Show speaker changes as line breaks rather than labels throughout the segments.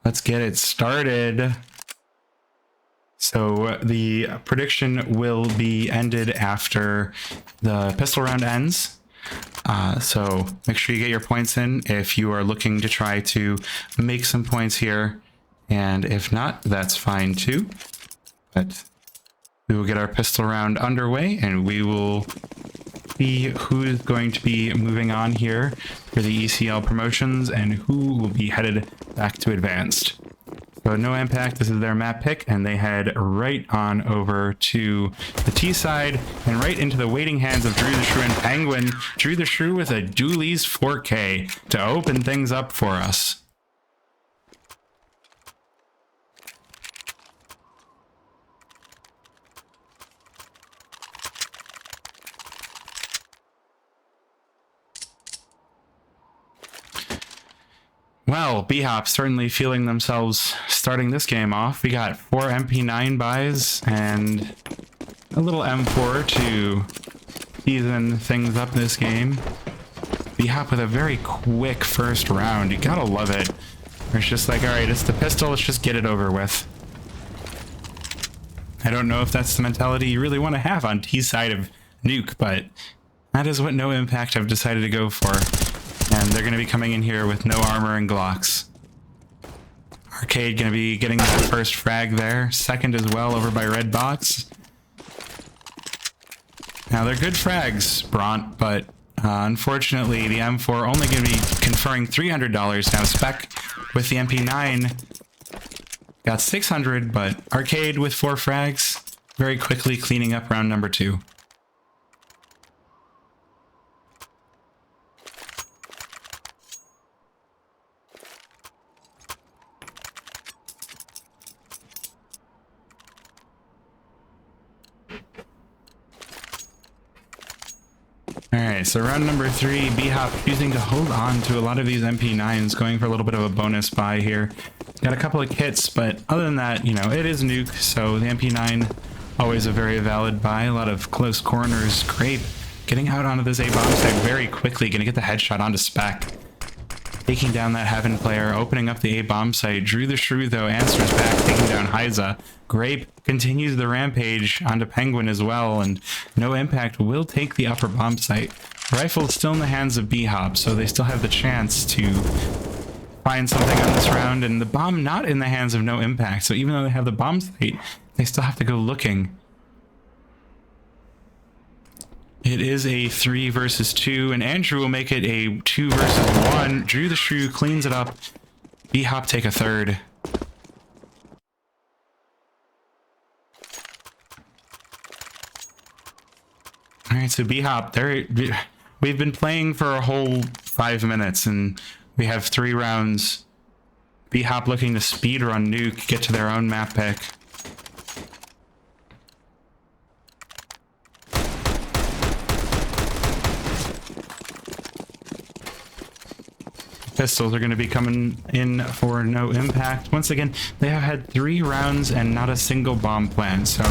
let's get it started. So the prediction will be ended after the pistol round ends. So make sure you get your points in if you are looking to try to make some points here. And if not, that's fine too. But we will get our pistol round underway and we will see who is going to be moving on here for the ECL promotions and who will be headed back to advanced. So No Impact, this is their map pick, and they head right on over to the T side and right into the waiting hands of Drew the Shrew and Penguin. Drew the Shrew with a Dooley's 4K to open things up for us. Well, BHOP certainly feeling themselves starting this game off. We got 4 MP9 buys and a little M4 to season things up this game. BHOP with a very quick first round. You gotta love it. It's just like, alright, it's the pistol, let's just get it over with. I don't know if that's the mentality you really want to have on T side of Nuke, but that is what No Impact have decided to go for. And they're going to be coming in here with no armor and Glocks. Arcade going to be getting the first frag there. Second as well over by Red Box. Now they're good frags, Bront, but unfortunately the M4 only going to be conferring $300. Now Spec with the MP9 got 600, but Arcade with 4 frags very quickly cleaning up round number 2. Alright, so round number 3, BHOP choosing to hold on to a lot of these MP9s, going for a little bit of a bonus buy here. Got a couple of kits, but other than that, you know, it is Nuke, so the MP9, always a very valid buy. A lot of close corners. Grape getting out onto this A-bomb site very quickly, gonna get the headshot onto Spec. Taking down that Heaven player, opening up the A-bomb site. Drew the Shrew, though, answers back, taking down Hyza. Grape continues the rampage onto Penguin as well, and No Impact will take the upper bomb site. Rifle still in the hands of BHOP, so they still have the chance to find something on this round, and the bomb not in the hands of No Impact, so even though they have the bomb site, they still have to go looking. It is a 3 versus 2, and Andrew will make it a 2 versus 1. Drew the Shrew cleans it up. BHOP take a third. Alright, so BHOP, we've been playing for a whole 5 minutes, and we have 3 rounds. BHOP looking to speedrun Nuke, get to their own map pick. Pistols are going to be coming in for No Impact. Once again, they have had 3 rounds and not a single bomb plan, so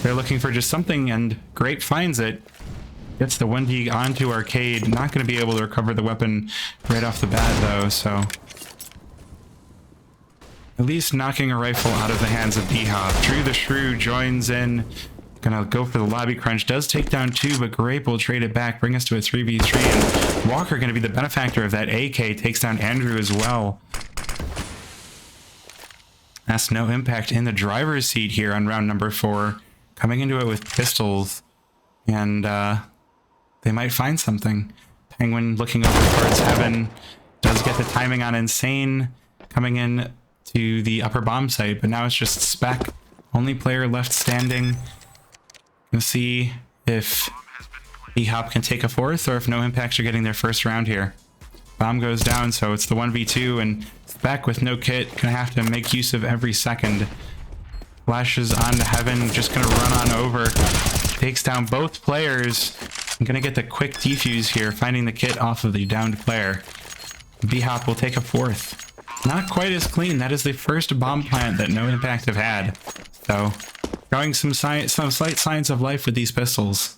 they're looking for just something, and Grape finds it. Gets the 1D onto Arcade. Not going to be able to recover the weapon right off the bat, though, so at least knocking a rifle out of the hands of BHOP. Drew the Shrew joins in. Gonna go for the lobby crunch. Does take down 2, but Grape will trade it back, bring us to a 3v3, and Walker gonna be the benefactor of that AK. Takes down Andrew as well. That's No Impact in the driver's seat here on round number 4. Coming into it with pistols, and they might find something. Penguin looking over towards Heaven. Does get the timing on Insane coming in to the upper bomb site, but now it's just Spec. Only player left standing. We'll see if BHOP can take a 4th or if No Impacts are getting their first round here. Bomb goes down, so it's the 1v2, and Spec with no kit gonna have to make use of every second. Flashes onto Heaven, just gonna run on over. Takes down both players. I'm gonna get the quick defuse here, finding the kit off of the downed player. BHOP will take a 4th. Not quite as clean. That is the first bomb plant that No Impact have had. So, showing some slight signs of life with these pistols.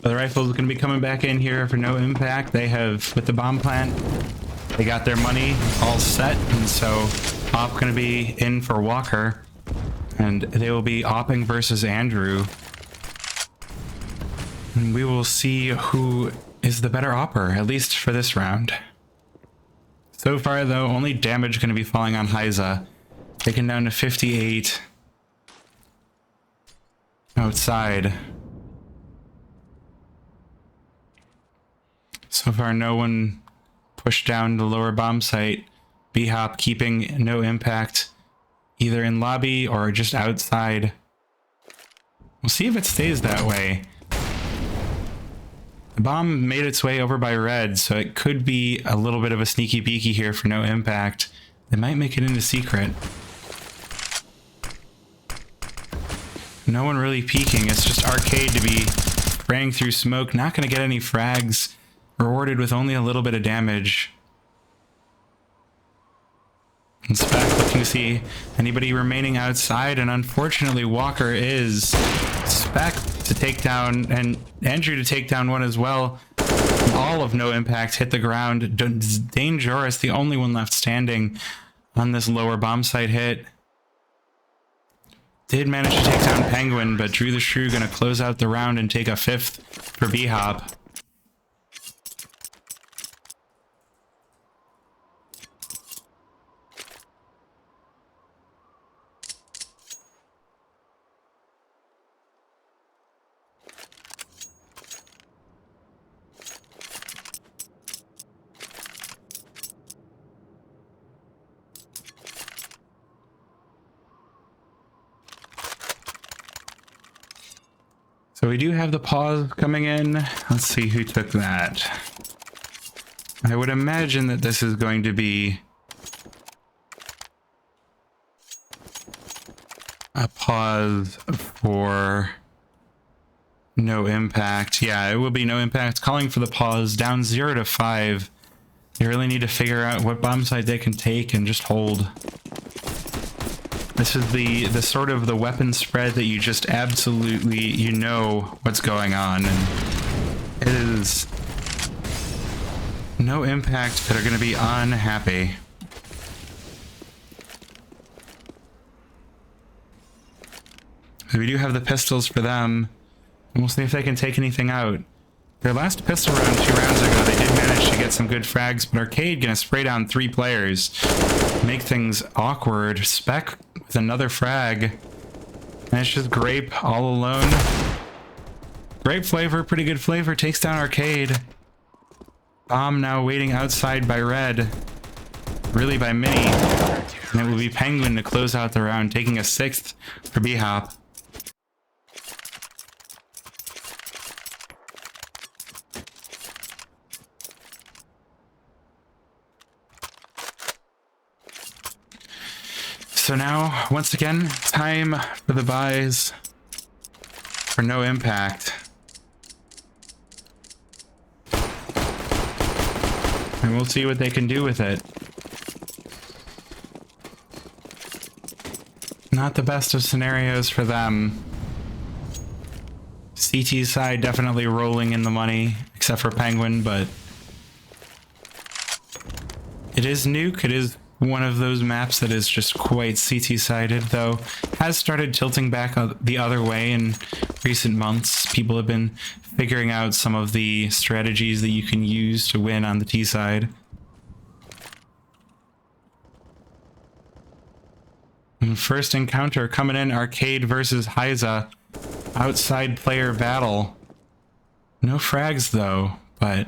But the rifles are going to be coming back in here for no impact. They have, with the bomb plant, they got their money all set, and so BHOP going to be in for Walker, and they will be opping versus Andrew. And we will see who is the better opper, at least for this round. So far, though, only damage going to be falling on Hyza, taken down to 58 outside. So far, no one pushed down the lower bomb site. BHOP keeping no impact either in lobby or just outside. We'll see if it stays that way. The bomb made its way over by red, so it could be a little bit of a sneaky peeky here for no impact. They might make it into secret. No one really peeking. It's just Arcade to be spraying through smoke. Not going to get any frags. Rewarded with only a little bit of damage. And Spec looking to see anybody remaining outside, and unfortunately Walker is. Spec to take down, and Andrew to take down one as well. All of no impact hit the ground. Dangerous, the only one left standing on this lower bomb site hit. Did manage to take down Penguin, but Drew the Shrew gonna close out the round and take a 5th for BHOP. So we do have the pause coming in. Let's see who took that. I would imagine that this is going to be a pause for no impact. Yeah, it will be no impact. Calling for the pause, down 0 to 5. They really need to figure out what bomb site they can take and just hold. This is the sort of the weapon spread that you just absolutely, you know what's going on, and it is no impact that are going to be unhappy. We do have the pistols for them, and we'll see if they can take anything out. Their last pistol round 2 rounds ago, they did manage to get some good frags, but Arcade gonna spray down 3 players. Make things awkward. Spec with another frag. And it's just Grape all alone. Grape flavor, pretty good flavor, takes down Arcade. Bomb now waiting outside by red. Really by Mini. And it will be Penguin to close out the round, taking a 6th for BHOP. So now, once again, time for the buys for no impact. And we'll see what they can do with it. Not the best of scenarios for them. CT side definitely rolling in the money, except for Penguin, but it is Nuke. It is one of those maps that is just quite CT-sided, though has started tilting back the other way in recent months. People have been figuring out some of the strategies that you can use to win on the T side. And first encounter coming in, Arcade versus Hyza. Outside player battle. No frags though, but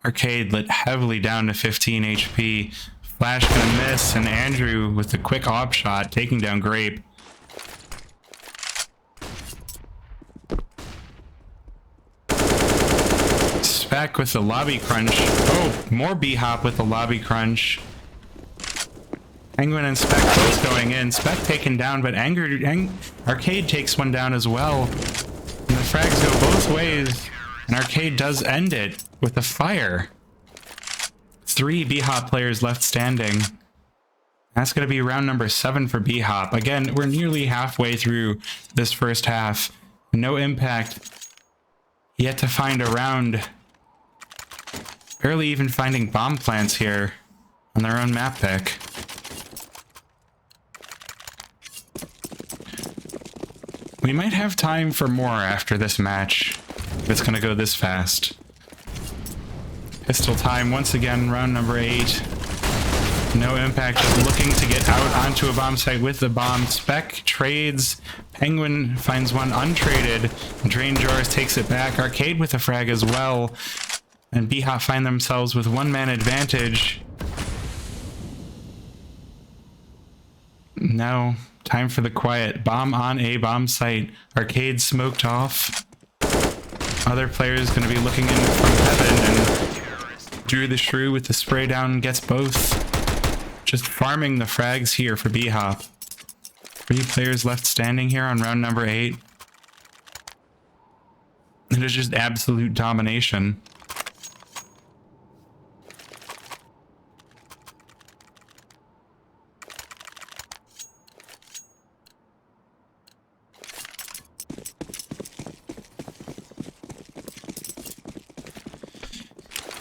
Arcade lit heavily down to 15 HP. Flash gonna miss, and Andrew with the quick op shot taking down Grape. Spec with the lobby crunch. Oh, more BHOP with the lobby crunch. Penguin and Spec both going in. Spec taken down, but Arcade takes one down as well. And the frags go both ways, and Arcade does end it with a fire. 3 BHOP players left standing. That's going to be round number 7 for BHOP. Again, we're nearly halfway through this first half. No impact yet to find a round. Barely even finding bomb plants here on their own map pick. We might have time for more after this match, if it's gonna go this fast. Pistol time once again, round number 8. No impact, just looking to get out onto a bomb site with the bomb. Spec trades. Penguin finds one untraded. Drain Jars takes it back. Arcade with a frag as well. And BHOP find themselves with one-man advantage. Now, time for the quiet. Bomb on a bomb site. Arcade smoked off. Other players going to be looking in from heaven, and Drew the Shrew with the spray down gets both. Just farming the frags here for BHOP. 3 players left standing here on round number 8. It is just absolute domination.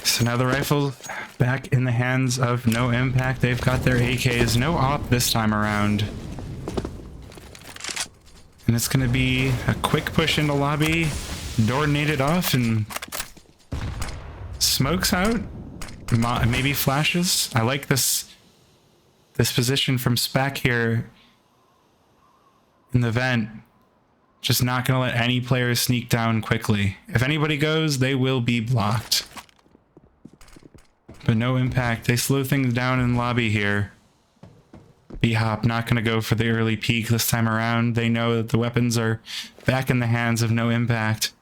So now the rifle back in the hands of No Impact. They've got their AKs. No op this time around. And it's going to be a quick push into lobby. Door naded off and smokes out. Maybe flashes. I like this position from Spec here in the vent. Just not going to let any players sneak down quickly. If anybody goes, they will be blocked. But No Impact. They slow things down in lobby here. BHOP not going to go for the early peek this time around. They know that the weapons are back in the hands of No Impact.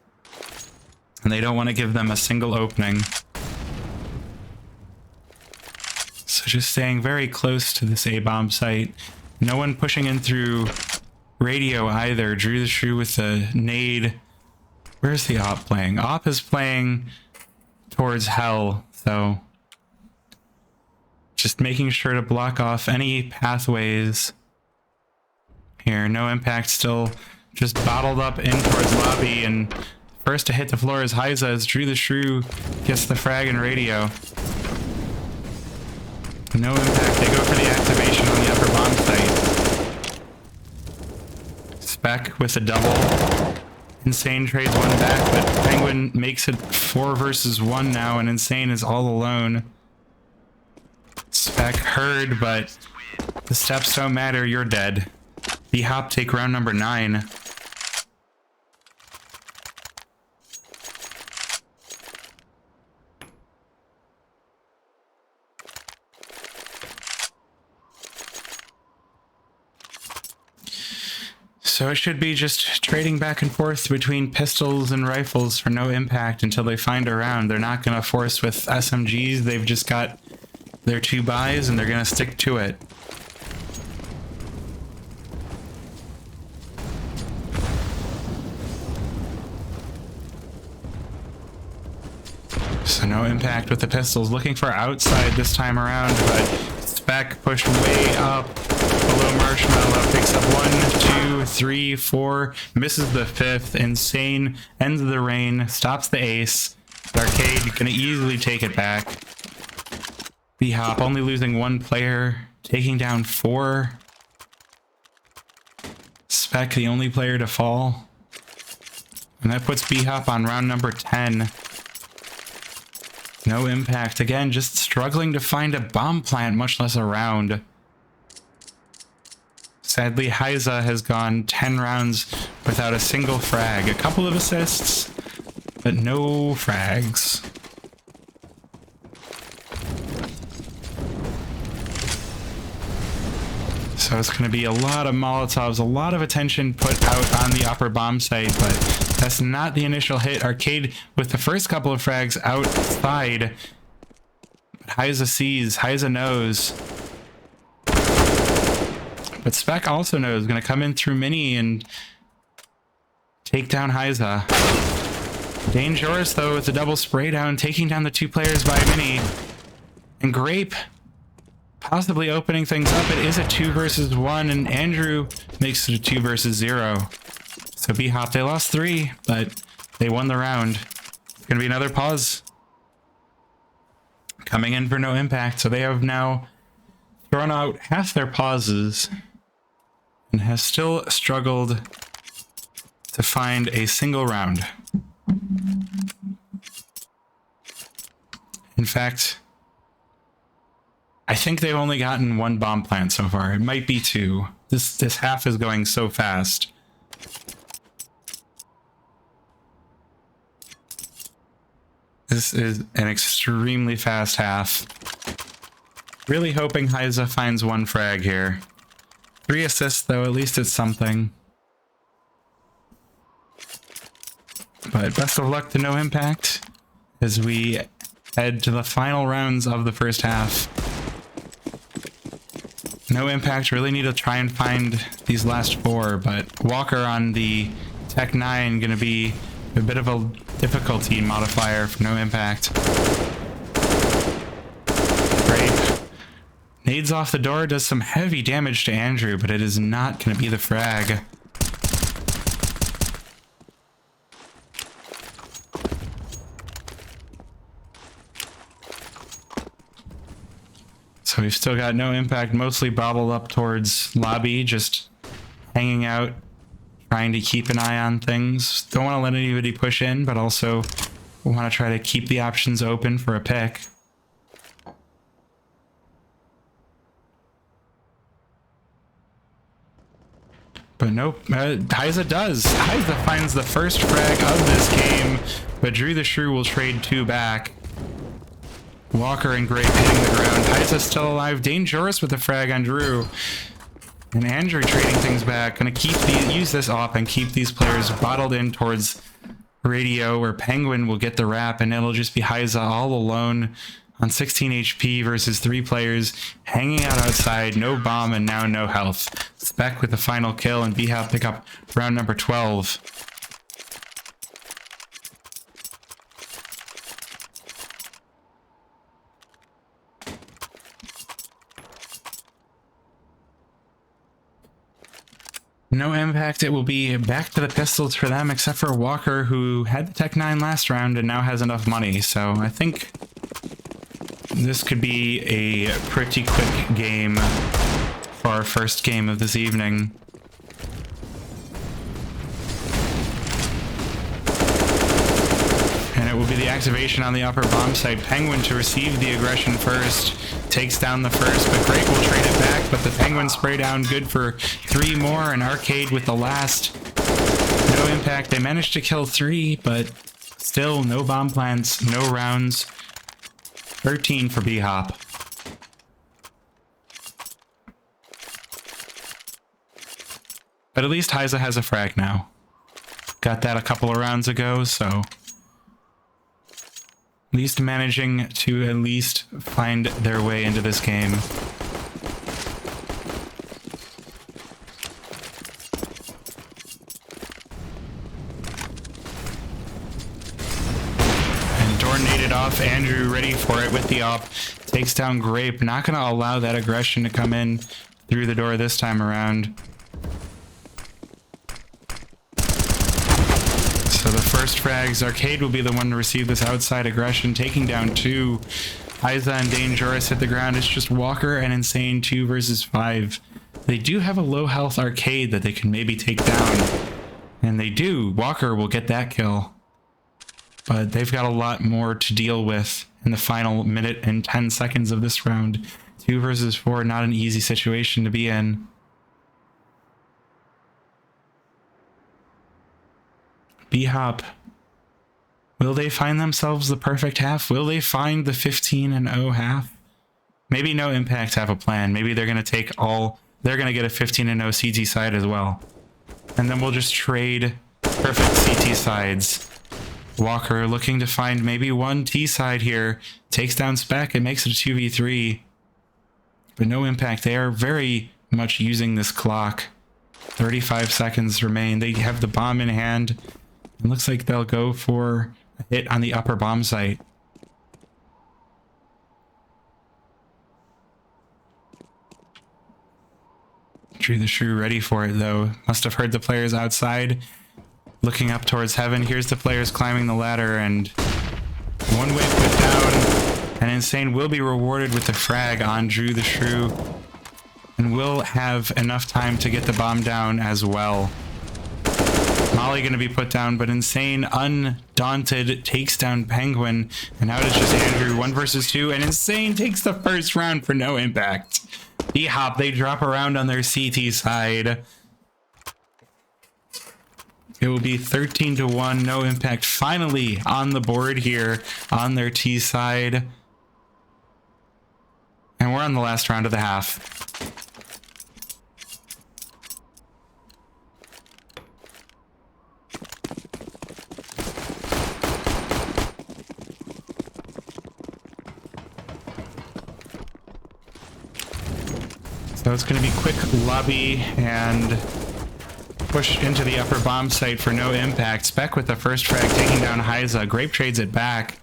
And they don't want to give them a single opening. So just staying very close to this A-bomb site. No one pushing in through radio either. Drew the Shrew with the nade. Where's the op playing? Op is playing towards hell, so just making sure to block off any pathways here. No Impact still just bottled up in towards lobby, and first to hit the floor is Heiza as Drew the Shrew gets the frag and radio. No Impact, they go for the activation on the upper bomb site. Spec with a double. Insane trades one back, but Penguin makes it 4 versus 1 now, and Insane is all alone. Spec heard, but the steps don't matter, you're dead. BHOP take round number 9. So it should be just trading back and forth between pistols and rifles for No Impact until they find a round. They're not going to force with SMGs. They've just got their 2 buys and they're going to stick to it. So No Impact with the pistols, looking for outside this time around, but Spec pushed way up below Marshmallow, picks up 1, 2, 3, 4, misses the 5th. Insane ends the rain, stops the ace. Arcade gonna easily take it back. BHOP only losing 1 player, taking down 4. Spec the only player to fall. And that puts BHOP on round number 10. No Impact. Again, just struggling to find a bomb plant, much less a round. Sadly, Heiza has gone 10 rounds without a single frag. A couple of assists, but no frags. So it's going to be a lot of Molotovs, a lot of attention put out on the upper bomb site, but that's not the initial hit. Arcade with the first couple of frags outside. Heiza sees, Heiza knows. But Spec also knows, going to come in through Mini and take down Heiza. Dangerous though with the double spray down, taking down the 2 players by Mini. And Grape possibly opening things up. It is a 2 versus 1, and Andrew makes it a 2 versus 0. So BHOP, they lost 3, but They won the round. It's going to be another pause. Coming in for no impact. So they have now thrown out half their pauses and has still struggled to find a single round. In fact, I think they've only gotten one bomb plant so far. It might be two. This half is going so fast. This is an extremely fast half. Really hoping Heiza finds one frag here. 3 assists though, at least it's something. But best of luck to no impact as we head to the final rounds of the first half. No impact really need to try and find these last 4, but Walker on the Tech 9 gonna be a bit of a difficulty modifier for no impact. Great. Nades off the door does some heavy damage to Andrew, but it is not gonna be the frag. So we've still got no impact, mostly bobbled up towards lobby, just hanging out, trying to keep an eye on things. Don't want to let anybody push in, but also want to try to keep the options open for a pick. But nope, Heiza does. Heiza finds the first frag of this game, but Drew the Shrew will trade 2 back. Walker and Grape hitting the ground. Heiza still alive. Dangerous with the frag on Drew. And Andrew trading things back. Gonna use this op and keep these players bottled in towards radio where Penguin will get the wrap and it'll just be Heiza all alone on 16 HP versus 3 players hanging out outside. No bomb and now no health. Spec with the final kill and BHOP pick up round number 12. No impact. It will be back to the pistols for them, except for Walker, who had the Tech 9 last round and now has enough money. So I think this could be a pretty quick game for our first game of this evening. And it will be the activation on the upper bomb site. Penguin to receive the aggression first. Takes down the first, but Great will trade it back, but the Penguin spray down good for 3 more, and Arcade with the last. No impact. They managed to kill 3, but still no bomb plants, no rounds. 13 for BHOP. But at least Heiza has a frag now. Got that a couple of rounds ago, so at least managing to at least find their way into this game. And tornadoed off. Andrew ready for it with the op. Takes down Grape. Not going to allow that aggression to come in through the door this time around. So the first frags, Arcade will be the one to receive this outside aggression, taking down 2. Heiza and Dangerous hit the ground. It's just Walker and Insane 2 versus 5. They do have a low health Arcade that they can maybe take down. And they do. Walker will get that kill. But they've got a lot more to deal with in the final minute and 10 seconds of this round. 2 versus 4, not an easy situation to be in. BHOP, will they find themselves the perfect half? Will they find the 15-0 half? Maybe no impact have a plan. Maybe they're going to take all... They're going to get a 15-0 CT side as well. And then we'll just trade perfect CT sides. Walker looking to find maybe one T side here. Takes down Spec and makes it a 2v3. But no impact. They are very much using this clock. 35 seconds remain. They have the bomb in hand. It looks like they'll go for a hit on the upper bomb site. Drew the Shrew ready for it though. Must have heard the players outside. looking up towards heaven. Here's the players climbing the ladder, and one way put down, and Insane will be rewarded with the frag on Drew the Shrew, and will have enough time to get the bomb down as well. Molly going to be put down, but Insane, undaunted, takes down Penguin, and now it's just Andrew, 1 versus 2, and Insane takes the first round for no impact. BHOP, they drop around on their CT side. It will be 13-1, no impact, finally on the board here on their T side. And we're on the last round of the half. So it's going to be quick lobby and push into the upper bomb site for no impact. Spec with the first frag taking down Hyza. Grape trades it back.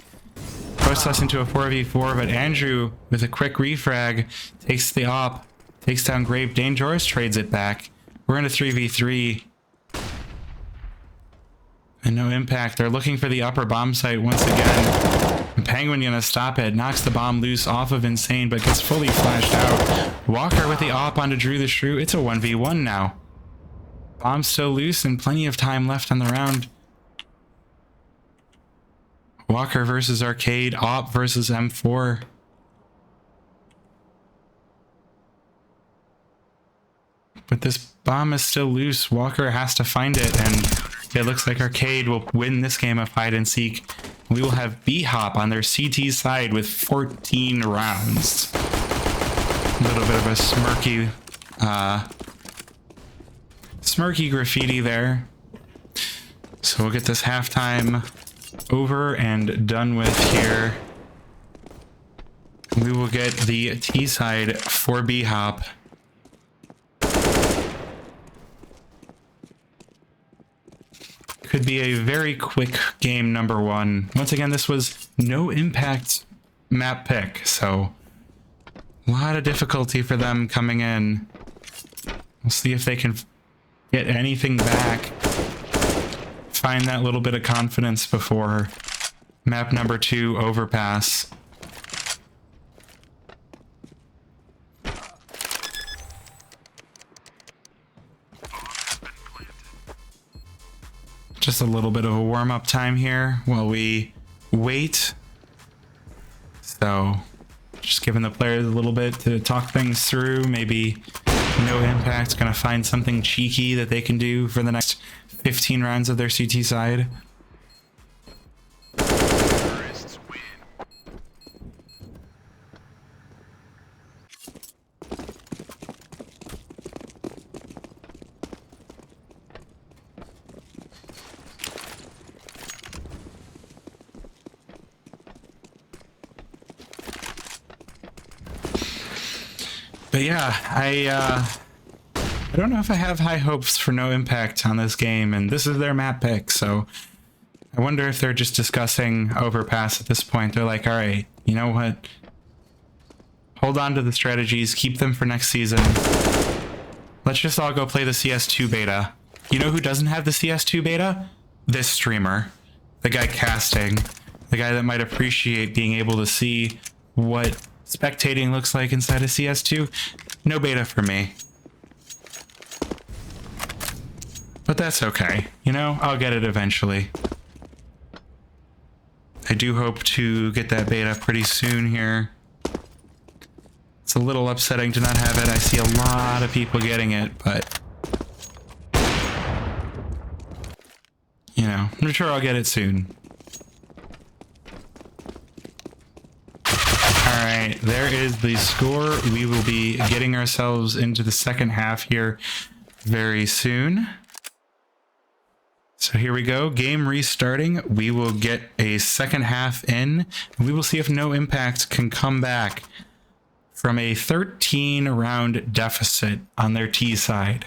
Puts us into a 4v4, but Andrew with a quick refrag takes the op, takes down Grape. Dangerous trades it back. We're in a 3v3. And no impact. They're looking for the upper bomb site once again. And Penguin gonna stop it. Knocks the bomb loose off of Insane, but gets fully flashed out. Walker with the op onto Drew the Shrew. It's a 1v1 now. Bomb's still loose and plenty of time left on the round. Walker versus Arcade. Op versus M4. But this bomb is still loose. Walker has to find it, and it looks like Arcade will win this game of hide and seek. We will have BHOP on their CT side with 14 rounds. A little bit of a smirky graffiti there. So we'll get this halftime over and done with here. We will get the T side for BHOP. Could be a very quick game number 1. Once again, this was no impact map pick, so a lot of difficulty for them coming in. We'll see if they can get anything back. Find that little bit of confidence before map number 2, Overpass. Just a little bit of a warm-up time here while we wait. So, just giving the players a little bit to talk things through. Maybe no impact, gonna find something cheeky that they can do for the next 15 rounds of their CT side. But yeah, I don't know if I have high hopes for no impact on this game, and this is their map pick, so I wonder if they're just discussing Overpass at this point. They're like, all right, you know what? Hold on to the strategies, keep them for next season. Let's just all go play the CS2 beta. You know who doesn't have the CS2 beta? This streamer. The guy casting. The guy that might appreciate being able to see what spectating looks like inside of CS2. No beta for me. But that's okay. You know, I'll get it eventually. I do hope to get that beta pretty soon here. It's a little upsetting to not have it. I see a lot of people getting it, but you know, I'm sure I'll get it soon. Alright, there is the score. We will be getting ourselves into the second half here very soon. So here we go, game restarting. We will get a second half in, and we will see if no impact can come back from a 13 round deficit on their T side.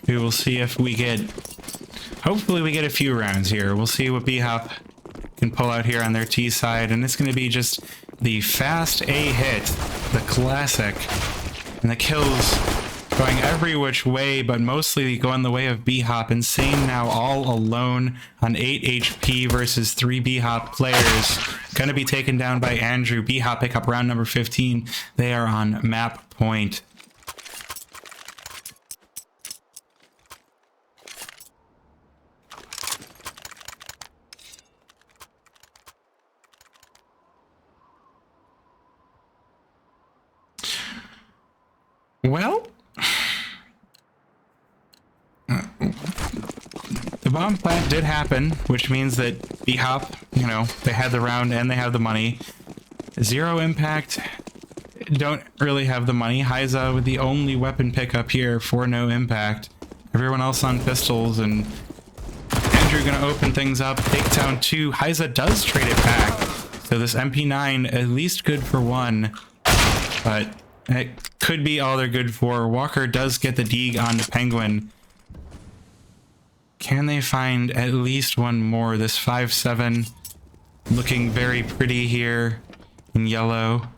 We will see if we get, hopefully we get a few rounds here. We'll see what BHOP can pull out here on their T side, and it's going to be just the fast A hit, the classic, and the kills going every which way, but mostly going the way of BHOP. Insane now all alone on 8 HP versus 3 BHOP players. Going to be taken down by Andrew. BHOP pick up round number 15. They are on map point. Well, the bomb plant did happen, which means that BHOP, you know, they had the round and they have the money. Zero impact, don't really have the money. Heiza with the only weapon pickup here for no impact. Everyone else on pistols, and Andrew gonna open things up. Takedown 2. Heiza does trade it back. So this MP9 at least good for 1, but it could be all they're good for. Walker does get the Deeg onto Penguin. Can they find at least one more? This 5-7 looking very pretty here in yellow.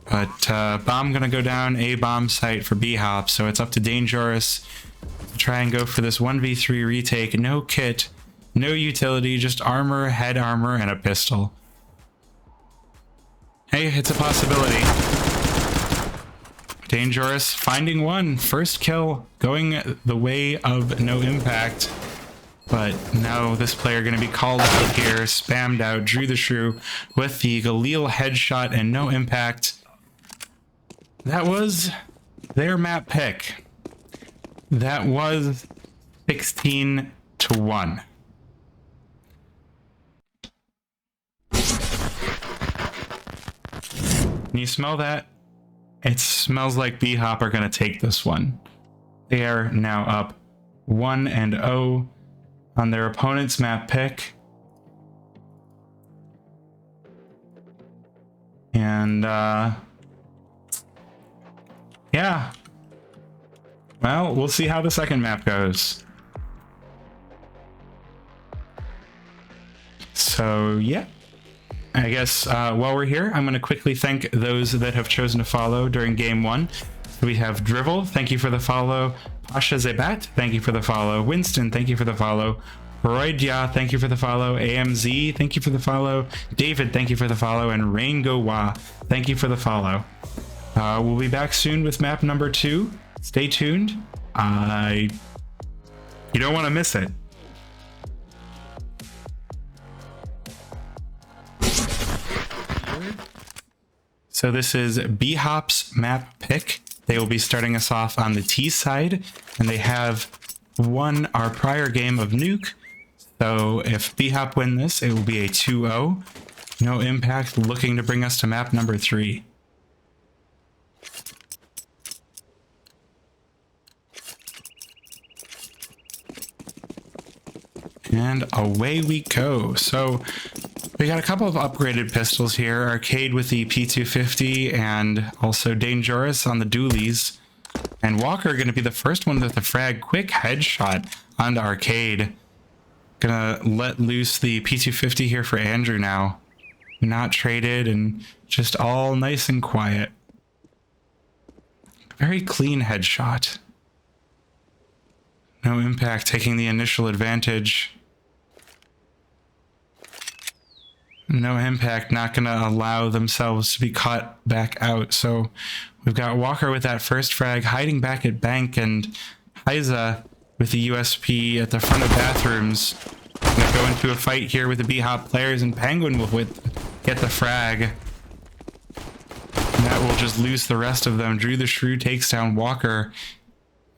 But bomb gonna go down a bomb site for BHOP, so it's up to Dangerous to try and go for this 1v3 retake. No kit, no utility, just armor, head armor, and a pistol. Hey, it's a possibility. Dangerous finding one. First kill going the way of no impact. But now this player going to be called out here, spammed out, drew the shrew with the Galil headshot and no impact. That was their map pick. That was 16-1. Can you smell that? It smells like BHOP are going to take this one. They are now up 1-0 on their opponent's map pick. And, yeah. Well, we'll see how the second map goes. So, yeah. I guess while we're here, I'm going to quickly thank those that have chosen to follow during game 1. We have Drivel, thank you for the follow. Pasha Zebat, thank you for the follow. Winston, thank you for the follow. Roydya, thank you for the follow. AMZ, thank you for the follow. David, thank you for the follow. And Rain Go Wa, thank you for the follow. We'll be back soon with map number 2. Stay tuned. You don't want to miss it. So this is BHOP's map pick. They will be starting us off on the T side, and they have won our prior game of Nuke. So if BHOP win this, it will be a 2-0. No impact, looking to bring us to map number 3. And away we go. So we got a couple of upgraded pistols here. Arcade with the P250 and also Dangerous on the dualies. And Walker going to be the first one with the frag. Quick headshot onto Arcade. Gonna let loose the P250 here for Andrew now. Not traded and just all nice and quiet. Very clean headshot. No impact, taking the initial advantage. No impact, not going to allow themselves to be caught back out. So we've got Walker with that first frag, hiding back at bank, and Heiza with the USP at the front of bathrooms. Going to go into a fight here with the BHOP players, and Penguin will get the frag. And that will just lose the rest of them. Drew the Shrew takes down Walker.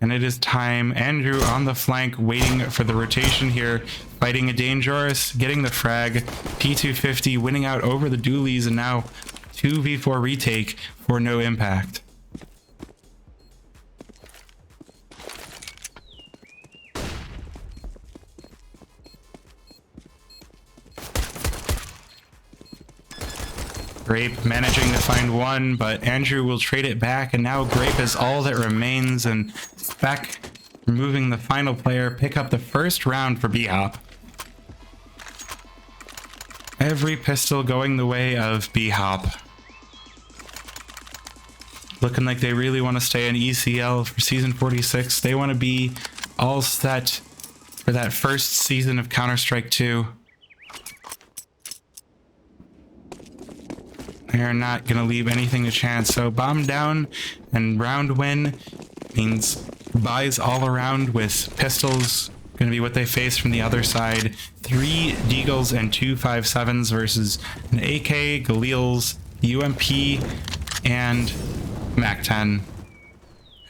And it is time. Andrew on the flank, waiting for the rotation here. Fighting a Dangerous, getting the frag. P250 winning out over the dualies, and now 2v4 retake for no impact. Grape managing to find one, but Andrew will trade it back, and now Grape is all that remains, and back removing the final player, pick up the first round for BHOP. Every pistol going the way of BHOP. Looking like they really want to stay in ECL for season 46. They want to be all set for that first season of Counter-Strike 2. They're not going to leave anything to chance. So bomb down and round win means buys all around with pistols. Going to be what they face from the other side. 3 Deagles and 2 5.7s versus an AK, Galil's, UMP, and MAC-10.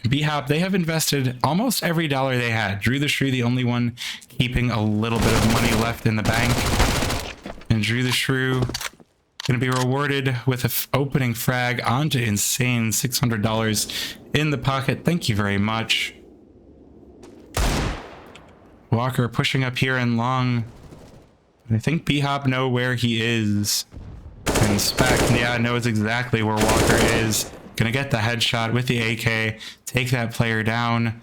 BHOP, they have invested almost every dollar they had. Drew the Shrew, the only one keeping a little bit of money left in the bank. And Drew the Shrew going to be rewarded with an opening frag onto insane $600 in the pocket. Thank you very much. Walker pushing up here in long. I think BHOP know where he is. And Spec, yeah, knows exactly where Walker is. Gonna get the headshot with the AK, take that player down.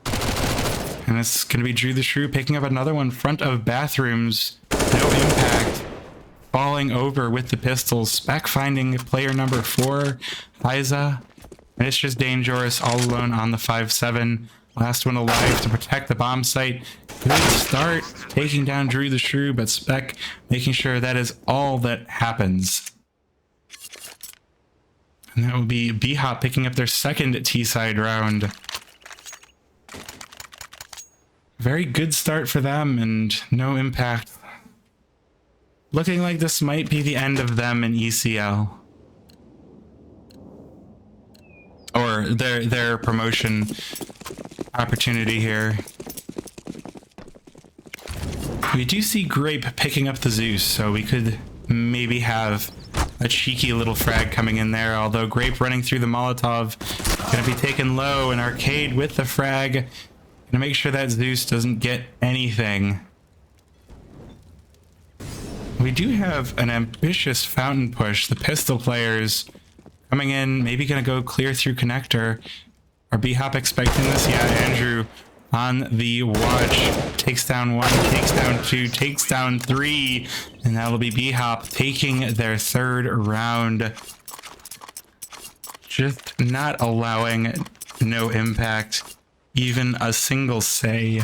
And it's gonna be Drew the Shrew picking up another one, front of bathrooms. No impact. Falling over with the pistols. Spec finding player number 4, Liza. And it's just Dangerous all alone on the 5.7. Last one alive to protect the bomb site. Good start taking down Drew the Shrew, but Spec making sure that is all that happens. And that will be BHOP picking up their second T-side round. Very good start for them and no impact. Looking like this might be the end of them in ECL. Or their promotion opportunity here. We do see Grape picking up the Zeus, so we could maybe have a cheeky little frag coming in there, although Grape running through the Molotov, gonna be taken low, and Arcade with the frag, gonna make sure that Zeus doesn't get anything. We do have an ambitious fountain push. The pistol players coming in, maybe gonna go clear through connector. Are BHOP expecting this? Yeah, Andrew on the watch. Takes down 1, takes down 2, takes down 3. And that'll be BHOP taking their third round. Just not allowing no impact. Even a single say.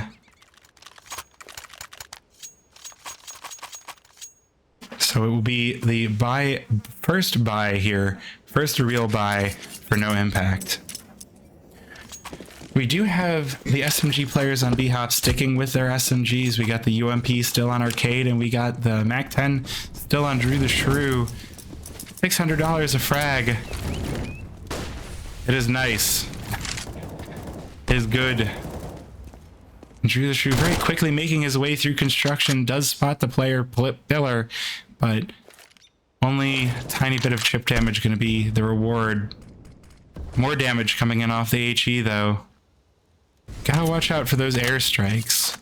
So it will be the first buy here. First real buy for no impact. We do have the SMG players on BHOP sticking with their SMGs. We got the UMP still on Arcade, and we got the MAC-10 still on Drew the Shrew. $600 a frag. It is nice. It is good. Drew the Shrew very quickly making his way through construction, does spot the player pillar, but only a tiny bit of chip damage going to be the reward. More damage coming in off the HE though. Gotta watch out for those airstrikes.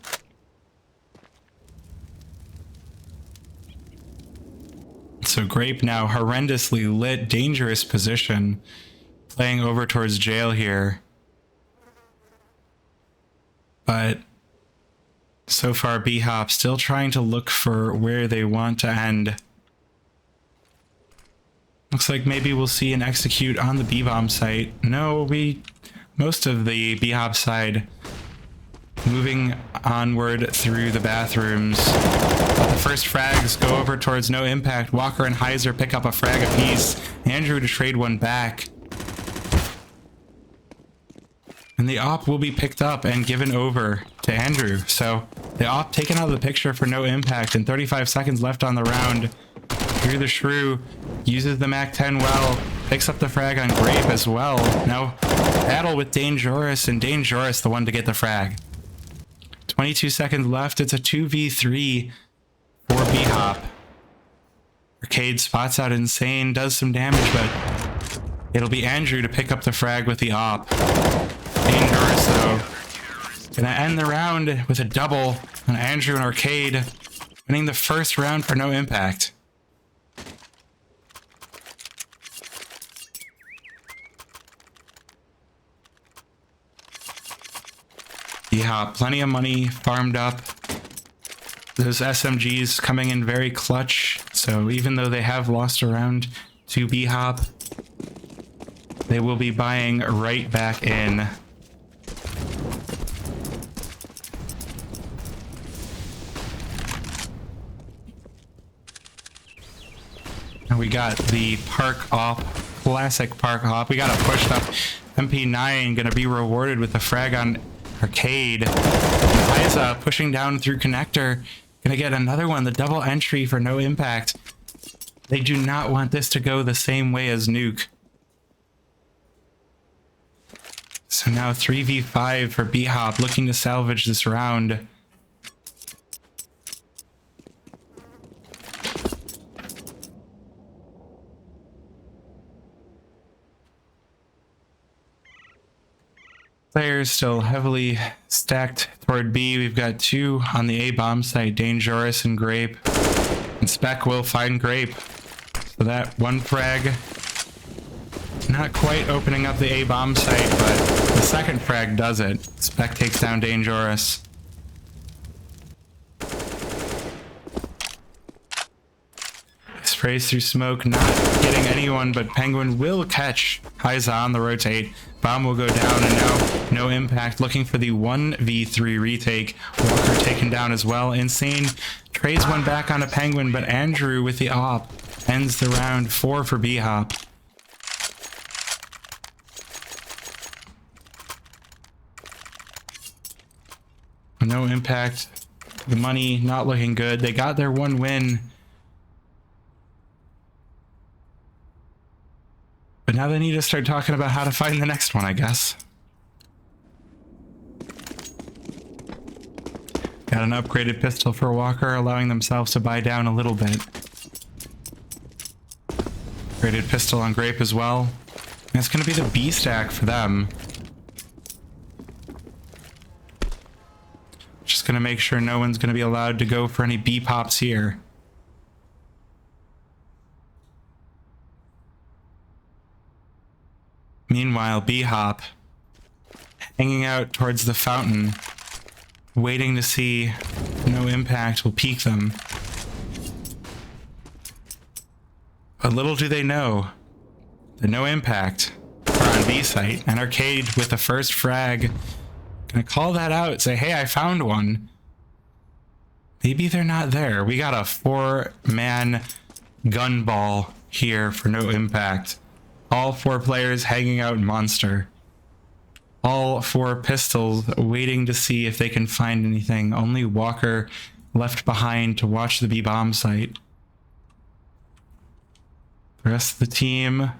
So Grape now horrendously lit, dangerous position, playing over towards jail here. But so far BHOP still trying to look for where they want to end. Looks like maybe we'll see an execute on the B-bomb site. No, most of the BHOP side moving onward through the bathrooms. The first frags go over towards no impact. Walker and Heiser pick up a frag apiece. Andrew to trade one back. And the op will be picked up and given over to Andrew. So the op taken out of the picture for no impact, and 35 seconds left on the round. Drew the Shrew uses the MAC-10 well, picks up the frag on Grape as well. Now battle with Dangerous, and Dangerous the one to get the frag. 22 seconds left. It's a 2v3 for BHOP. Arcade spots out Insane, does some damage, but it'll be Andrew to pick up the frag with the op. Dangerous though. Gonna end the round with a double on Andrew and Arcade, winning the first round for no impact. BHOP, plenty of money farmed up. Those SMGs coming in very clutch. So even though they have lost a round to BHOP, they will be buying right back in. And we got the Park Op, classic Park Op. We got a pushed up MP9, gonna be rewarded with a frag on Arcade. Liza pushing down through connector, gonna get another one, the double entry for no impact. They do not want this to go the same way as Nuke. So now 3v5 for BHOP, looking to salvage this round. Players still heavily stacked toward B. We've got two on the A bomb site, Dangerous and Grape. And Spec will find Grape. So that one frag, not quite opening up the A bomb site, but the second frag does it. Spec takes down Dangerous. Sprays through smoke, not getting anyone, but Penguin will catch Hyza on the rotate. Bomb will go down, and now no impact. Looking for the 1v3 retake. Walker taken down as well. Insane trades one back on a Penguin, but Andrew with the op ends the round. 4 for BHOP. No impact. The money not looking good. They got their one win. But now they need to start talking about how to find the next one, I guess. Got an upgraded pistol for Walker, allowing themselves to buy down a little bit. Upgraded pistol on Grape as well. And it's going to be the B stack for them. Just going to make sure no one's going to be allowed to go for any B pops here. Meanwhile, BHOP hanging out towards the fountain, waiting to see if no impact will peek them. But little do they know that no impact are on B site, and Arcade with the first frag gonna call that out, say, hey, I found one. Maybe they're not there. We got a 4-man gun ball here for no impact. All 4 players hanging out Monster. All 4 pistols waiting to see if they can find anything. Only Walker left behind to watch the B bomb site. The rest of the team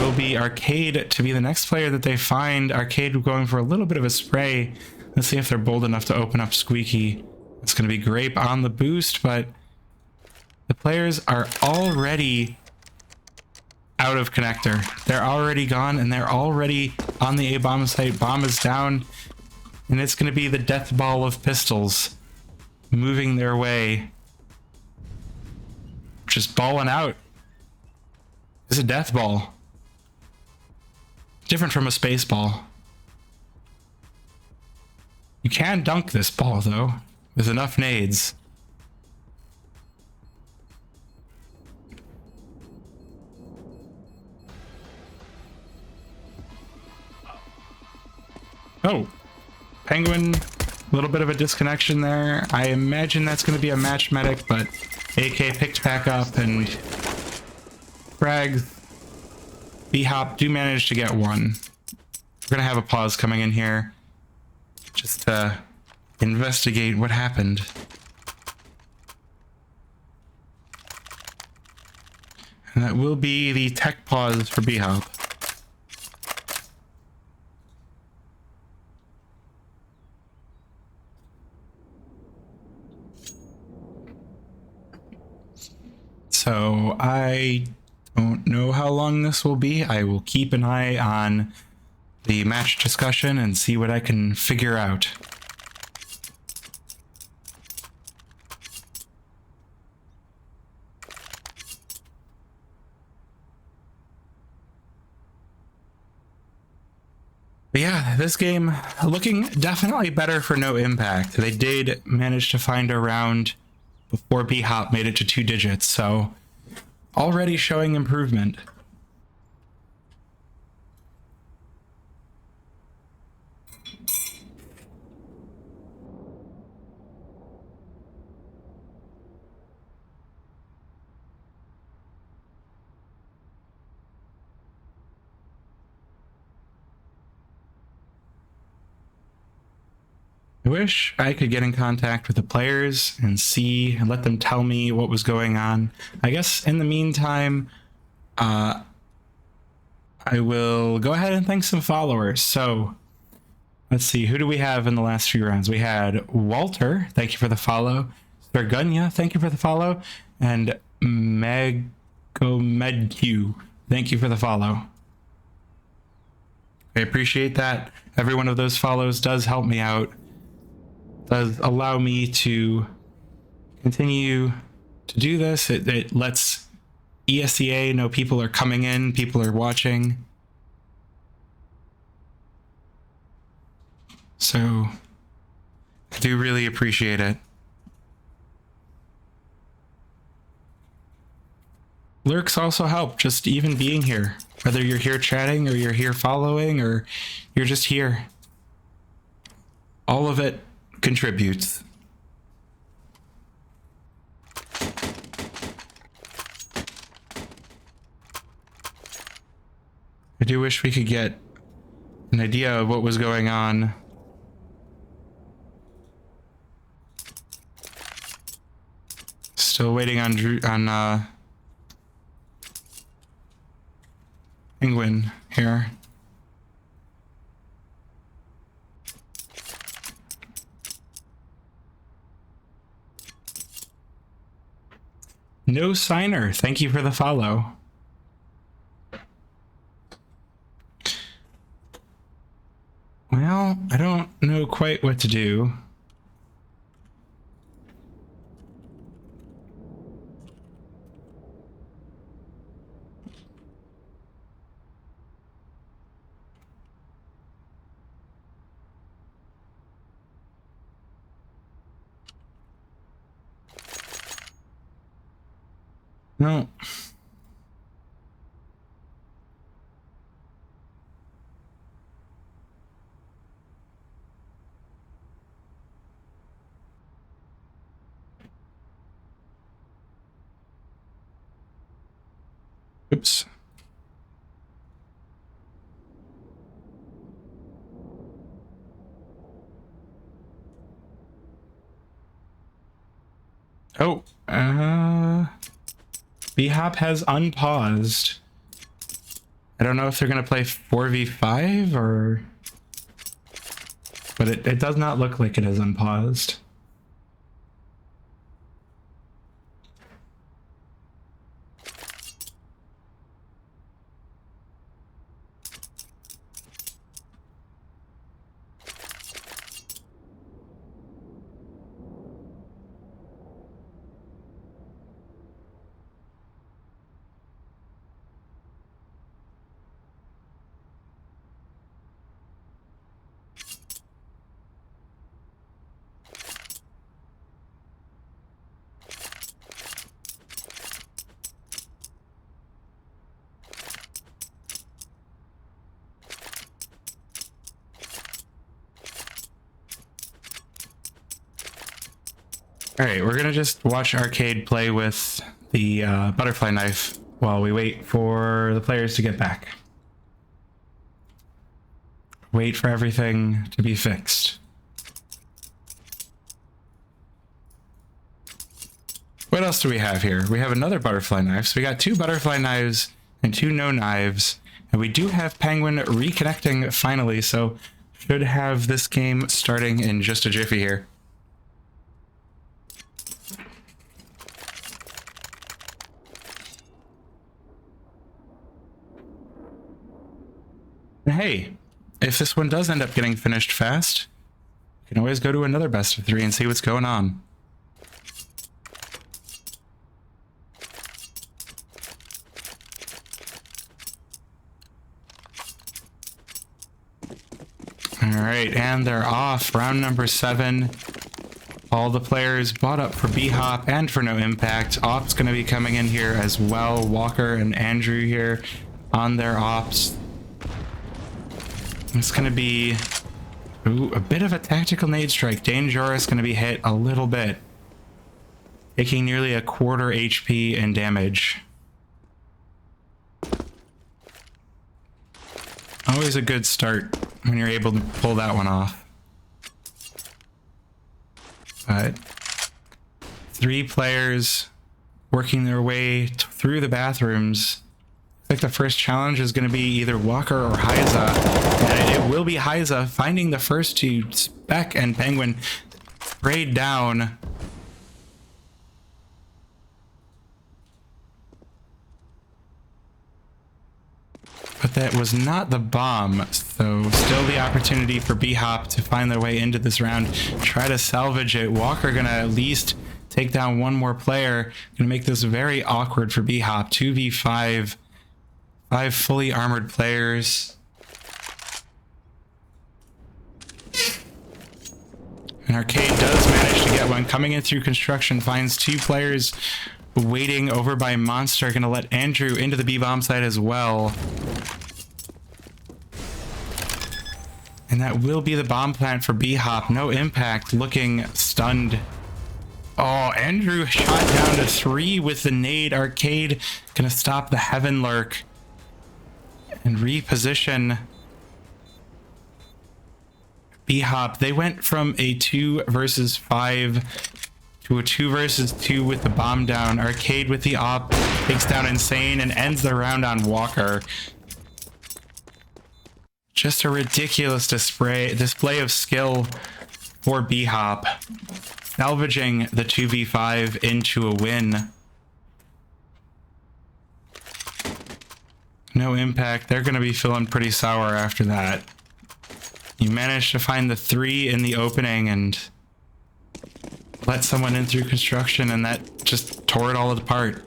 will be Arcade to be the next player that they find. Arcade going for a little bit of a spray. Let's see if they're bold enough to open up Squeaky. It's going to be Grape on the boost, but the players are already out of connector. They're already gone, and they're already on the A bomb site. Bomb is down, and it's going to be the death ball of pistols moving their way. Just balling out. It's a death ball. Different from a space ball. You can dunk this ball, though, with enough nades. Oh, Penguin, a little bit of a disconnection there. I imagine that's going to be a match medic, but AK picked back up, and frags. BHOP do manage to get one. We're going to have a pause coming in here just to investigate what happened. And that will be the tech pause for BHOP. So I don't know how long this will be. I will keep an eye on the match discussion and see what I can figure out. But yeah, this game looking definitely better for No Impact. They did manage to find a round before BHOP made it to 2 digits, so already showing improvement. I wish I could get in contact with the players and see and let them tell me what was going on. I guess in the meantime, I will go ahead and thank some followers. So let's see, who do we have in the last few rounds? We had Walter, thank you for the follow. Sergunya, thank you for the follow. And Megomedq, thank you for the follow. I appreciate that. Every one of those follows does help me out. Does allow me to continue to do this. It lets ESEA know people are coming in, people are watching. So I do really appreciate it. Lurks also help, just even being here. Whether you're here chatting or you're here following or you're just here. All of it contributes. I do wish we could get an idea of what was going on. Still waiting on Penguin here. No signer, thank you for the follow. Well, I don't know quite what to do. No. Oops. Oh, BHOP has unpaused. I don't know if they're going to play 4v5 or... But it does not look like it is unpaused. All right, we're gonna just watch Arcade play with the butterfly knife while we wait for the players to get back. Wait for everything to be fixed. What else do we have here? We have another butterfly knife. So we got 2 butterfly knives and 2 no knives. And we do have Penguin reconnecting finally, so should have this game starting in just a jiffy here. Hey, if this one does end up getting finished fast, you can always go to another best of 3 and see what's going on. All right, and they're off. Round number 7. All the players bought up for BHOP and for No Impact. Op's going to be coming in here as well. Walker and Andrew here on their ops. It's going to be a bit of a tactical nade strike. Dangerous going to be hit a little bit, taking nearly a quarter HP and damage. Always a good start when you're able to pull that one off. But 3 players working their way through the bathrooms. I think the first challenge is going to be either Walker or Hyza. And it will be Hyza finding the first 2. Spec and Penguin sprayed down. But that was not the bomb, so still the opportunity for BHOP to find their way into this round, try to salvage it. Walker gonna at least take down one more player, gonna make this very awkward for BHOP. 2v5, 5 fully armored players. And Arcade does manage to get one, coming in through construction, finds 2 players waiting over by Monster, gonna let Andrew into the B-bomb site as well. And that will be the bomb plant for BHOP. No Impact, looking stunned. Oh, Andrew shot down to 3 with the nade. Arcade gonna stop the Heaven Lurk and reposition BHOP. They went from a 2 versus 5 to a 2 versus 2 with the bomb down. Arcade with the op takes down Insane and ends the round on Walker. Just a ridiculous display of skill for BHOP, salvaging the 2v5 into a win. No Impact, they're going to be feeling pretty sour after that. You managed to find the 3 in the opening and let someone in through construction, and that just tore it all apart.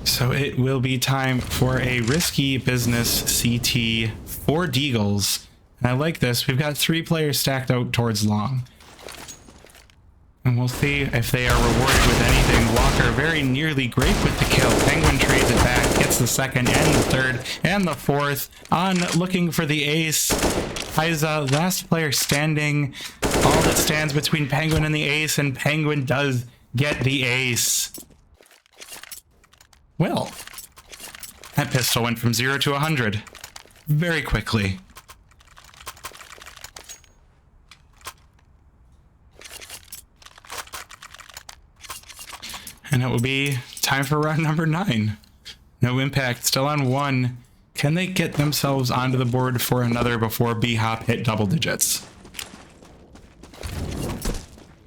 So it will be time for a risky business CT for Deagles. And I like this. We've got 3 players stacked out towards long. And we'll see if they are rewarded with anything. Walker very nearly Grape with the kill. Penguin trades it back, gets the 2nd and the 3rd and the 4th. On looking for the ace. Hyza, last player standing. All that stands between Penguin and the ace, and Penguin does get the ace. Well, that pistol went from 0 to 100 very quickly. And it will be time for round number 9. No Impact, still on 1. Can they get themselves onto the board for another before BHOP hit double digits?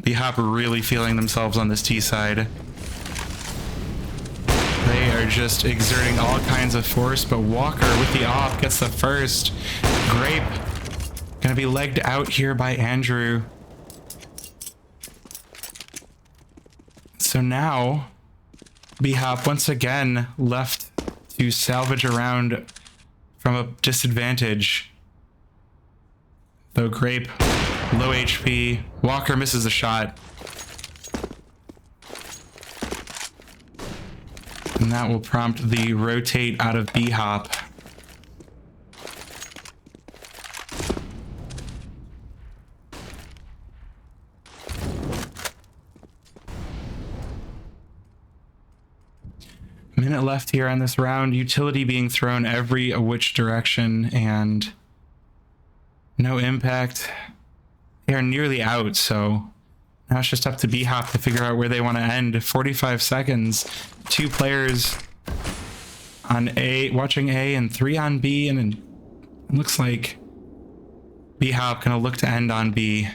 BHOP really feeling themselves on this T side. They are just exerting all kinds of force, but Walker with the off gets the first. Grape gonna be legged out here by Andrew. So now BHOP once again left to salvage a round from a disadvantage. Though Grape, low HP, Walker misses a shot. And that will prompt the rotate out of BHOP. Minute left here on this round. Utility being thrown every which direction, and no Impact. They are nearly out, so now it's just up to BHOP to figure out where they want to end. 45 seconds. 2 players on A, watching A, and 3 on B, and it looks like BHOP gonna look to end on B.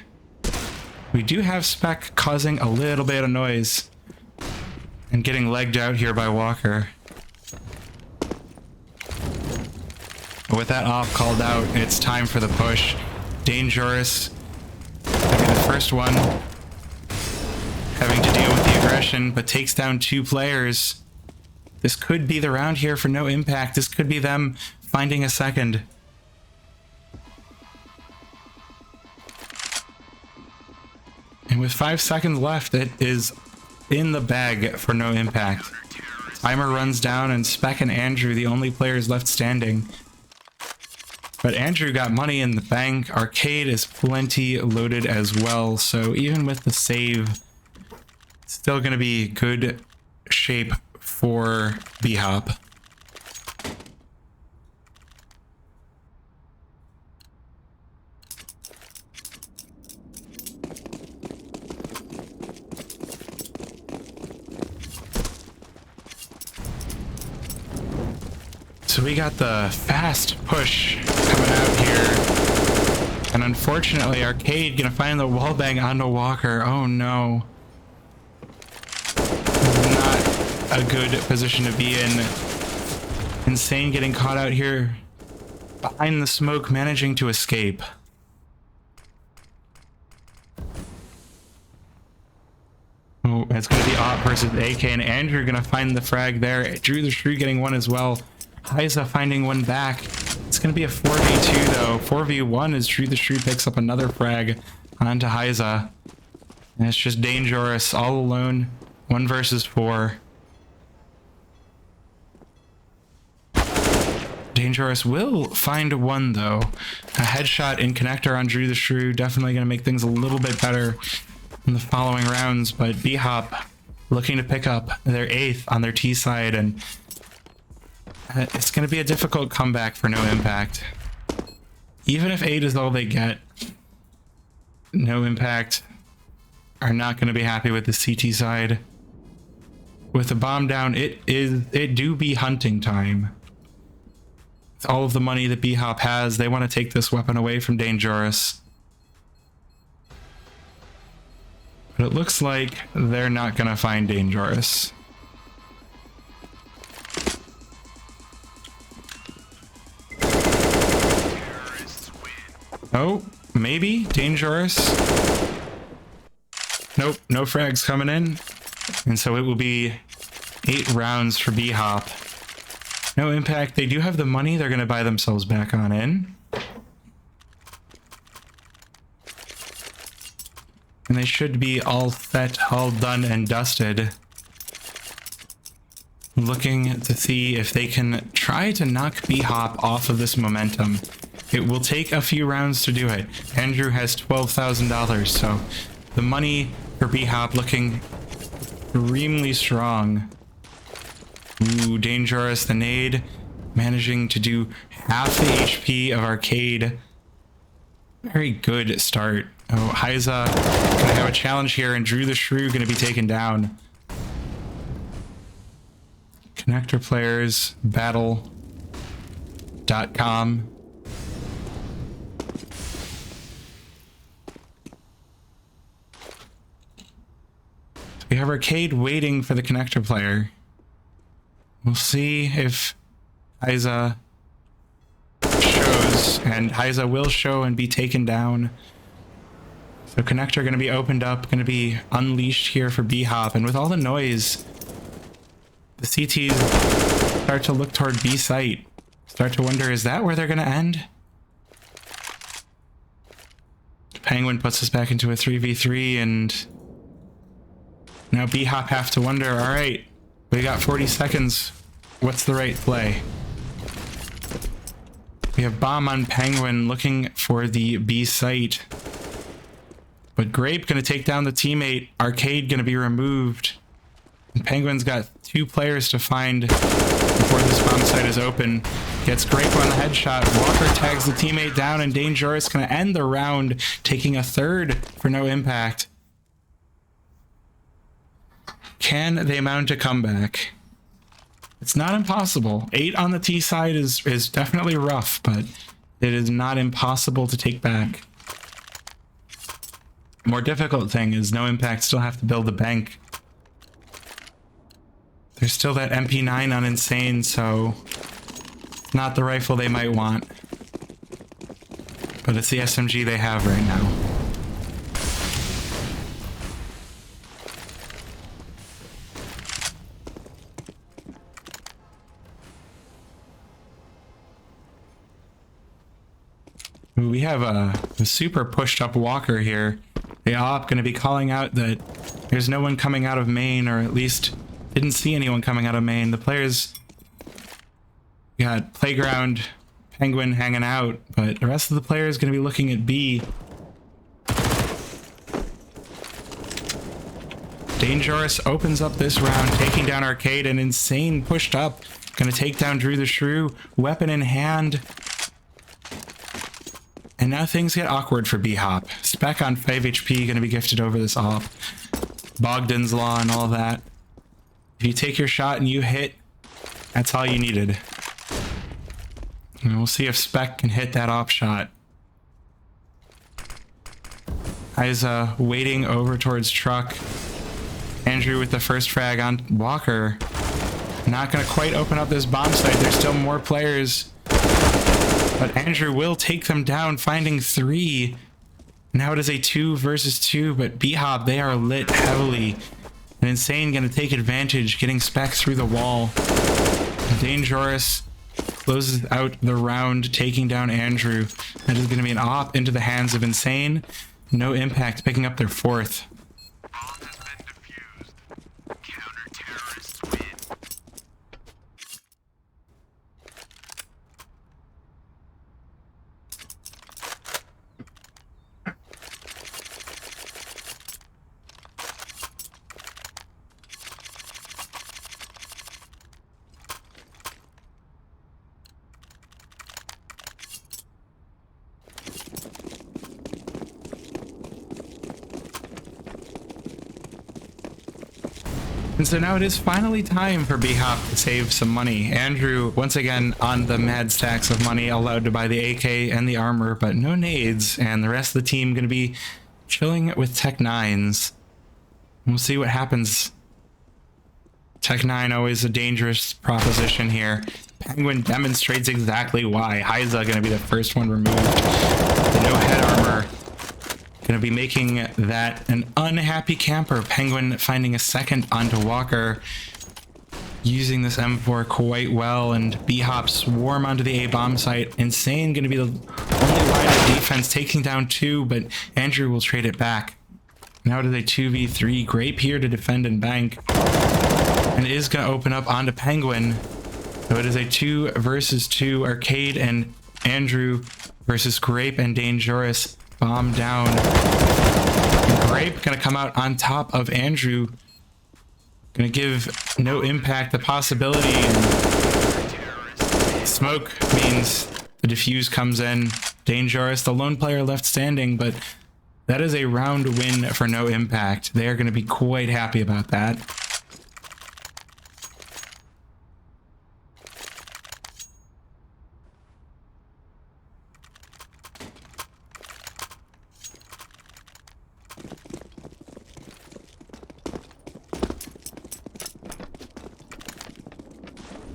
We do have Spec causing a little bit of noise and getting legged out here by Walker. But with that off called out, it's time for the push. Dangerous gonna be the first one having to deal with the aggressive aggression, but takes down 2 players. This could be the round here for No Impact. This could be them finding a second. And with 5 seconds left, it is in the bag for No Impact. Timer runs down, and Spec and Andrew, the only players left standing. But Andrew got money in the bank. Arcade is plenty loaded as well, so even with the save, it's still going to be good shape for BHOP. So we got the fast push coming out here. And unfortunately, Arcade gonna find the wallbang onto Walker. Oh no. Not a good position to be in. Insane getting caught out here behind the smoke, managing to escape. Oh, it's gonna be Op versus AK, and Andrew gonna find the frag there. Drew the Shrew getting one as well. Hyza finding one back. It's going to be a 4v2 though. 4v1 as Drew the Shrew picks up another frag onto Hyza. And it's just Dangerous all alone. 1 versus 4. Dangerous will find one though. A headshot in connector on Drew the Shrew. Definitely going to make things a little bit better in the following rounds. But BHOP looking to pick up their 8th on their T side, and it's going to be a difficult comeback for No Impact. Even if 8 is all they get, No Impact are not going to be happy with the CT side. With the bomb down, it do be hunting time. With all of the money that BHOP has, they want to take this weapon away from Dangerous. But it looks like they're not going to find Dangerous. Oh, maybe Dangerous. Nope, no frags coming in. And so it will be 8 rounds for BHOP. No Impact. They do have the money. They're going to buy themselves back on in. And they should be all set, all done and dusted. Looking to see if they can try to knock BHOP off of this momentum. It will take a few rounds to do it. Andrew has $12,000, so the money for BHOP looking extremely strong. Ooh, Dangerous, the nade, managing to do half the HP of Arcade. Very good start. Oh, Hyza gonna have a challenge here, and Drew the Shrew gonna be taken down. Connector players, battle.com. We have Arcade waiting for the connector player. We'll see if Hyza shows, and Hyza will show and be taken down. So connector going to be opened up, going to be unleashed here for BHOP, and with all the noise, the CTs start to look toward B site. Start to wonder, is that where they're going to end? Penguin puts us back into a 3v3, and now BHOP have to wonder, all right, we got 40 seconds. What's the right play? We have bomb on Penguin looking for the B site. But Grape going to take down the teammate. Arcade going to be removed. And Penguin's got 2 players to find before this bomb site is open. Gets Grape on the headshot. Walker tags the teammate down, and Dangerous going to end the round, taking a 3rd for No Impact. Can they mount a comeback? It's not impossible. 8 on the T side is definitely rough, but it is not impossible to take back. More difficult thing is No Impact still have to build a bank. There's still that MP9 on Insane, so it's not the rifle they might want. But it's the SMG they have right now. Ooh, we have a super pushed up Walker here. The op going to be calling out that there's no one coming out of main, or at least didn't see anyone coming out of main. The players got Playground, Penguin hanging out, but the rest of the players going to be looking at B. Dangerous opens up this round, taking down Arcade, and Insane pushed up. Going to take down Drew the Shrew, weapon in hand. And now things get awkward for BHOP. Spec on 5 HP going to be gifted over this op. Bogdan's Law and all that. If you take your shot and you hit, that's all you needed. And we'll see if Spec can hit that op shot. Isa waiting over towards Truck. Andrew with the first frag on Walker. Not going to quite open up this bomb site. There's still more players. But Andrew will take them down, finding 3. Now it is a 2 versus 2, but BHOP, they are lit heavily. And Insane going to take advantage, getting Spec through the wall. Dangerous closes out the round, taking down Andrew. That is going to be an op into the hands of Insane. No impact, picking up their 4th. And so now it is finally time for BHOP to save some money. Andrew, once again, on the mad stacks of money, allowed to buy the AK and the armor, but no nades, and the rest of the team going to be chilling with Tech 9s. We'll see what happens. Tech 9 always a dangerous proposition here. Penguin demonstrates exactly why. Hyza going to be the first one removed. The no head armor. Going to be making that an unhappy camper. Penguin finding a second onto Walker. Using this M4 quite well, and BHOP swarm onto the A bomb site. Insane going to be the only line of defense, taking down 2, but Andrew will trade it back. Now it is a 2v3. Grape here to defend and bank. And it is going to open up onto Penguin. So it is a 2 versus 2. Arcade and Andrew versus Grape and Dangerous. Bomb down. And Grape gonna come out on top of Andrew. Gonna give no impact the possibility. And smoke means the defuse comes in. Dangerous, the lone player left standing, but that is a round win for no impact. They are gonna be quite happy about that.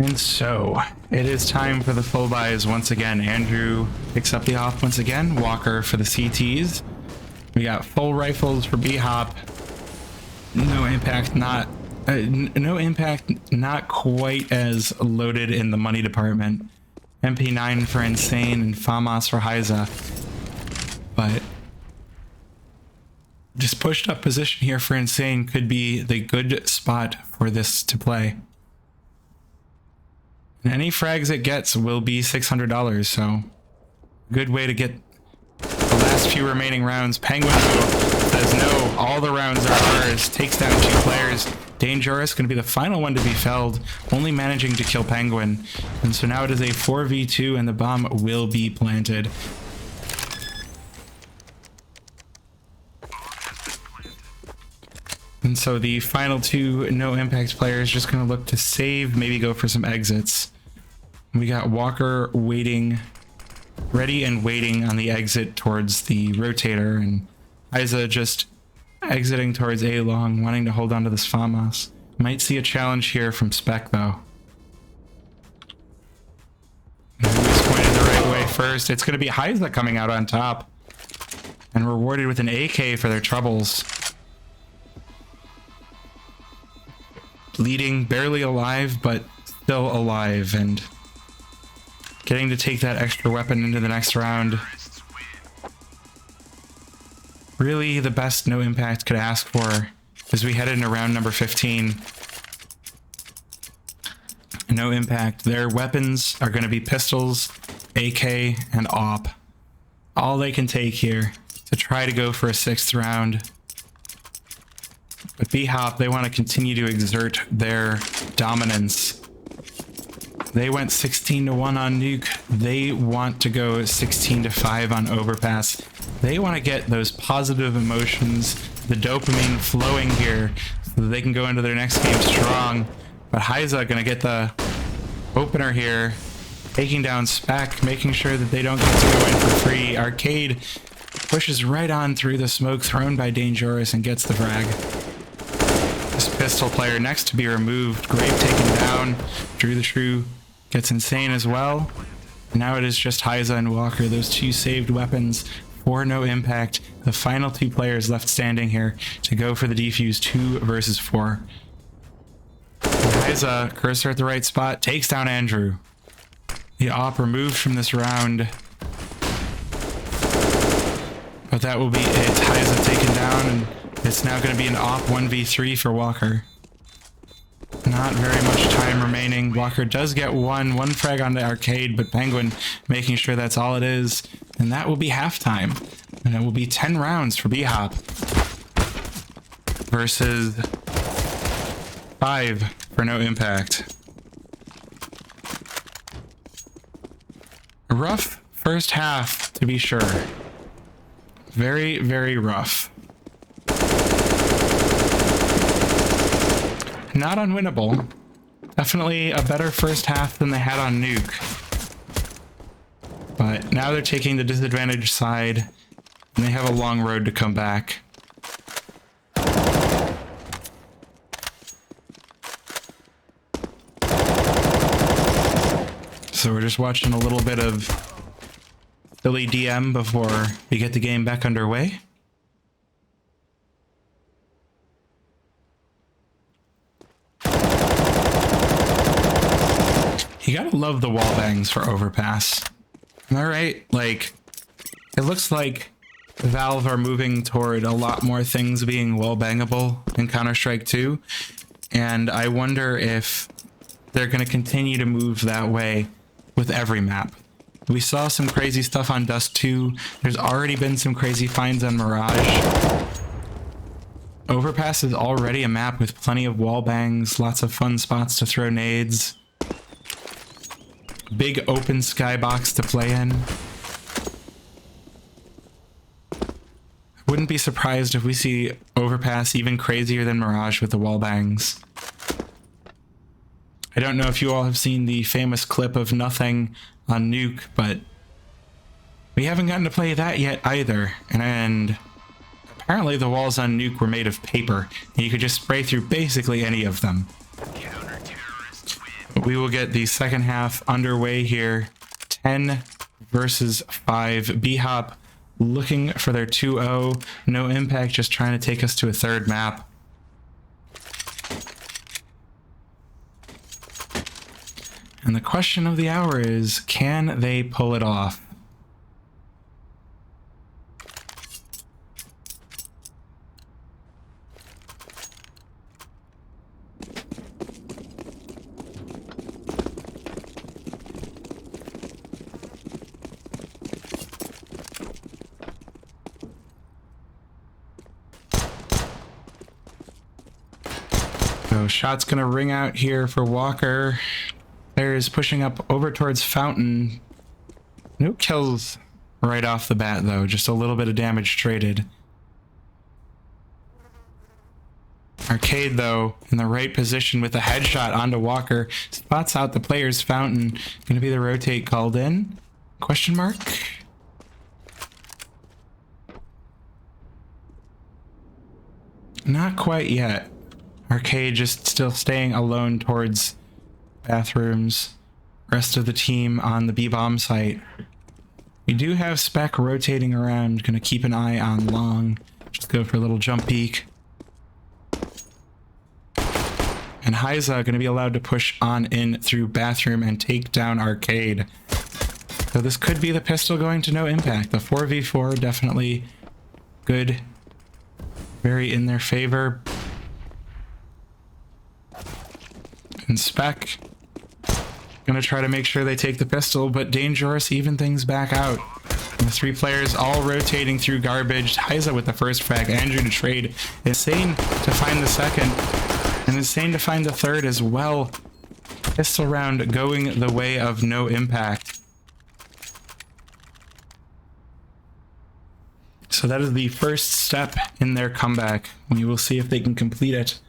And so, it is time for the full buys once again. Andrew picks up the off once again. Walker for the CTs. We got full rifles for BHOP. No impact, not quite as loaded in the money department. MP9 for Insane and FAMAS for Hyza. But just pushed up position here for Insane could be the good spot for this to play. And any frags it gets will be $600, so good way to get the last few remaining rounds. Penguin says no, all the rounds are ours, takes down 2 players. Dangerous going to be the final one to be felled, only managing to kill Penguin. And so now it is a 4v2 and the bomb will be planted. And so the final 2 no impact players just going to look to save, maybe go for some exits. We got Walker waiting, ready and waiting on the exit towards the rotator, and Isa just exiting towards A long, wanting to hold on to this FAMAS. Might see a challenge here from Spec though. Who's pointed the right way first? It's going to be Hyza coming out on top and rewarded with an AK for their troubles. Bleeding, barely alive, but still alive, and getting to take that extra weapon into the next round. really the best No Impact could ask for as we head into round number 15. No Impact. Their weapons are going to be pistols, AK, and AWP. All they can take here to try to go for a 6th round. But BHOP, they want to continue to exert their dominance. They went 16-1 on Nuke. They want to go 16-5 on Overpass. They want to get those positive emotions, the dopamine flowing here, so that they can go into their next game strong. But Heiza gonna get the opener here, taking down Spec, making sure that they don't get to go in for free. Arcade pushes right on through the smoke thrown by Dangerous and gets the frag. This pistol player next to be removed. Grave taken down. Drew the Shrew gets insane as well. Now it is just Heiza and Walker, those two saved weapons for No Impact. The final 2 players left standing here to go for the defuse 2 versus 4. Heiza, cursor at the right spot, takes down Andrew. The AWP removed from this round. But that will be it. Heiza taken down, and it's now going to be an AWP 1v3 for Walker. Not very much time remaining. Walker does get one frag on the Arcade, but Penguin making sure that's all it is. And that will be halftime. And it will be 10 rounds for BHOP versus 5 for No Impact. A rough first half, to be sure. Very, very rough. Not unwinnable. Definitely a better first half than they had on Nuke. But now they're taking the disadvantaged side, and they have a long road to come back. So we're just watching a little bit of Billy DM before we get the game back underway. You gotta love the wall bangs for Overpass. Am I right? Like, it looks like Valve are moving toward a lot more things being wall bangable in Counter-Strike 2. And I wonder if they're gonna continue to move that way with every map. We saw some crazy stuff on Dust 2. There's already been some crazy finds on Mirage. Overpass is already a map with plenty of wall bangs, lots of fun spots to throw nades. Big open skybox to play in. Wouldn't be surprised if we see Overpass even crazier than Mirage with the wall bangs. I don't know if you all have seen the famous clip of Nothing on Nuke, but we haven't gotten to play that yet either. And apparently the walls on Nuke were made of paper, and you could just spray through basically any of them. But we will get the second half underway here. 10 versus 5. BHOP looking for their 2-0. No Impact just trying to take us to a third map. And the question of the hour is, can they pull it off? So shot's gonna ring out here for Walker. Player is pushing up over towards Fountain. No kills right off the bat though, just a little bit of damage traded. Arcade though, in the right position with a headshot onto Walker. Spots out the player's Fountain. Gonna be the rotate called in? Question mark? Not quite yet. Arcade just still staying alone towards bathrooms. Rest of the team on the B-bomb site. We do have Spec rotating around. Gonna keep an eye on Long. Just go for a little jump peek. And Heiza gonna be allowed to push on in through bathroom and take down Arcade. So this could be the pistol going to No Impact. The 4v4 definitely good. Very in their favor. And Spec gonna try to make sure they take the pistol, but Dangerous even things back out. And the three players all rotating through garbage. Heiza with the first frag, Andrew to trade. Insane to find the second, and Insane to find the third as well. Pistol round going the way of No Impact. So that is the first step in their comeback. We will see if they can complete it.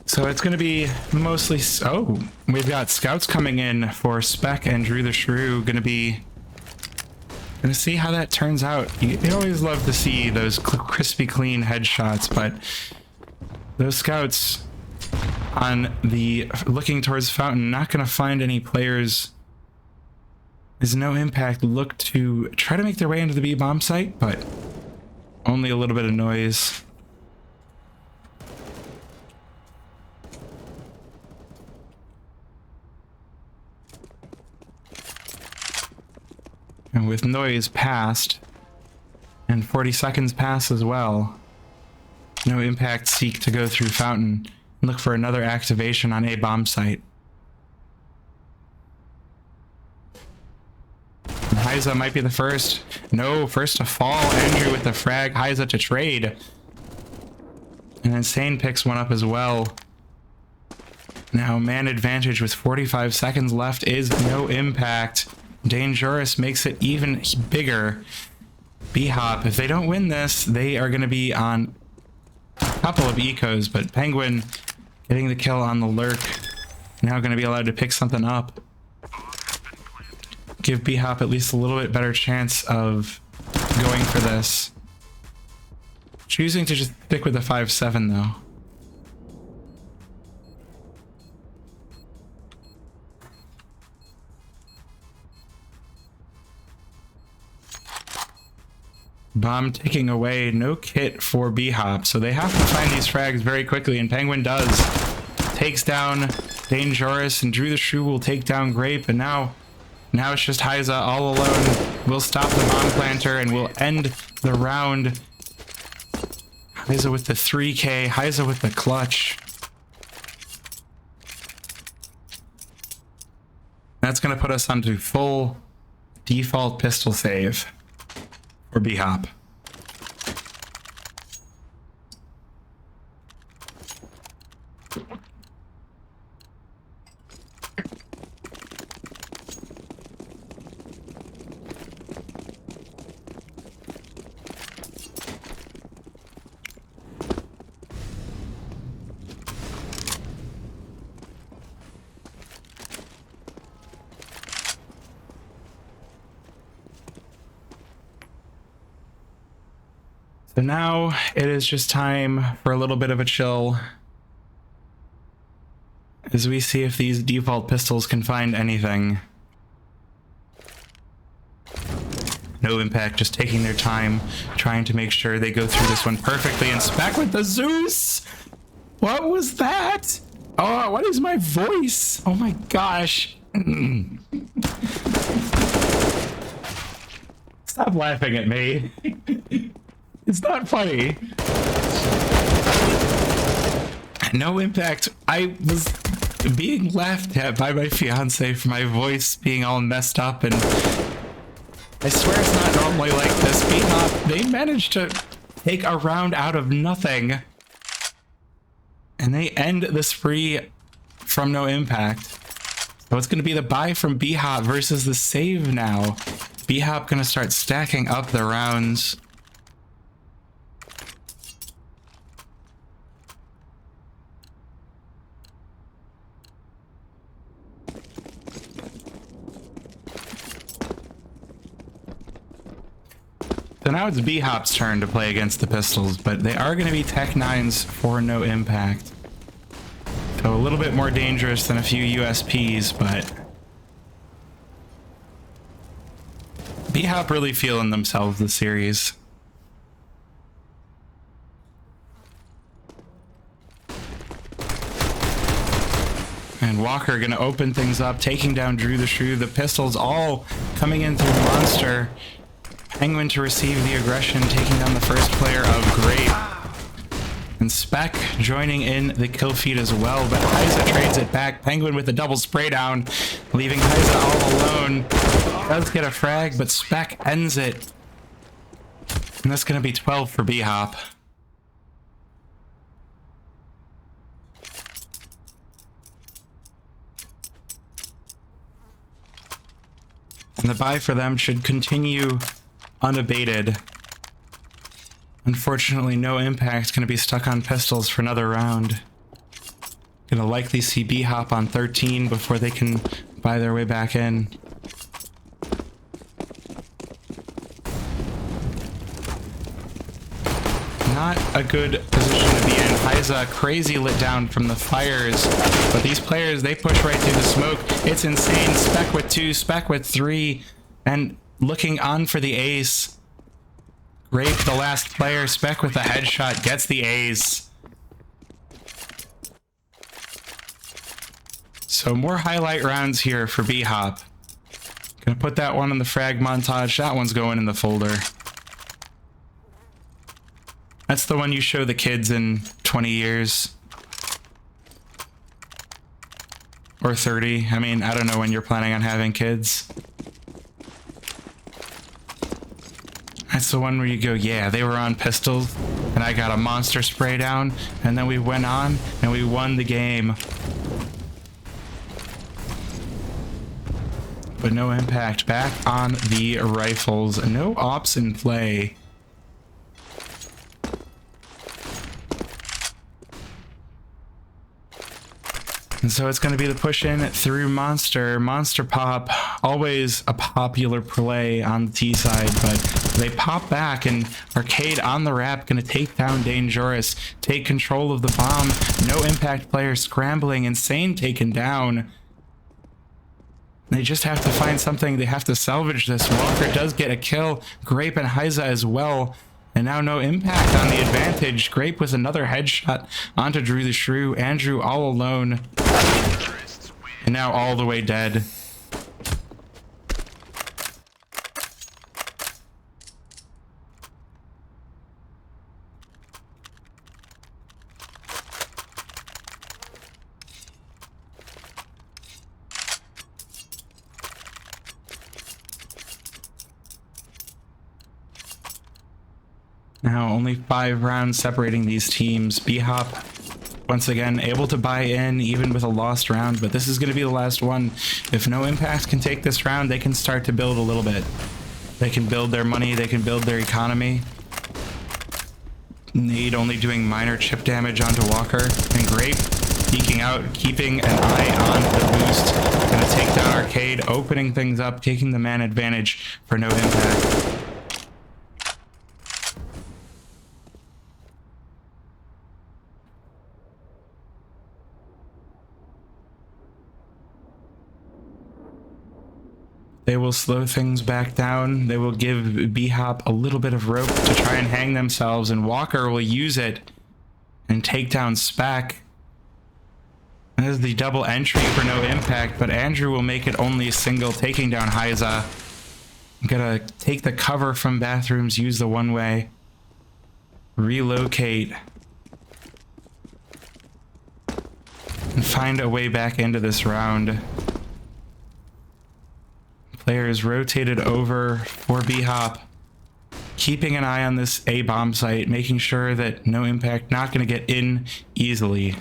So it's going to be mostly... Oh, we've got scouts coming in for Spec and Drew the Shrew. Going to see how that turns out. You always love to see those crispy clean headshots, but those scouts on the looking towards Fountain, not going to find any players. Is No Impact look to try to make their way into the B bomb site, but only a little bit of noise. And with noise passed, and 40 seconds pass as well, No Impact seek to go through Fountain and look for another activation on a bomb site. And Heiza might be the first. No, first to fall. Andrew with the frag. Heiza to trade. And Insane picks one up as well. Now man advantage with 45 seconds left is No Impact. Dangerous makes it even bigger. BHOP, if they don't win this, they are going to be on a couple of ecos, but Penguin getting the kill on the lurk. Now going to be allowed to pick something up. Give BHOP at least a little bit better chance of going for this. Choosing to just stick with the 5-7 though. Bomb ticking away, no kit for BHOP, so they have to find these frags very quickly, and Penguin does. Takes down Dangerous, and Drew the Shrew will take down Grape, and now it's just Heiza all alone. We'll stop the bomb planter, and we'll end the round. Heiza with the 3K, Heiza with the clutch. That's going to put us onto full default pistol save. Or BHOP. So now it is just time for a little bit of a chill as we see if these default pistols can find anything. No Impact just taking their time, trying to make sure they go through this one perfectly, and Spec with the Zeus! What was that? Oh, what is my voice? Oh my gosh. Stop laughing at me. It's not funny. No Impact. I was being laughed at by my fiance for my voice being all messed up, and I swear it's not normally like this. BHOP, they managed to take a round out of nothing, and they end the spree from No Impact. So it's going to be the buy from BHOP versus the save now. BHOP going to start stacking up the rounds. So now it's BHOP's turn to play against the pistols, but they are going to be Tech 9s for No Impact. So a little bit more dangerous than a few USPs, but BHOP really feeling themselves this series. And Walker gonna open things up, taking down Drew the Shrew. The pistols all coming in through Monster. Penguin to receive the aggression, taking down the first player of Grape. And Spec joining in the kill feed as well, but Heiza trades it back. Penguin with a double spray down, leaving Heiza all alone. Does get a frag, but Spec ends it. And that's gonna be 12 for BHOP. And the buy for them should continue unabated. Unfortunately, no impact. Gonna be stuck on pistols for another round. Gonna likely see BHOP on 13 before they can buy their way back in. Not a good position to be in. Heiza crazy lit down from the fires, but these players, they push right through the smoke. It's insane. Spec with 2, Spec with 3, and looking on for the ace. Grape, the last player. Spec with a headshot, gets the ace. So more highlight rounds here for BHOP. Gonna put that one in the frag montage. That one's going in the folder. That's the one you show the kids in 20 years. Or 30. I mean, I don't know when you're planning on having kids. That's the one where you go, yeah, they were on pistols, and I got a monster spray down, and then we went on, and we won the game. But no impact. Back on the rifles. No ops in play. And so it's going to be the push in through Monster. Monster pop, always a popular play on the T side, but they pop back, and Arcade on the wrap, going to take down Dangerous, take control of the bomb. No impact player scrambling, Insane taken down. They just have to find something. They have to salvage this. Walker does get a kill. Grape and Heiza as well. And now no impact on the advantage. Grape with another headshot onto Drew the Shrew. Andrew all alone. And now all the way dead. Now only 5 rounds separating these teams. BHOP once again able to buy in even with a lost round, but this is going to be the last one. If no impact can take this round, they can start to build a little bit. They can build their money, they can build their economy. Nade only doing minor chip damage onto Walker, and Grape peeking out, keeping an eye on the boost. Gonna take down Arcade, opening things up, taking the man advantage for no impact. They will slow things back down. They will give BHOP a little bit of rope to try and hang themselves, and Walker will use it and take down Spec. This is the double entry for no impact, but Andrew will make it only a single, taking down Heiza. I'm gonna take the cover from bathrooms, use the one-way, relocate, and find a way back into this round. Players rotated over for BHOP, keeping an eye on this A bomb site, making sure that no impact, not going to get in easily.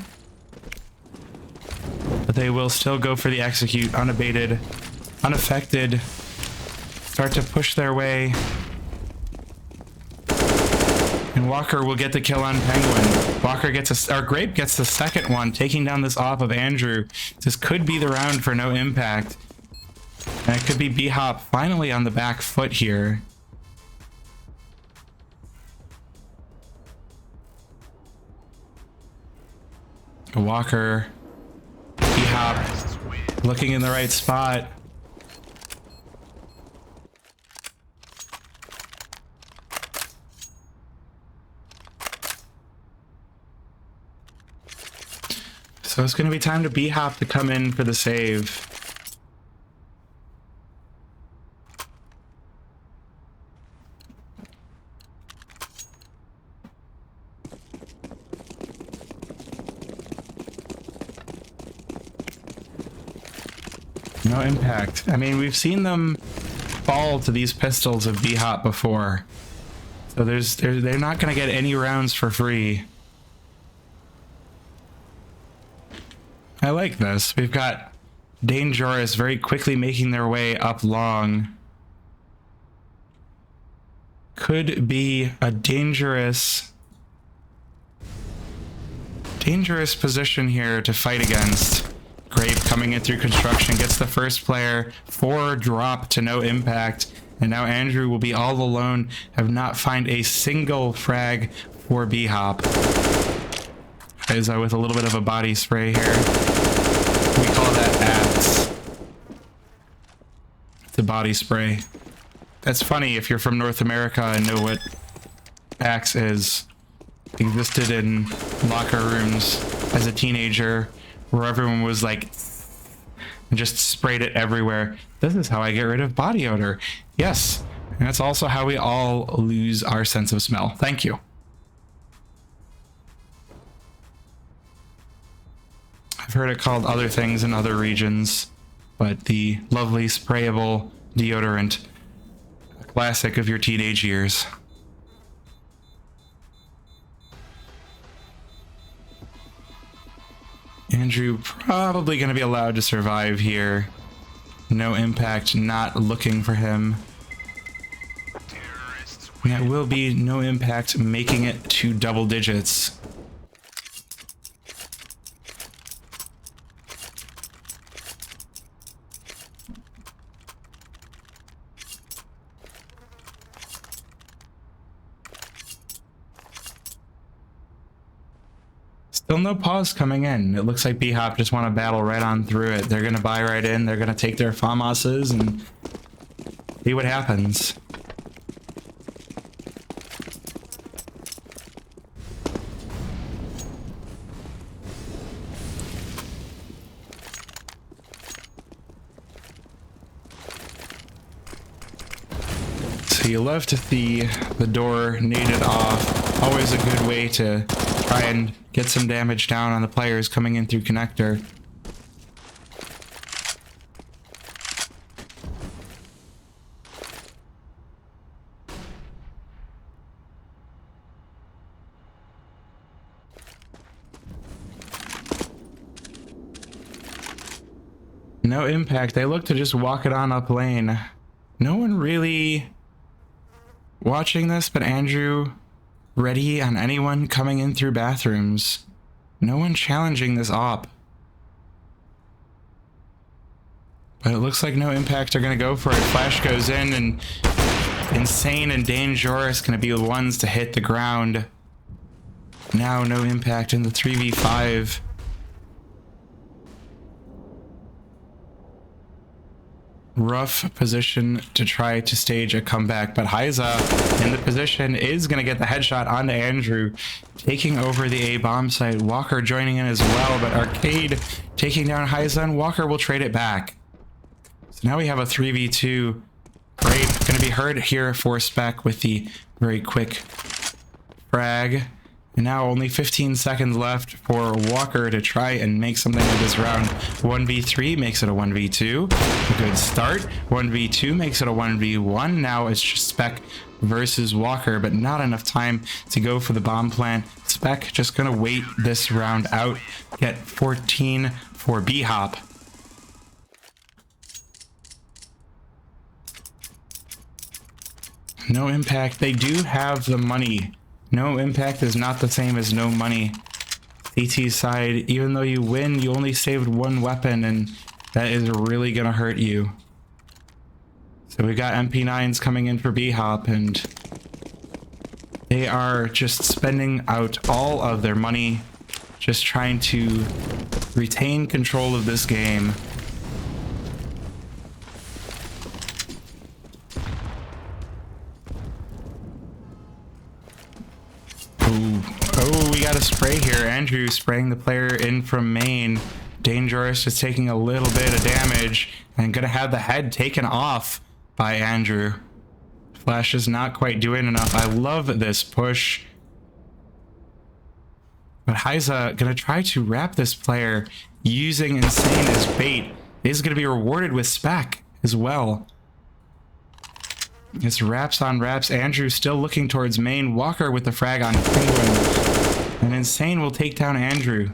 But they will still go for the execute, unabated, unaffected, start to push their way. And Walker will get the kill on Penguin. Walker gets or Grape gets the second one, taking down this off of Andrew. This could be the round for no impact. And it could be BHOP finally on the back foot here. Walker, BHOP looking in the right spot. So it's going to be time to BHOP to come in for the save. No impact. I mean, we've seen them fall to these pistols of BHOP before. So they're not going to get any rounds for free. I like this. We've got Dangerous very quickly making their way up long. Could be a dangerous position here to fight against. Grape coming in through construction, gets the first player, 4 drop to no impact, and now Andrew will be all alone, have not found a single frag for BHOP. Is with a little bit of a body spray here. We call that axe. The body spray. That's funny if you're from North America and know what axe is. Existed in locker rooms as a teenager, where everyone was like, and just sprayed it everywhere. This is how I get rid of body odor. Yes, and that's also how we all lose our sense of smell. Thank you. I've heard it called other things in other regions, but the lovely sprayable deodorant, a classic of your teenage years. Andrew probably going to be allowed to survive here. No impact, not looking for him. That will be no impact, making it to double digits. Still no pause coming in. It looks like BHOP just want to battle right on through it. They're going to buy right in. They're going to take their FAMASs and see what happens. So you love to see the door naded off. Always a good way to try and get some damage down on the players coming in through connector. No impact. They look to just walk it on up lane. No one really watching this, but Andrew ready on anyone coming in through bathrooms. No one challenging this op. But it looks like no impact are going to go for it. Flash goes in, and Insane and Dangerous going to be the ones to hit the ground. Now no impact in the 3v5. Rough position to try to stage a comeback, but Hyza in the position is going to get the headshot onto Andrew, taking over the A bomb site. Walker joining in as well, but Arcade taking down Hyza, and Walker will trade it back. So now we have a 3v2. Great, going to be heard here for Spec with the very quick frag. And now only 15 seconds left for Walker to try and make something of this round. 1v3 makes it a 1v2. A good start. 1v2 makes it a 1v1. Now it's just Spec versus Walker, but not enough time to go for the bomb plant. Spec just going to wait this round out. Get 14 for BHOP. No impact. They do have the money. No impact is not the same as no money. CT's side, even though you win, you only saved one weapon, and that is really gonna hurt you. So we got MP9s coming in for BHOP, and they are just spending out all of their money, just trying to retain control of this game. Oh, we got a spray here. Andrew spraying the player in from main. Dangerous just taking a little bit of damage and gonna have the head taken off by Andrew. Flash is not quite doing enough. I love this push. But Heiza gonna try to wrap this player using Insane as bait. Is gonna be rewarded with spec as well. It's wraps on wraps. Andrew still looking towards main. Walker with the frag on Penguin. And Insane will take down Andrew.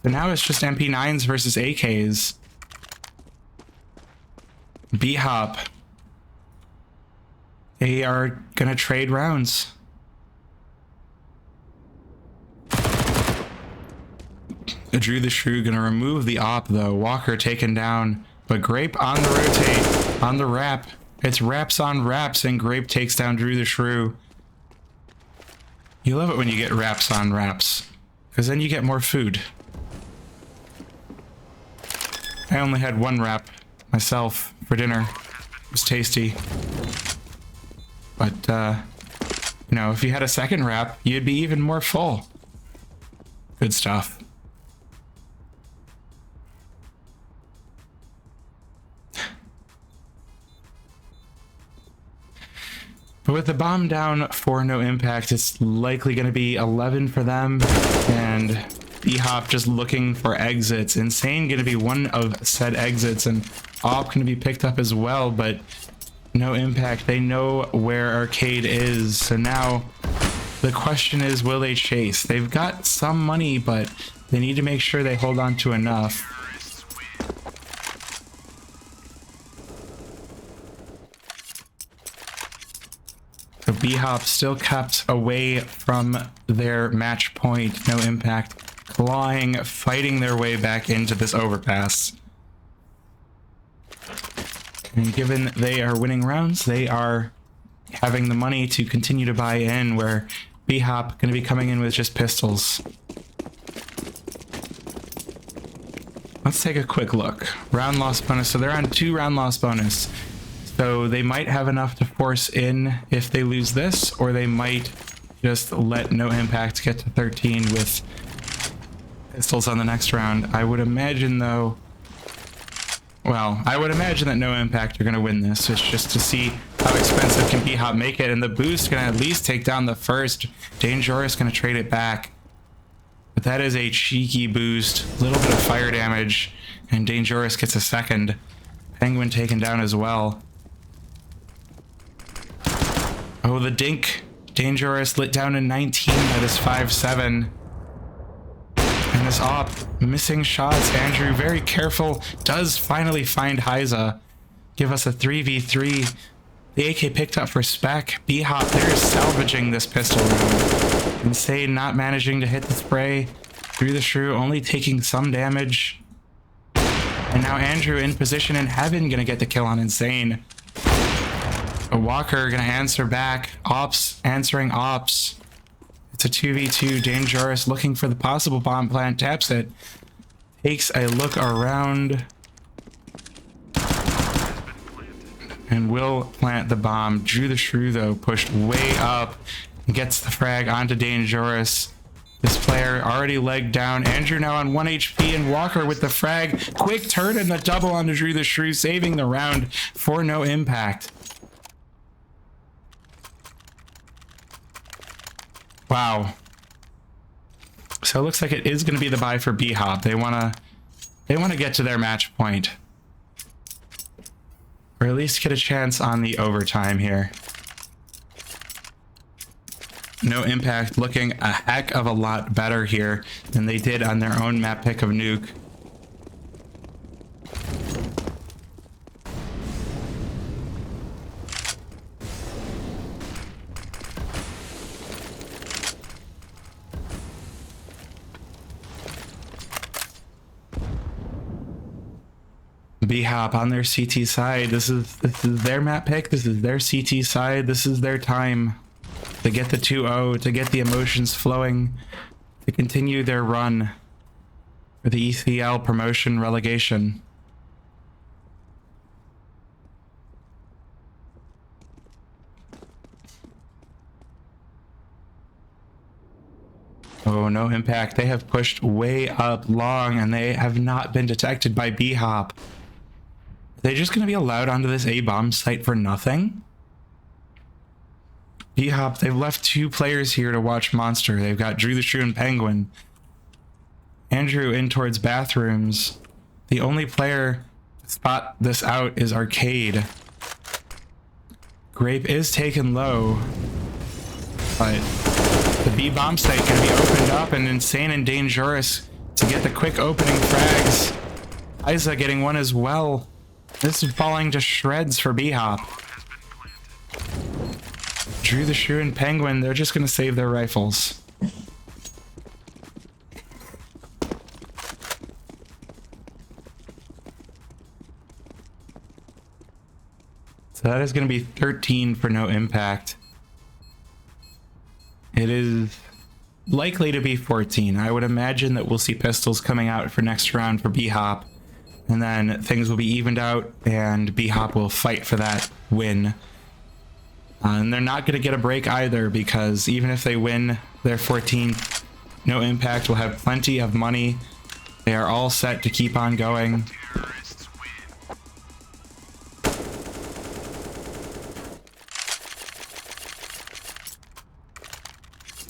So now it's just MP9s versus AKs. BHOP. They are gonna trade rounds. Drew the Shrew gonna remove the op though. Walker taken down, but Grape on the rotate, on the wrap. It's wraps on wraps, and Grape takes down Drew the Shrew. You love it when you get wraps on wraps, because then you get more food. I only had one wrap myself for dinner. It was tasty. But, you know, if you had a second wrap, you'd be even more full. Good stuff. But with the bomb down for no impact, it's likely going to be 11 for them. And BHOP just looking for exits. Insane going to be one of said exits, and OP going to be picked up as well, but no impact. They know where Arcade is. So now the question is, will they chase? They've got some money, but they need to make sure they hold on to enough. So BHOP still kept away from their match point. No impact. Clawing, fighting their way back into this overpass. And given they are winning rounds, they are having the money to continue to buy in, where BHOP going to be coming in with just pistols. Let's take a quick look. Round loss bonus. So they're on 2 round loss bonus. So they might have enough to force in if they lose this, or they might just let no impact get to 13 with pistols on the next round. I would imagine though, well, I would imagine that no impact are going to win this. It's just to see how expensive can BHOP make it, and the boost can at least take down the first. Dangerous going to trade it back. But that is a cheeky boost. A little bit of fire damage, and Dangerous gets a second. Penguin taken down as well. Oh, the dink. Dangerous lit down in 19 by this 5-7. And this op missing shots. Andrew very careful. Does finally find Heiza. Give us a 3v3. The AK picked up for spec. BHOP, they're salvaging this pistol round. Insane not managing to hit the spray. Drew the Shrew only taking some damage. And now Andrew in position in heaven gonna get the kill on Insane. A Walker gonna answer back. Ops answering ops. It's a 2v2. Dangerous looking for the possible bomb plant. Taps it. Takes a look around. And will plant the bomb. Drew the Shrew though pushed way up. And gets the frag onto Dangerous. This player already legged down. Andrew now on 1 HP, and Walker with the frag. Quick turn and the double onto Drew the Shrew, saving the round for no impact. Wow. So it looks like it is going to be the buy for BHOP. They want to get to their match point, or at least get a chance on the overtime here. No impact looking a heck of a lot better here than they did on their own map pick of Nuke. BHOP on their CT side. This is their map pick. This is their CT side. This is their time to get the 2-0, to get the emotions flowing, to continue their run for the ESL promotion relegation. Oh, no impact. They have pushed way up long and they have not been detected by BHOP. Are they just going to be allowed onto this A-bomb site for nothing? BHOP, they've left 2 players here to watch Monster. They've got Drew the Shrew and Penguin. Andrew in towards bathrooms. The only player to spot this out is Arcade. Grape is taken low, but the B bomb site can be opened up and Insane and Dangerous to get the quick opening frags. Isa getting one as well. This is falling to shreds for BHOP. Drew the Shrew and Penguin, they're just going to save their rifles. So that is going to be 13 for no impact. It is likely to be 14. I would imagine that we'll see pistols coming out for next round for BHOP, and then things will be evened out and BHOP will fight for that win. And they're not going to get a break either, because even if they win their 14th, no impact will have plenty of money. They are all set to keep on going.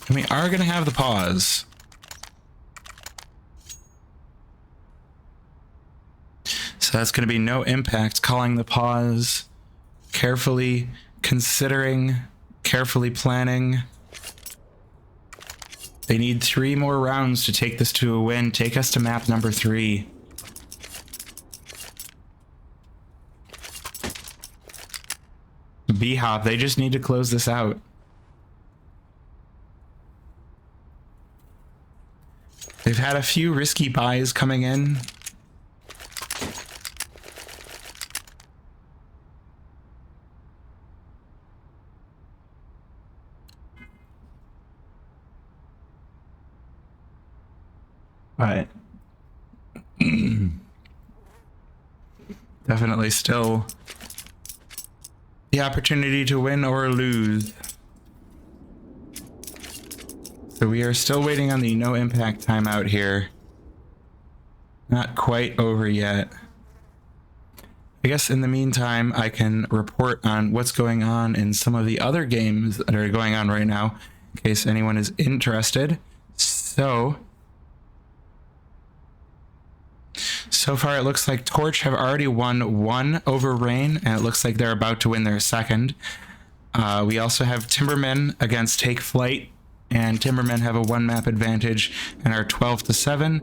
And we are going to have the pause. So that's going to be no impact, calling the pause, carefully considering, carefully planning. They need 3 more rounds to take this to a win, take us to map number 3. BHOP, they just need to close this out. They've had a few risky buys coming in. But definitely still the opportunity to win or lose. So we are still waiting on the no impact timeout here. Not quite over yet. I guess in the meantime, I can report on what's going on in some of the other games that are going on right now, in case anyone is interested. So far it looks like Torch have already won 1 over Rain, and it looks like they're about to win their 2nd. We also have Timbermen against Take Flight, and Timbermen have a 1 map advantage and are 12-7.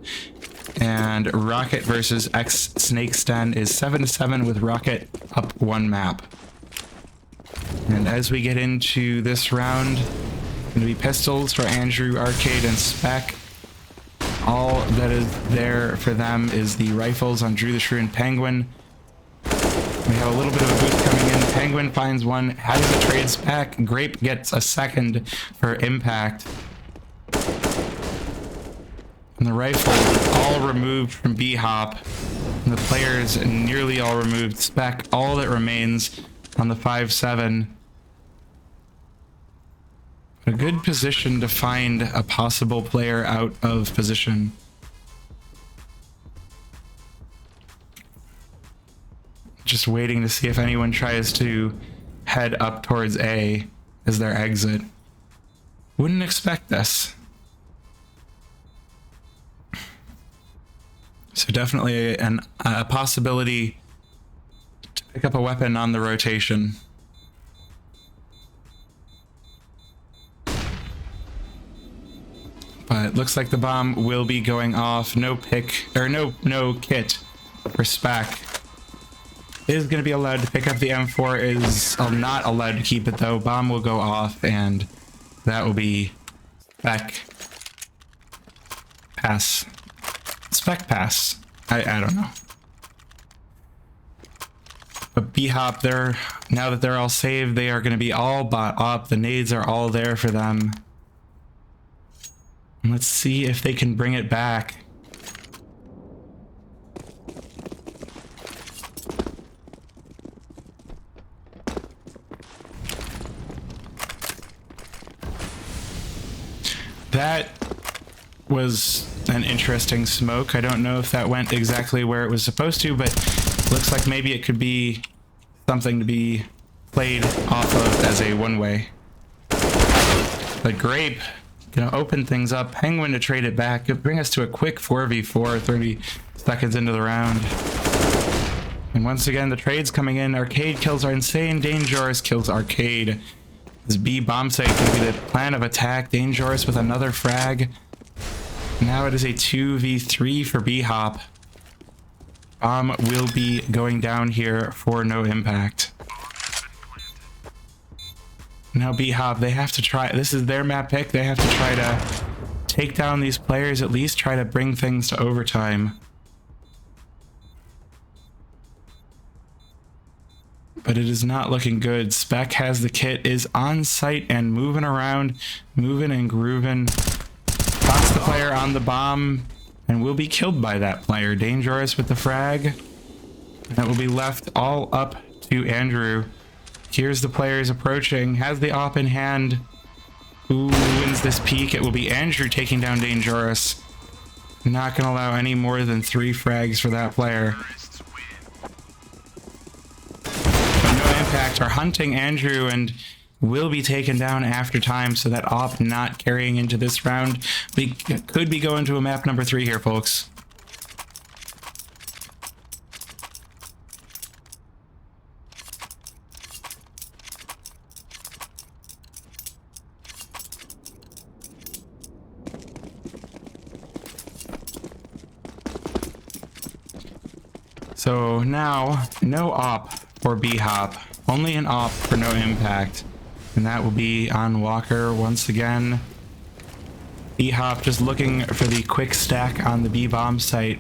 And Rocket versus X Snake's Den is 7-7 with Rocket up 1 map. And as we get into this round, it's going to be pistols for Andrew, Arcade, and Spec. All that is there for them is the rifles on Drew the Shrew and Penguin. We have a little bit of a boost coming in. Penguin finds 1, has a trade Spec. Grape gets a 2nd for impact. And the rifle all removed from BHOP. And the players nearly all removed. Spec, all that remains on the 5-7. A good position to find a possible player out of position. Just waiting to see if anyone tries to head up towards A as their exit. Wouldn't expect this. So definitely a possibility to pick up a weapon on the rotation. But it looks like the bomb will be going off. No pick, or no kit for Spec. Is going to be allowed to pick up the M4, is not allowed to keep it though. Bomb will go off and that will be Spec pass. Spec pass. I don't know. But BHOP, now that they're all saved, they are going to be all bought up. The nades are all there for them. Let's see if they can bring it back. That was an interesting smoke. I don't know if that went exactly where it was supposed to, but looks like maybe it could be something to be played off of as a one-way. But Grape gonna open things up. Penguin to trade it back. It'll bring us to a quick 4v4, 30 seconds into the round. And once again, the trades coming in. Arcade kills are insane. Dangerous kills Arcade. This B bomb site gonna be the plan of attack. Dangerous with another frag. Now it is a 2v3 for BHOP. Bomb will be going down here for no impact. Now BHOP, they have to try, this is their map pick, they have to try to take down these players, at least try to bring things to overtime. But it is not looking good. Spec has the kit, is on site and moving around, moving and grooving. Spots the player on the bomb and will be killed by that player. Dangerous with the frag. That will be left all up to Andrew. Here's the players approaching, has the op in hand. Who wins this peak? It will be Andrew taking down Dangerous. Not gonna allow any more than 3 frags for that player. But no impact are hunting Andrew and will be taken down after time, so that op not carrying into this round. We could be going to a map number 3 here, folks. So now, no op for BHOP, only an op for no impact. And that will be on Walker once again. BHOP just looking for the quick stack on the B-bomb site.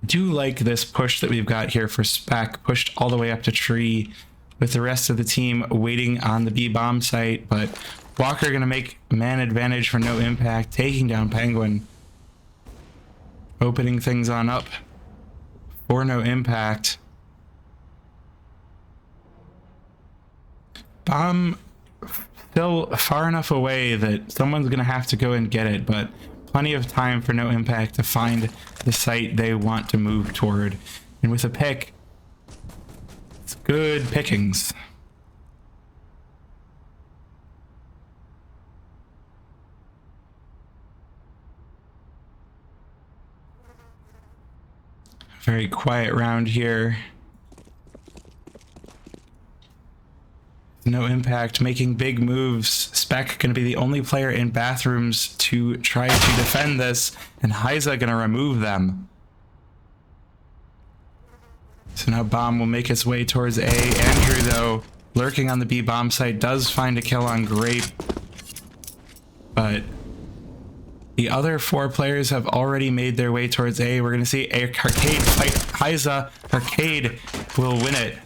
Do like this push that we've got here for Spec, pushed all the way up to tree with the rest of the team waiting on the B-bomb site. But Walker gonna make man advantage for no impact, taking down Penguin. Opening things on up for no impact. Bomb still far enough away that someone's gonna have to go and get it, but plenty of time for no impact to find the site they want to move toward. And with a pick, it's good pickings. Very quiet round here. No impact, making big moves. Spec gonna be the only player in bathrooms to try to defend this, and Heiza gonna remove them. So now Bomb will make its way towards A. Andrew, though, lurking on the B bomb site, does find a kill on Grape. But the other 4 players have already made their way towards A. We're gonna see Arcade fight Heiza. Arcade will win it.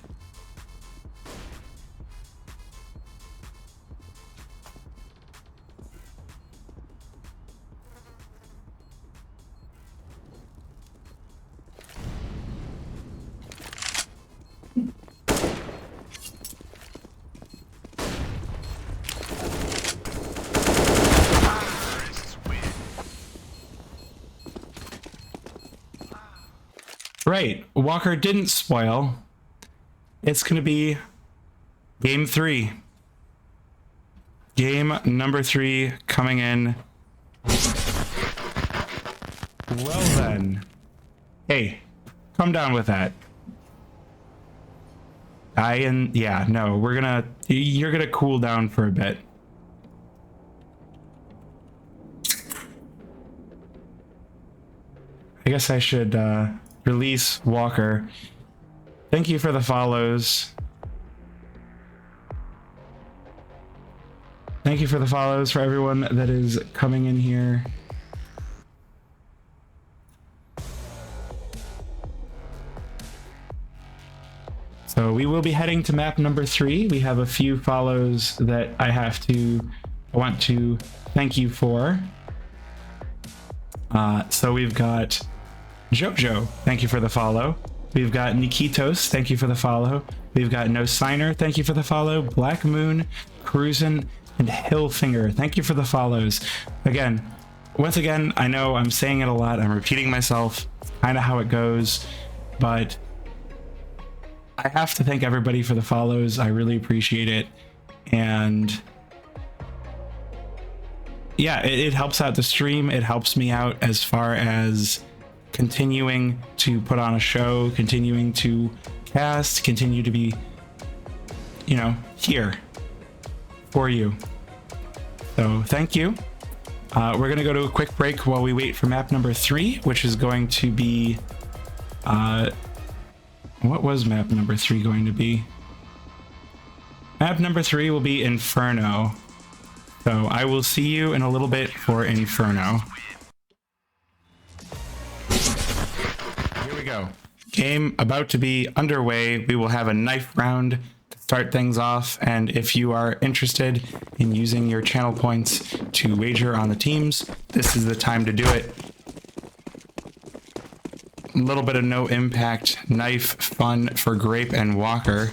Right, Walker didn't spoil. It's gonna be game 3. Game number 3 coming in. Well then. Hey, come down with that. Yeah, no, you're gonna cool down for a bit. I guess I should, release Walker. Thank you for the follows. Thank you for the follows for everyone that is coming in here. So we will be heading to map number 3. We have a few follows that I want to thank you for. So we've got Jojo, thank you for the follow. We've got Nikitos, thank you for the follow. We've got No Signer, thank you for the follow. Black Moon, Cruisin', and Hillfinger, thank you for the follows. Again, once again, I know I'm saying it a lot, I'm repeating myself, it's kind of how it goes, but I have to thank everybody for the follows. I really appreciate it. And yeah, it helps out the stream. It helps me out as far as continuing to put on a show, continuing to cast, continue to be, you know, here for you. So thank you. We're going to go to a quick break while we wait for map number 3, which is going to be... what was map number 3 going to be? Map number 3 will be Inferno. So I will see you in a little bit for Inferno. Here we go. Game about to be underway. We will have a knife round to start things off. And if you are interested in using your channel points to wager on the teams, this is the time to do it. A little bit of no impact knife fun for Grape and Walker.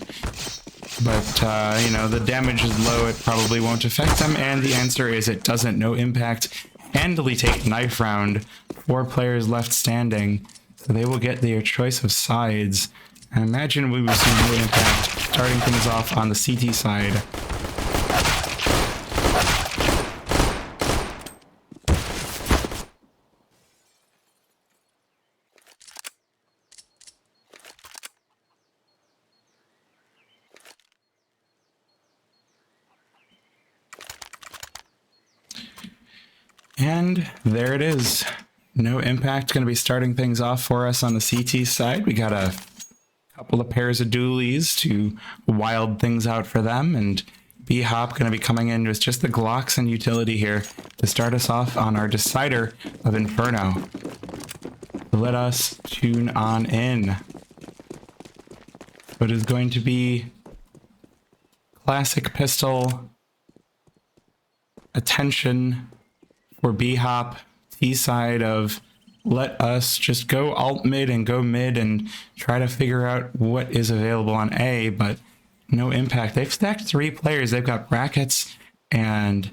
But, you know, the damage is low, it probably won't affect them, and the answer is it doesn't. No impact. Handily take knife round. 4 players left standing, so they will get their choice of sides. I imagine we will see no impact, starting things off on the CT side. And there it is. No impact going to be starting things off for us on the CT side. We got a couple of pairs of dualies to wild things out for them. And BHOP going to be coming in with just the Glocks and utility here to start us off on our decider of Inferno. So let us tune on in. So it is going to be classic pistol attention for BHOP, T side of let us just go alt mid and go mid and try to figure out what is available on A, but no impact. They've stacked 3 players. They've got Brackets and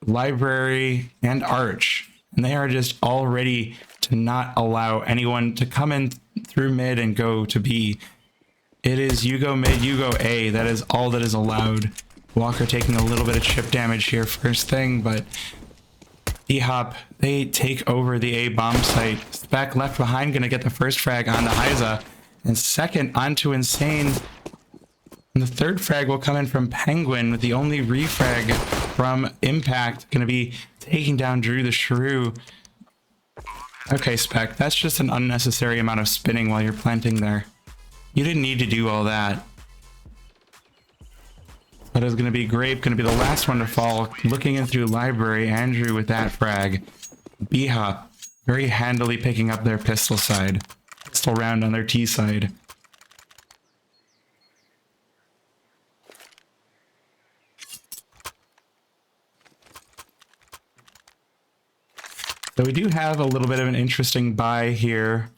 Library and Arch, and they are just all ready to not allow anyone to come in through mid and go to B. It is you go mid, you go A. That is all that is allowed. Walker taking a little bit of chip damage here first thing, but BHOP, they take over the A bomb site. Spec left behind, gonna get the first frag onto Hyza, and second onto Insane. And the third frag will come in from Penguin, with the only refrag from Impact gonna be taking down Drew the Shrew. Okay, Spec, that's just an unnecessary amount of spinning while you're planting there. You didn't need to do all that. That is going to be Grape, going to be the last one to fall. Looking in through Library, Andrew with that frag. BHOP, very handily picking up their pistol side. Pistol round on their T side. So we do have a little bit of an interesting buy here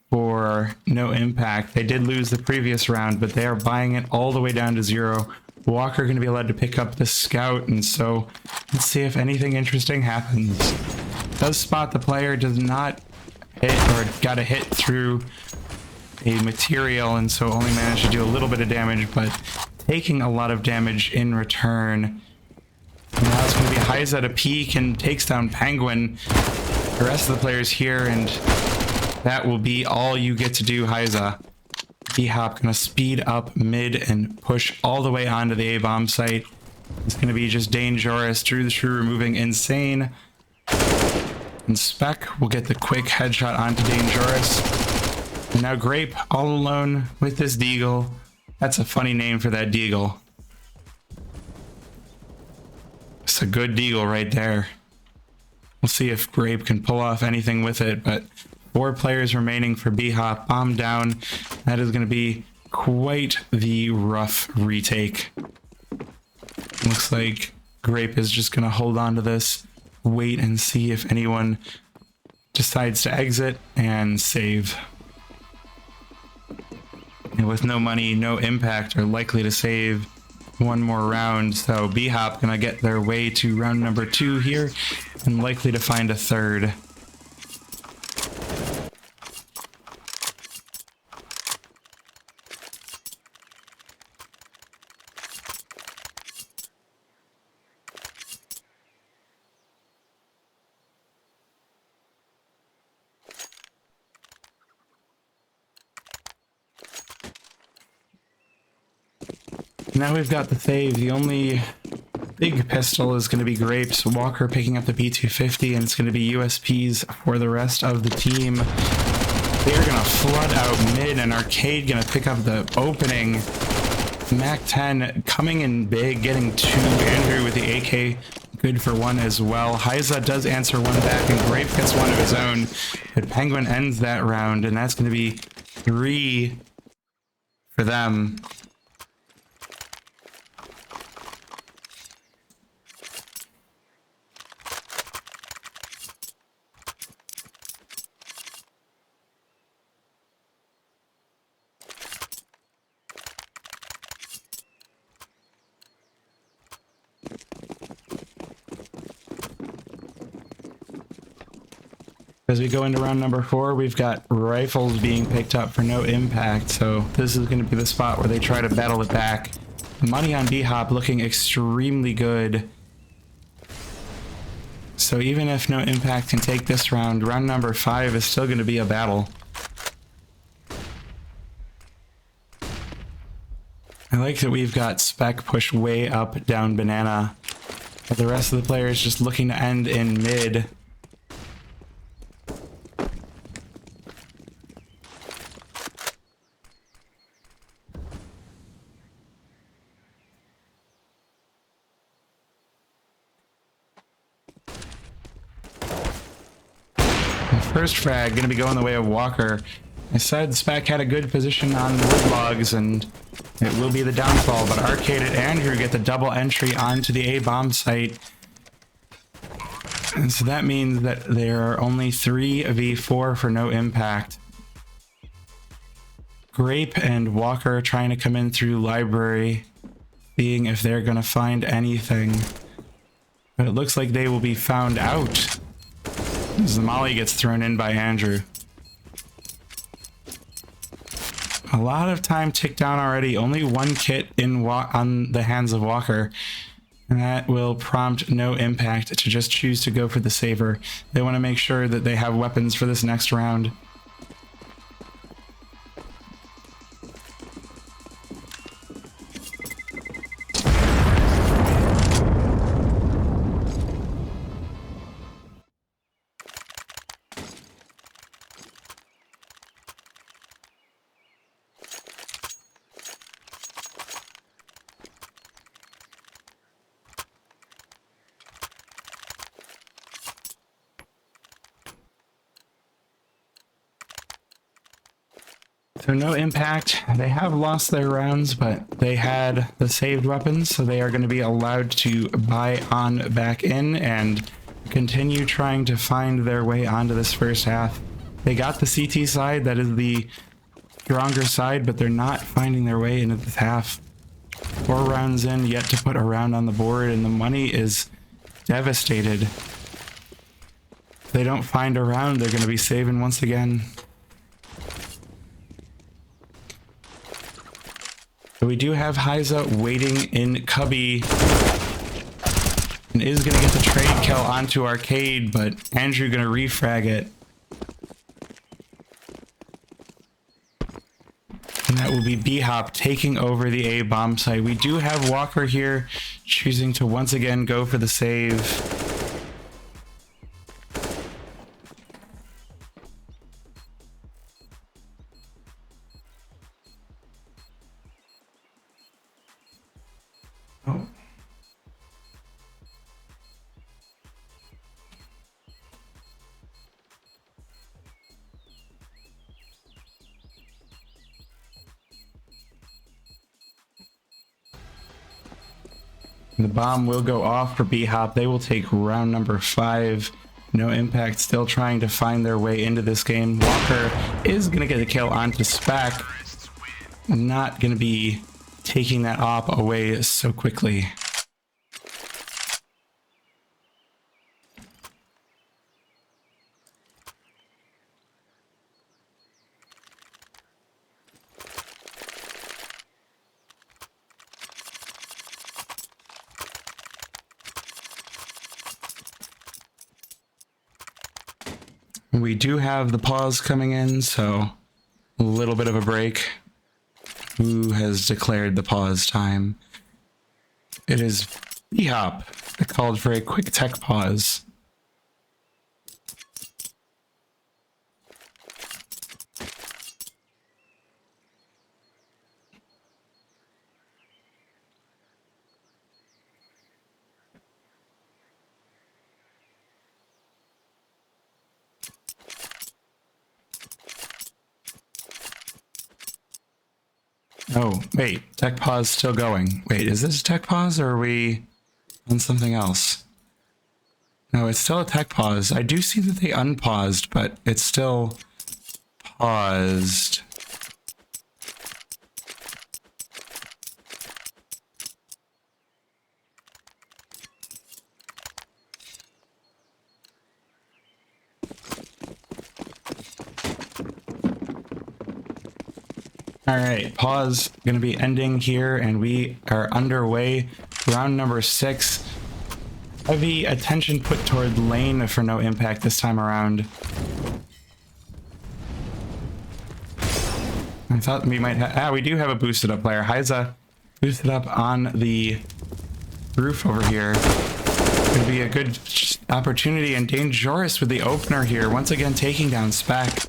for no impact. They did lose the previous round, but they are buying it all the way down to 0. Walker going to be allowed to pick up the scout, and so let's see if anything interesting happens. Does spot the player, does not hit, or got a hit through a material, and so only managed to do a little bit of damage, but taking a lot of damage in return. And now it's going to be Hyza at a peak and takes down Penguin. The rest of the players here, and that will be all you get to do, Hyza. BHOP gonna speed up mid and push all the way onto the A-bomb site. It's gonna be just dangerous. Drew the Shrew removing Insane. And Spec will get the quick headshot onto Dangerous. And now Grape all alone with this Deagle. That's a funny name for that Deagle. It's a good Deagle right there. We'll see if Grape can pull off anything with it, but 4 players remaining for BHOP. Bomb down. That is going to be quite the rough retake. Looks like Grape is just going to hold on to this, wait and see if anyone decides to exit and save. And with no money, no impact are likely to save. one more round, so BHOP gonna get their way to round number 2 here, and likely to find a third. Now we've got the save. The only big pistol is going to be Grapes. Walker picking up the P250, and it's going to be USPs for the rest of the team. They're going to flood out mid, and Arcade going to pick up the opening. Mac-10 coming in big, getting 2. Andrew with the AK, good for 1 as well. Heiza does answer 1 back, and Grape gets 1 of his own. But Penguin ends that round, and that's going to be 3 for them. As we go into round number 4, we've got rifles being picked up for no impact, so this is going to be the spot where they try to battle it back. Money on BHOP looking extremely good. So even if no impact can take this round, round number 5 is still going to be a battle. I like that we've got Spec pushed way up down Banana, but the rest of the players just looking to end in mid. First frag going to be going the way of Walker. I said Spec had a good position on wood logs, and it will be the downfall, but Arcade and Andrew get the double entry onto the A bomb site. And so that means that there are only 3v4 for no impact. Grape and Walker trying to come in through library, seeing if they're going to find anything. But it looks like they will be found out. As the molly gets thrown in by Andrew. A lot of time ticked down already. Only 1 kit in on the hands of Walker. And that will prompt no impact to just choose to go for the saver. They want to make sure that they have weapons for this next round. So no impact. They have lost their rounds, but they had the saved weapons, so they are going to be allowed to buy on back in and continue trying to find their way onto this first half. They got the CT side, that is the stronger side, but they're not finding their way into this half. 4 rounds in, yet to put a round on the board, and the money is devastated. If they don't find a round, they're going to be saving once again. So we do have Heiza waiting in Cubby, and is going to get the trade kill onto Arcade, but Andrew going to refrag it. And that will be BHOP taking over the A bomb site. We do have Walker here choosing to once again go for the save. Oh. The bomb will go off for BHOP. They will take round number 5. No impact, still trying to find their way into this game. Walker is going to get a kill onto Spec. Not going to be taking that op away so quickly. We do have the pause coming in, so a little bit of a break. Who has declared the pause time? It is BHOP that called for a quick tech pause. Oh, wait, tech pause still going. Wait, is this a tech pause or are we on something else? No, it's still a tech pause. I do see that they unpaused, but it's still paused. All right, pause going to be ending here, and we are underway. Round number 6. Heavy attention put toward lane for no impact this time around. I thought we might have... we do have a boosted up player. Heiza boosted up on the roof over here. Could be a good opportunity, and Dangerous with the opener here. Once again, taking down Spec.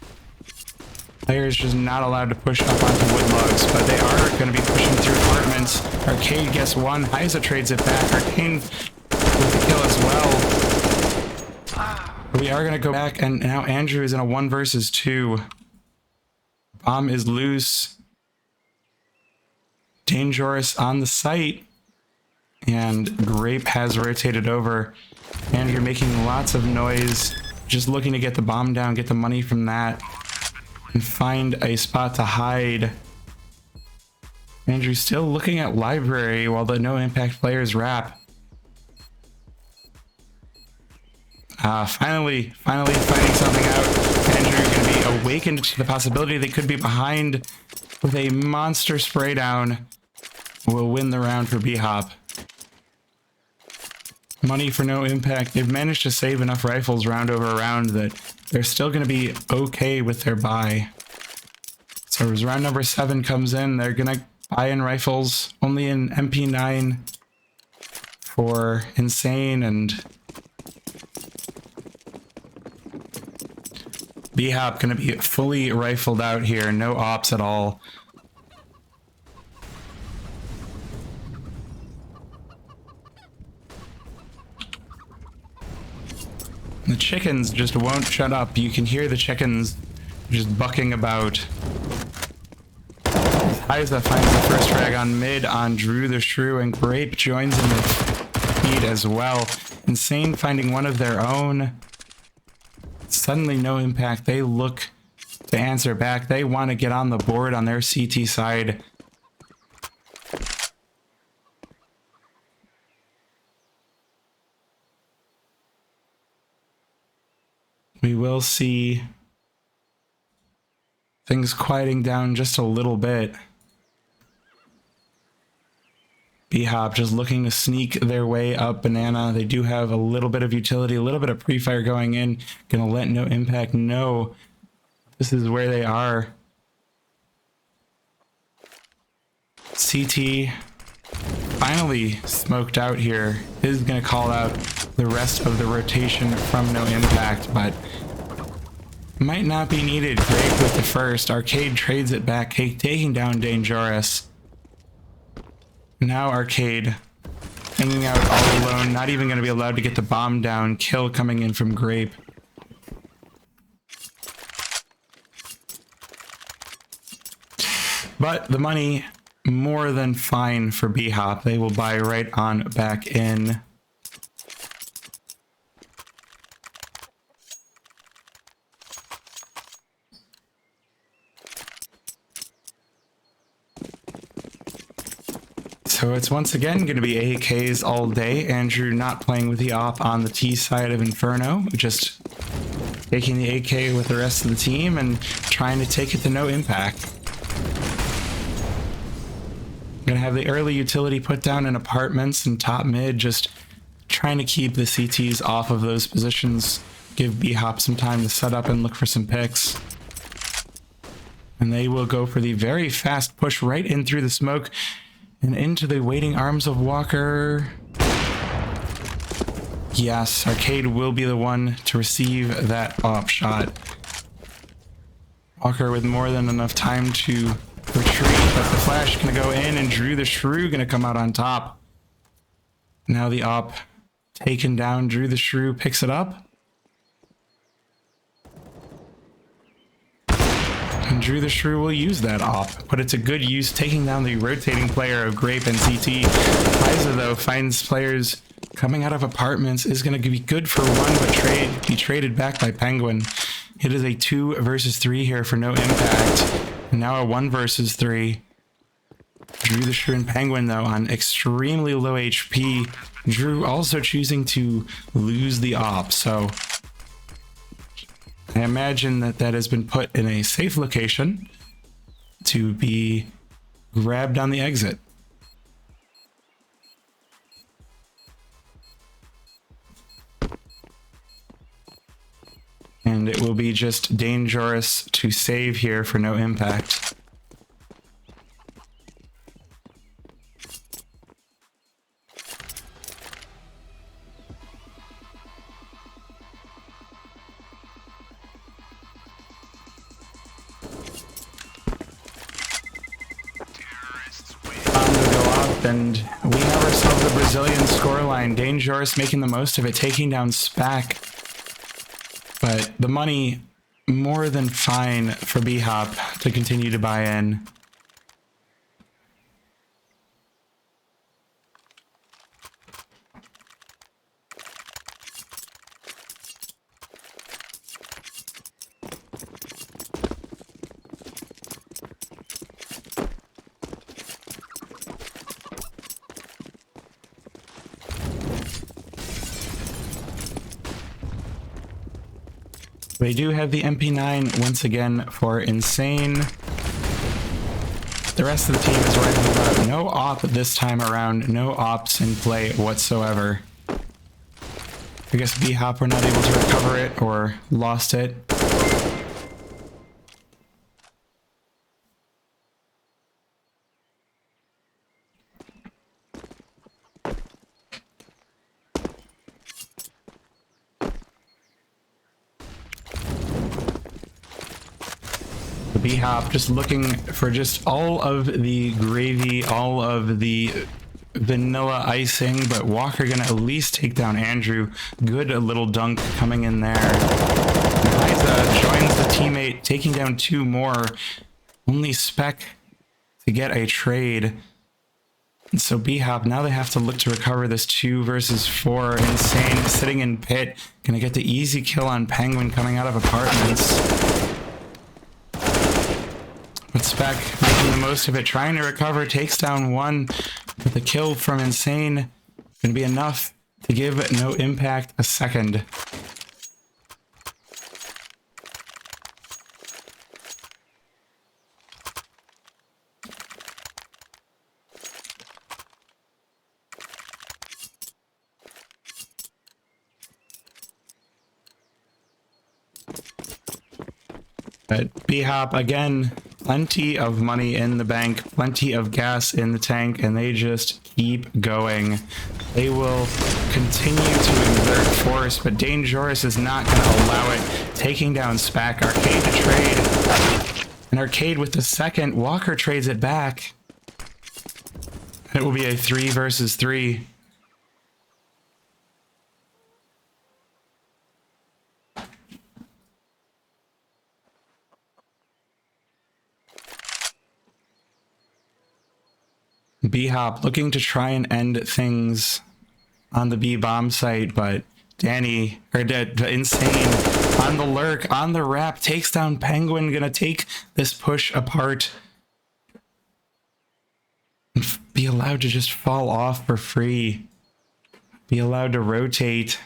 Players just not allowed to push up onto wood logs, but they are going to be pushing through apartments. Arcade gets one. Heiza trades it back. Arcane with the kill as well. We are going to go back, and now Andrew is in a 1 versus 2. Bomb is loose. Dangerous on the site. And Grape has rotated over. Andrew making lots of noise. Just looking to get the bomb down, get the money from that. And find a spot to hide. Andrew's still looking at library while the no impact players wrap. Finally finding something out. Andrew going to be awakened to the possibility they could be behind with a monster spray down. Will win the round for BHOP. Money for no impact. They've managed to save enough rifles round over round that they're still going to be okay with their buy. So as round number 7 comes in, they're going to buy in rifles, only in MP9 for Insane, and BHOP going to be fully rifled out here, no ops at all. The chickens just won't shut up. You can hear the chickens just bucking about. Heiza finds the first frag on mid on Drew the Shrew, and Grape joins in the feed as well. Insane finding one of their own. Suddenly no impact. They look to answer back. They want to get on the board on their CT side. We will see things quieting down just a little bit. BHOP just looking to sneak their way up Banana. They do have a little bit of utility, a little bit of pre-fire going in. Gonna let no impact know this is where they are. CT finally smoked out here. Is gonna call out the rest of the rotation from no impact, but might not be needed. Grape with the first. Arcade trades it back, taking down Dangerous. Now Arcade hanging out all alone, not even going to be allowed to get the bomb down. Kill coming in from Grape. But the money, more than fine for BHOP. They will buy right on back in. So it's once again going to be AKs all day. Andrew not playing with the op on the T side of Inferno, just taking the AK with the rest of the team and trying to take it to no impact. Gonna have the early utility put down in apartments and top mid, just trying to keep the CTs off of those positions, give BHOP some time to set up and look for some picks. And they will go for the very fast push right in through the smoke and into the waiting arms of Walker. Yes, Arcade will be the one to receive that op shot. Walker with more than enough time to retreat, but the flash gonna go in and Drew the Shrew gonna come out on top. Now the op taken down. Drew the Shrew picks it up. And Drew the Shrew will use that op, but it's a good use, taking down the rotating player of Grape and CT. Liza, though, finds players coming out of apartments, is going to be good for one, but be traded back by Penguin. It is a 2 versus 3 here for no impact. And now a 1 versus 3. Drew the Shrew and Penguin, though, on extremely low HP. Drew also choosing to lose the op, so I imagine that that has been put in a safe location to be grabbed on the exit. And it will be just dangerous to save here for no impact. And we have ourselves a Brazilian scoreline. Dangerous making the most of it, taking down SPAC. But the money more than fine for BHOP to continue to buy in. They do have the MP9 once again for Insane. The rest of the team is right about no op this time around, no ops in play whatsoever. I guess BHOP were not able to recover it or lost it. BHOP just looking for just all of the gravy, all of the vanilla icing, but Walker gonna at least take down Andrew. Good little dunk coming in there. Liza joins the teammate, taking down 2 more. Only Spec to get a trade. And so BHOP, now they have to look to recover this 2 versus 4. Insane sitting in pit. Gonna get the easy kill on Penguin coming out of apartments. But Spec making the most of it, trying to recover, takes down 1, but the kill from Insane gonna be enough to give no impact a second. But BHOP again, plenty of money in the bank, plenty of gas in the tank, and they just keep going. They will continue to exert force, but Dangerous is not going to allow it. Taking down SPAC, Arcade to trade, and Arcade with the second. Walker trades it back. It will be a 3 versus 3. BHOP looking to try and end things on the B bomb site, but Danny, or Insane on the lurk, on the wrap, takes down Penguin, gonna take this push apart. Be allowed to just fall off for free. Be allowed to rotate.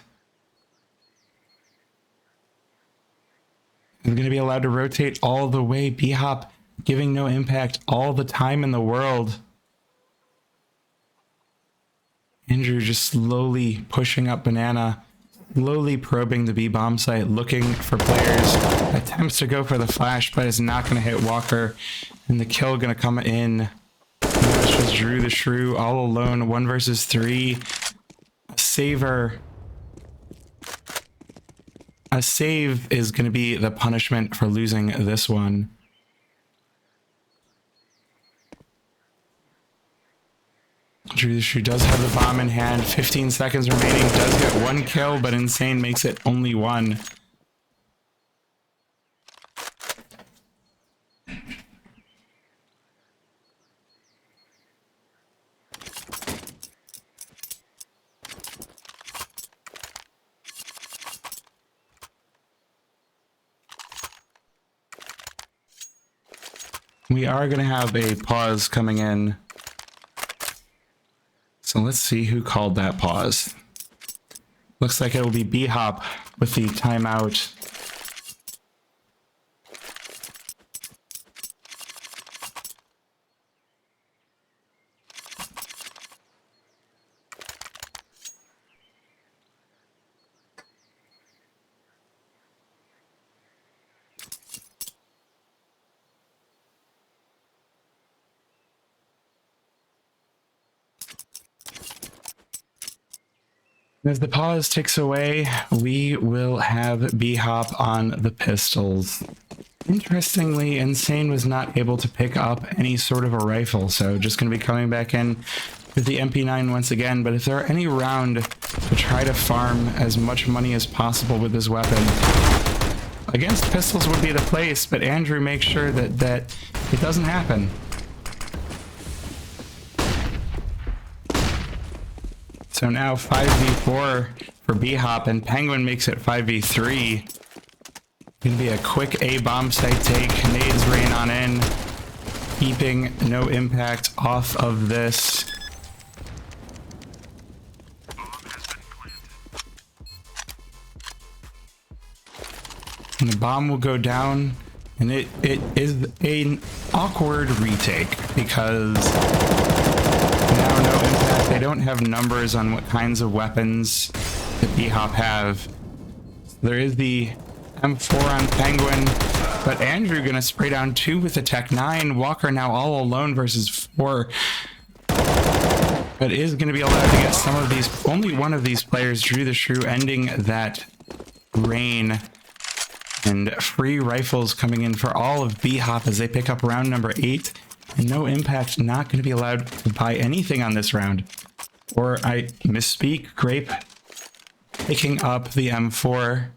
I'm going to be allowed to rotate all the way. BHOP giving no impact all the time in the world. Andrew just slowly pushing up banana, slowly probing the B bomb site, looking for players. Attempts to go for the flash, but is not going to hit Walker. And the kill going to come in. Now it's just Drew the Shrew all alone, 1 versus 3. A saver. A save is going to be the punishment for losing this one. Drew the Shrew does have the bomb in hand. 15 seconds remaining. Does get 1 kill, but Insane makes it only 1. We are going to have a pause coming in. So let's see who called that pause. Looks like it will be BHOP with the timeout. As the pause ticks away, we will have BHOP on the pistols. Interestingly, Insane was not able to pick up any sort of a rifle, so just going to be coming back in with the MP9 once again. But if there are any round to try to farm as much money as possible with this weapon, against pistols would be the place, but Andrew makes sure that it doesn't happen. So now 5v4 for BHOP, and Penguin makes it 5v3. Gonna be a quick A bomb site take. Nades rain on in, keeping no impact off of this. And the bomb will go down, and it is an awkward retake because now no impact. They don't have numbers on what kinds of weapons that BHOP have. There is the M4 on Penguin, but Andrew gonna spray down 2 with the Tech 9. Walker now all alone versus 4. But is gonna be allowed to get some of these. Only one of these players, Drew the Shrew, ending that rain. And free rifles coming in for all of BHOP as they pick up round number 8. And no impact, not going to be allowed to buy anything on this round. Or I misspeak, Grape picking up the M4.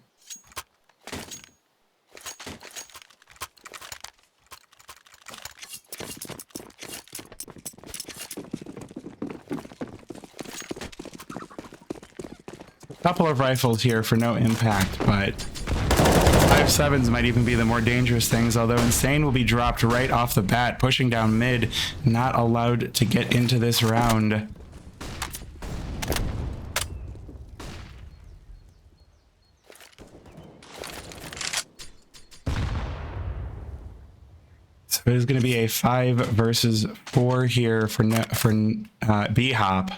A couple of rifles here for no impact, but 5.7s might even be the more dangerous things, although Insane will be dropped right off the bat, pushing down mid, not allowed to get into this round. So it is going to be a 5 versus 4 here for BHOP.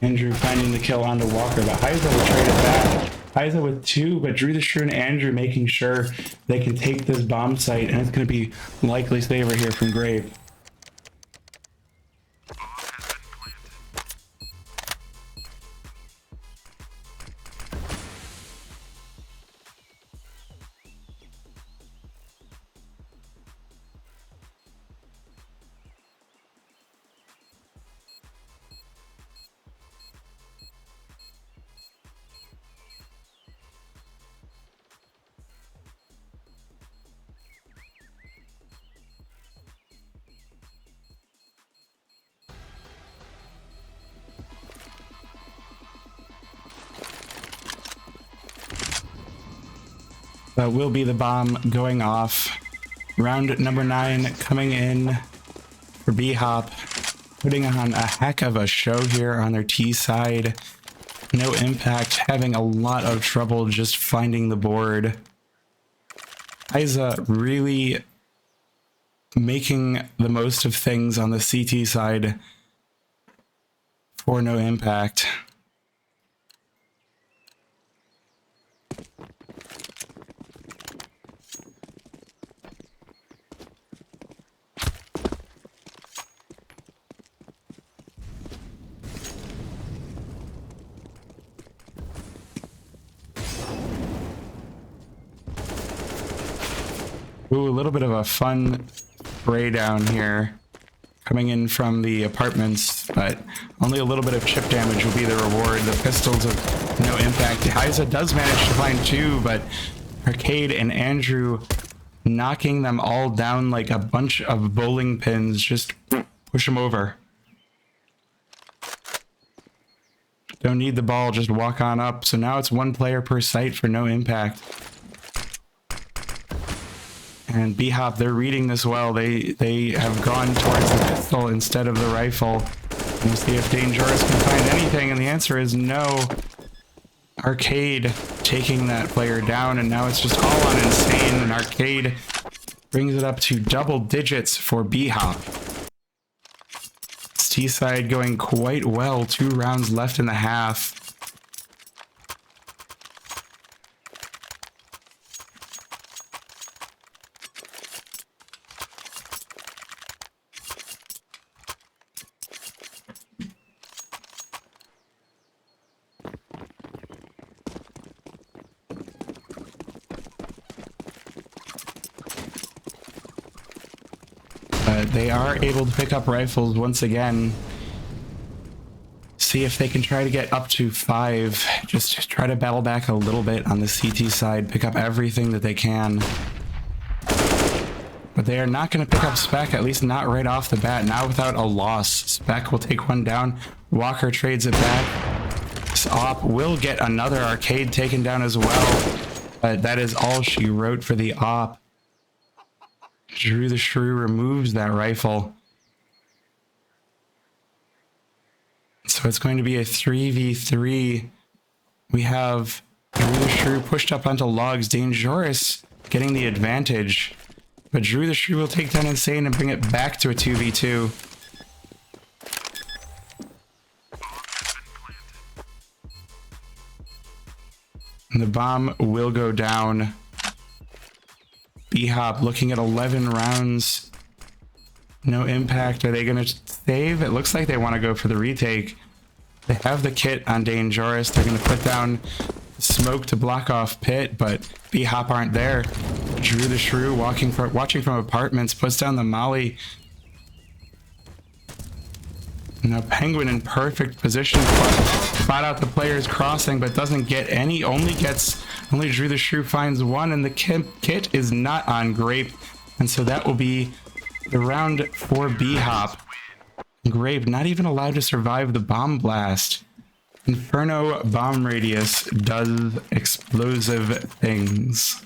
Andrew finding the kill onto Walker, but Heiza will trade it back. Heiza with 2, but Drew the Shrew and Andrew making sure they can take this bomb site, and it's going to be likely saver here from Grave. That will be the bomb going off. Round number 9 coming in for BHOP, putting on a heck of a show here on their T side. No Impact having a lot of trouble just finding the board. Isa really making the most of things on the CT side for No Impact. Ooh, a little bit of a fun spray down here coming in from the apartments, but only a little bit of chip damage will be the reward. The pistols of No Impact. Isa does manage to find 2, but Arcade and Andrew knocking them all down like a bunch of bowling pins. Just push them over. Don't need the ball, just walk on up. So now it's 1 player per site for No Impact. And BHOP, they're reading this well. They have gone towards the pistol instead of the rifle. We'll see if Dangerous can find anything, and the answer is no. Arcade taking that player down, and now it's just all on Insane, and Arcade brings it up to double digits for BHOP. T-side going quite well. 2 rounds left in the half. They are able to pick up rifles once again. See if they can try to get up to 5. Just try to battle back a little bit on the CT side. Pick up everything that they can. But they are not going to pick up Spec, at least not right off the bat. Now without a loss. Spec will take 1 down. Walker trades it back. This op will get another Arcade taken down as well. But that is all she wrote for the op. Drew the Shrew removes that rifle. So it's going to be a 3v3. We have Drew the Shrew pushed up onto logs. Dangerous getting the advantage. But Drew the Shrew will take down Insane and bring it back to a 2v2. And the bomb will go down. BHOP looking at 11 rounds. No Impact. Are they going to save? It looks like they want to go for the retake. They have the kit on Dangerous. They're going to put down smoke to block off Pit, but BHOP aren't there. Drew the Shrew watching from apartments puts down the molly. Now Penguin in perfect position. Spot out the players crossing, but doesn't get any. Only Drew the Shrew finds 1, and the kit is not on Grape. And so that will be the round for BHOP. Grape not even allowed to survive the bomb blast. Inferno bomb radius does explosive things.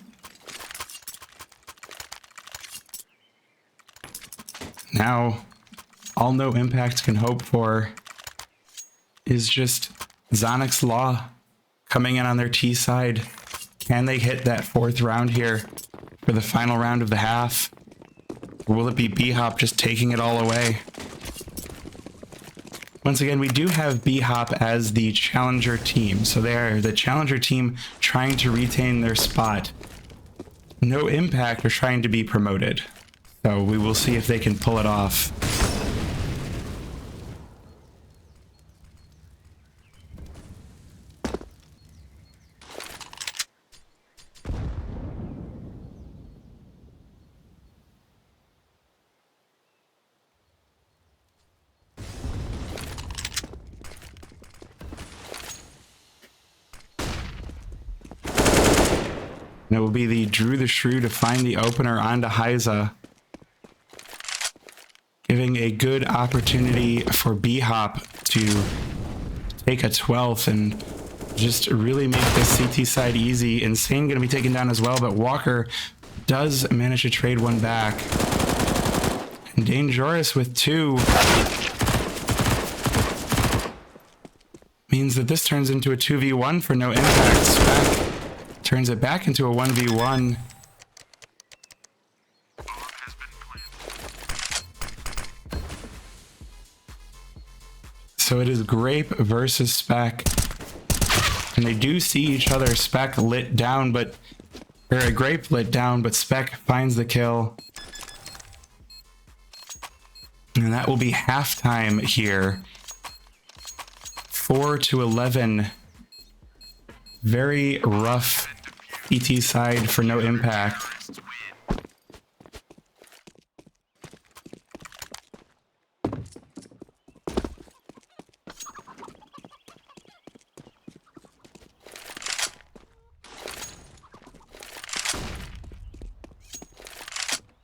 Now, all No Impact can hope for is just Zonix's Law coming in on their T side. Can they hit that 4th round here for the final round of the half? Or will it be BHOP just taking it all away? Once again, we do have BHOP as the challenger team. So they are the challenger team trying to retain their spot. No Impact are trying to be promoted. So we will see if they can pull it off. And it will be the Drew the Shrew to find the opener onto Hyza, giving a good opportunity for BHOP to take a 12th and just really make this CT side easy. Insane going to be taken down as well, but Walker does manage to trade one back. And Dangerous with 2 means that this turns into a 2v1 for no impact. Spec turns it back into a 1v1. So it is Grape versus Spec. And they do see each other. Spec lit down, but... or a Grape lit down, but Spec finds the kill. And that will be halftime here. 4-11. Very rough ET side for no impact.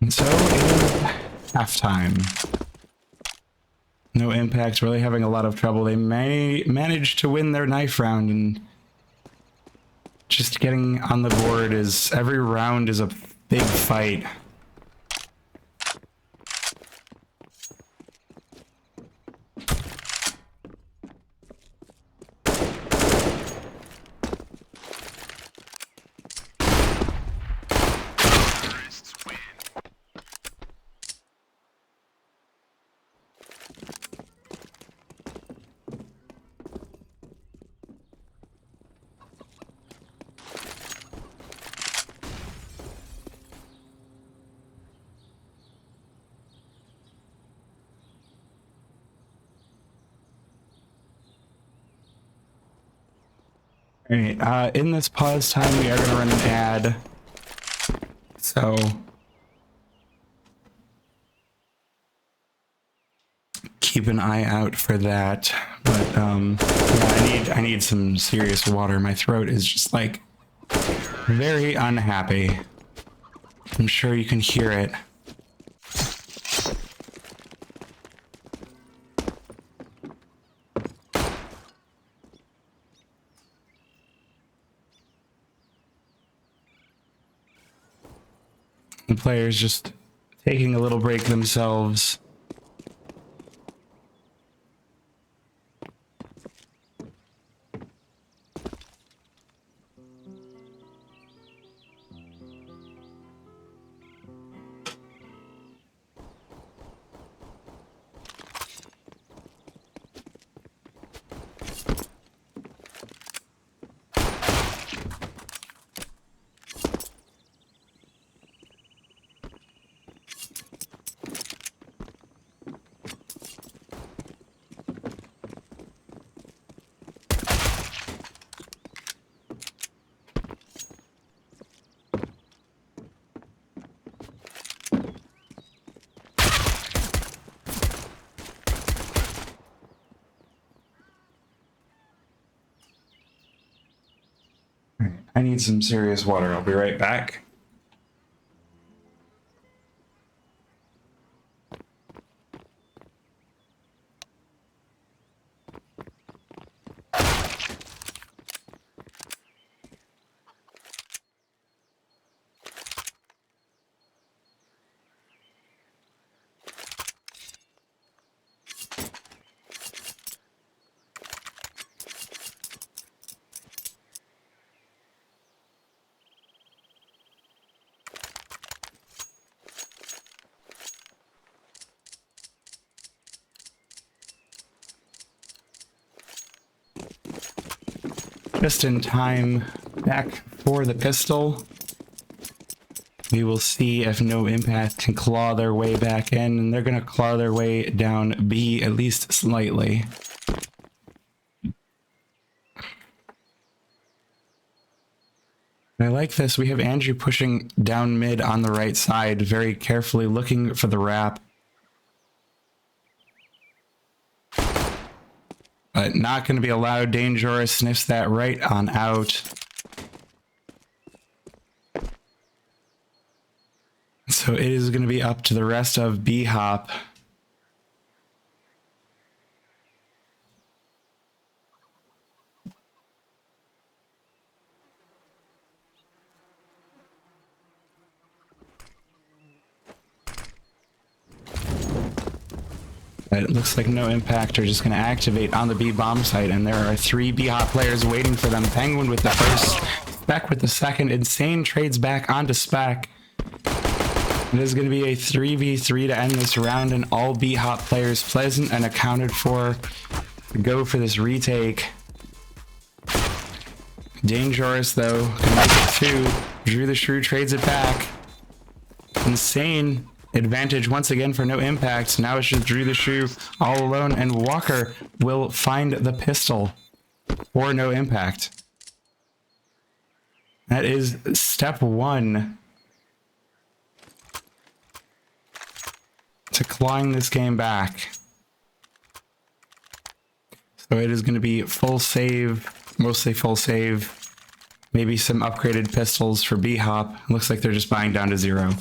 And so it is halftime. No impact, really having a lot of trouble. They managed to win their knife round, and just getting on the board is every round is a big fight. All right, in this pause time, we are going to run an ad. So keep an eye out for that. But yeah, I need some serious water. My throat is just like very unhappy. I'm sure you can hear it. The players just taking a little break themselves. I need some serious water. I'll be right back. Just in time, back for the pistol. We will see if no impact can claw their way back in, and they're going to claw their way down B at least slightly. I like this. We have Andrew pushing down mid on the right side, very carefully looking for the wrap. But not going to be allowed. Dangerous sniffs that right on out. So it is going to be up to the rest of BHOP. But it looks like no impact are just going to activate on the B bomb site, and there are 3 BHOP players waiting for them. Penguin with the first, Spec with the second. Insane trades back onto Spec. It is going to be a 3v3 to end this round, and all BHOP players pleasant and accounted for to go for this retake. Dangerous though, can make it 2. Drew the Shrew trades it back. Insane advantage once again for no impact. Now it's just Drew the Shrew all alone, and Walker will find the pistol for no impact. That is step 1 to clawing this game back. So it is going to be full save, mostly full save, maybe some upgraded pistols for BHOP. Looks like they're just buying down to 0.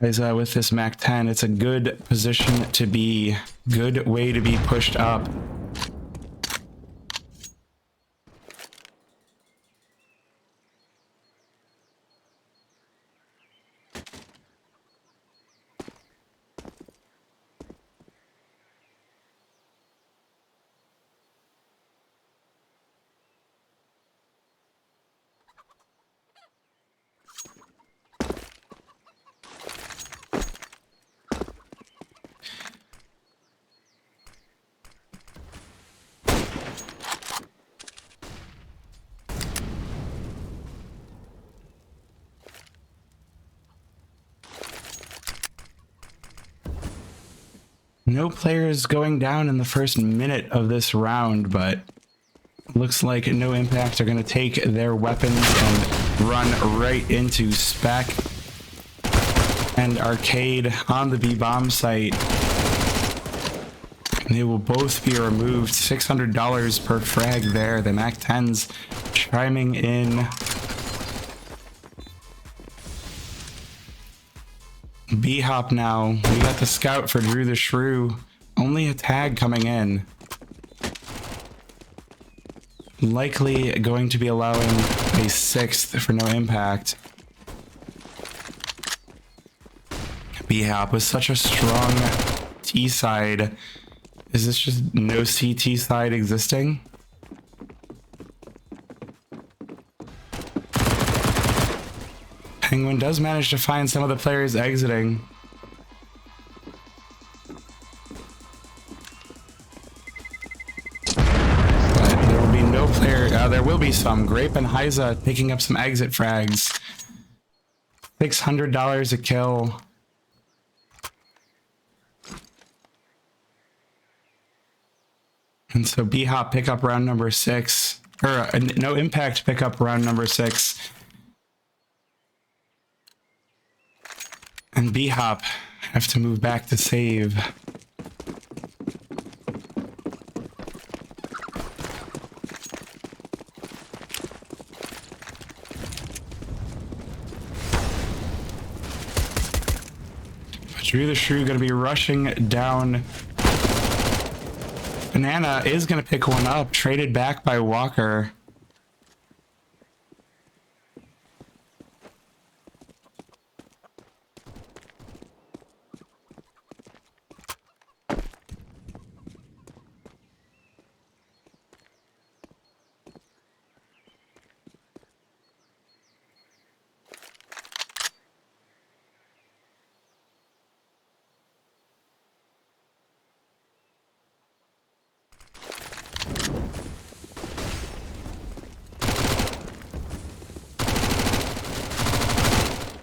With this Mac 10, it's a good position to be, good way to be pushed up. No players going down in the first minute of this round, but looks like no impact are going to take their weapons and run right into Spec and Arcade on the B-bomb site. They will both be removed. $600 per frag there. The Mac 10s chiming in. BHOP now. We got the scout for Drew the Shrew. Only a tag coming in. Likely going to be allowing a 6th for no impact. BHOP with such a strong T side. Is this just no CT side existing? Penguin does manage to find some of the players exiting. But there will be no player, there will be some. Grape and Hyza picking up some exit frags. $600 a kill. And so BHOP pick up round number 6. Or no impact pick up round number 6. And BHOP have to move back to save. But Drew the Shrew going to be rushing down. Banana is going to pick one up, traded back by Walker.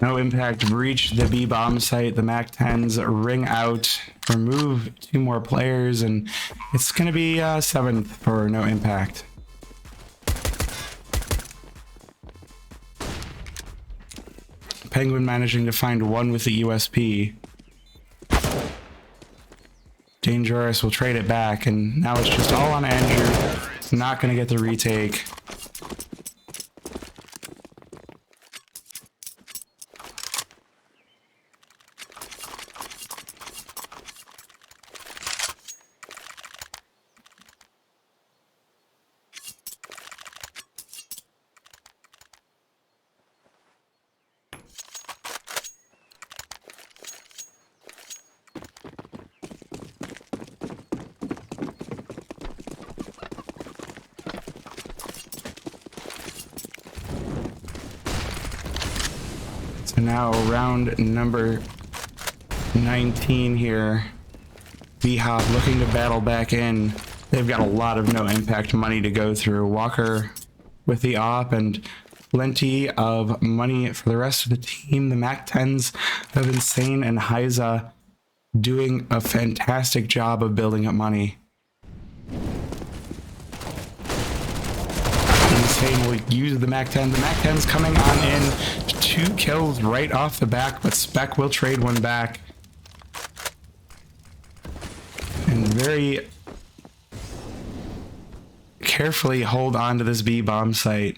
No impact, breach the B-bomb site. The Mac 10s ring out, remove 2 more players, and it's going to be 7th for no impact. Penguin managing to find 1 with the USP. Dangerous will trade it back, and now it's just all on Andrew. Not going to get the retake. Now round number 19 here. BHOP looking to battle back in. They've got a lot of no impact money to go through. Walker with the op and plenty of money for the rest of the team. The MAC-10s of Insane and Hyza doing a fantastic job of building up money. Insane will use the MAC-10. The MAC-10's coming on in. 2 kills right off the back, but Spec will trade one back. And very carefully hold on to this B bomb site.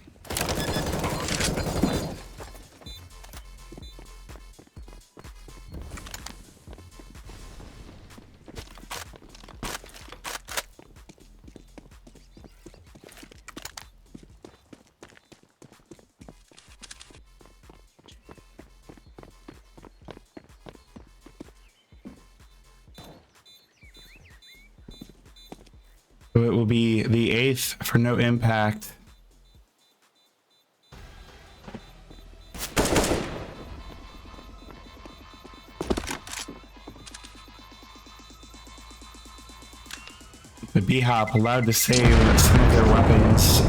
So it will be the 8th for no impact. The BHOP allowed to save some of their weapons.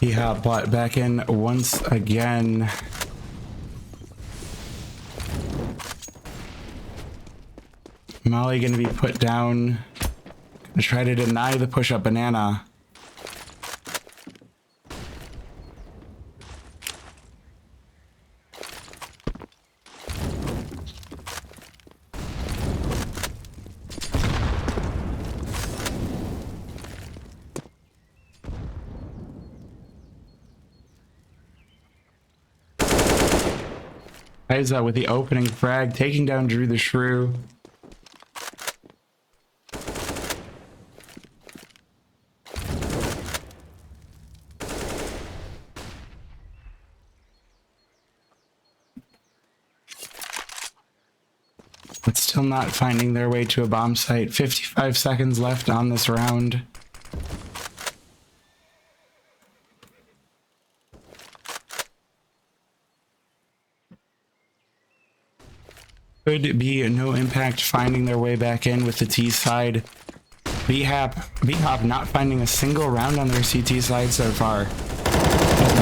BHOP bought back in once again. Molly gonna be put down. Gonna try to deny the push-up banana. Hyza with the opening frag, taking down Drew the Shrew. But still not finding their way to a bomb site. 55 seconds left on this round. Could be no impact finding their way back in with the T side. BHOP not finding a single round on their CT side so far.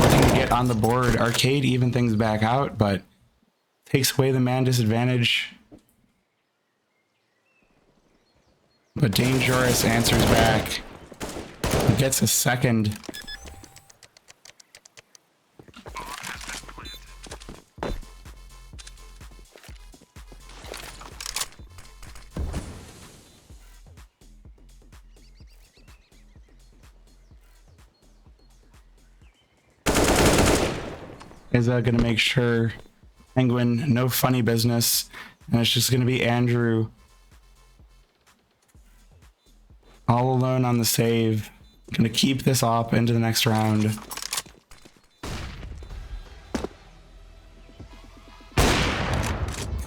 Looking to get on the board. Arcade even things back out, but takes away the man disadvantage. But Dangerous answers back. Gets a second. Is gonna make sure Penguin no funny business, and it's just gonna be Andrew all alone on the save. Gonna keep this op into the next round.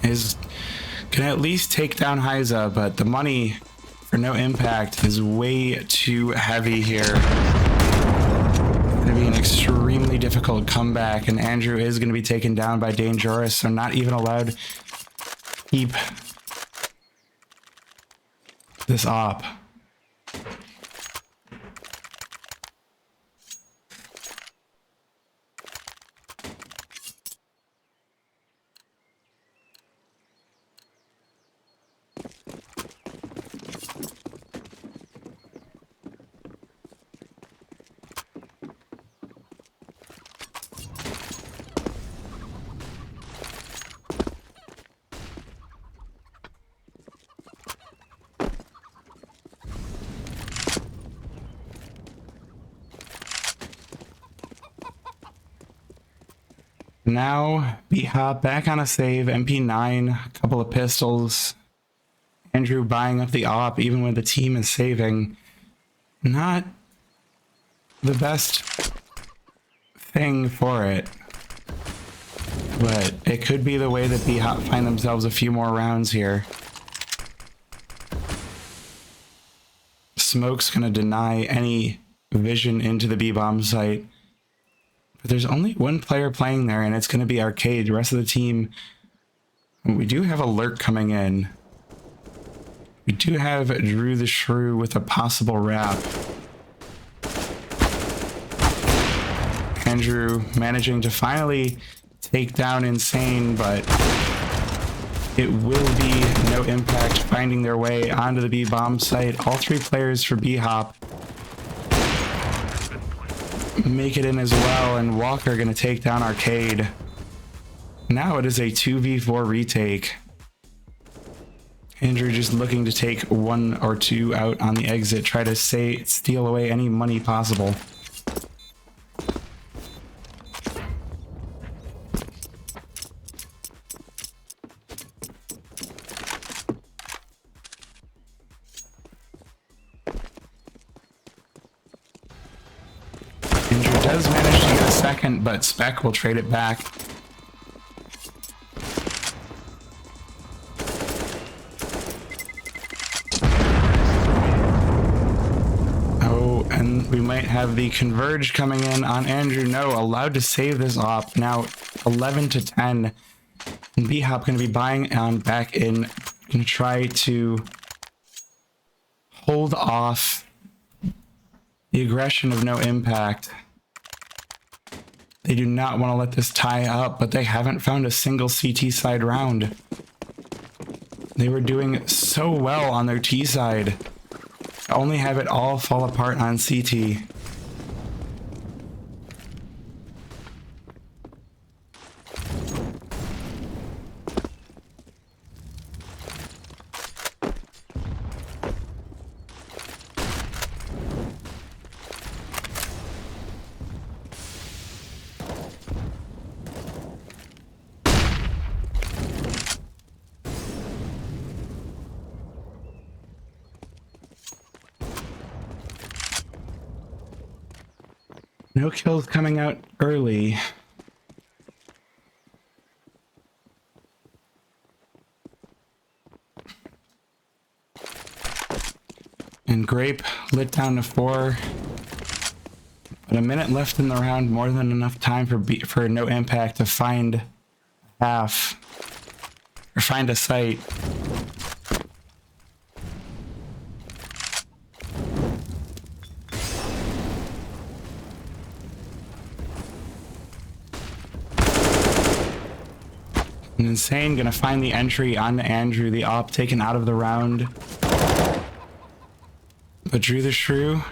Is gonna at least take down Hyza, but the money for no impact is way too heavy here. Gonna be an extremely difficult comeback, and Andrew is gonna be taken down by Dangerous, so not even allowed to keep this op. Now, BHOP back on a save, MP9, a couple of pistols. Andrew buying up the op even when the team is saving. Not the best thing for it. But it could be the way that BHOP find themselves a few more rounds here. Smoke's gonna deny any vision into the B-bomb site. But there's only one player playing there, and it's gonna be Arcade. The rest of the team... We do have a lurk coming in. We do have Drew the Shrew with a possible wrap. Andrew managing to finally take down Insane, but it will be no impact finding their way onto the B-bomb site. All three players for BHOP make it in as well, and Walker gonna take down Arcade. Now it is a 2v4 retake. Andrew just looking to take one or two out on the exit, try to steal away any money possible. Andrew does manage to get a second, but Spec will trade it back. And we might have the converge coming in on Andrew. No, allowed to save this op. Now 11 to 10. And BHOP going to be buying on back in. Going to try to hold off the aggression of no impact. They do not want to let this tie up, but they haven't found a single CT side round. They were doing so well on their T side. Only have it all fall apart on CT. No kills coming out early. And Grape lit down to 4. But a minute left in the round, more than enough time for no impact to find half. Or find a site. Insane gonna find the entry onto Andrew, the op taken out of the round. But Drew the Shrew,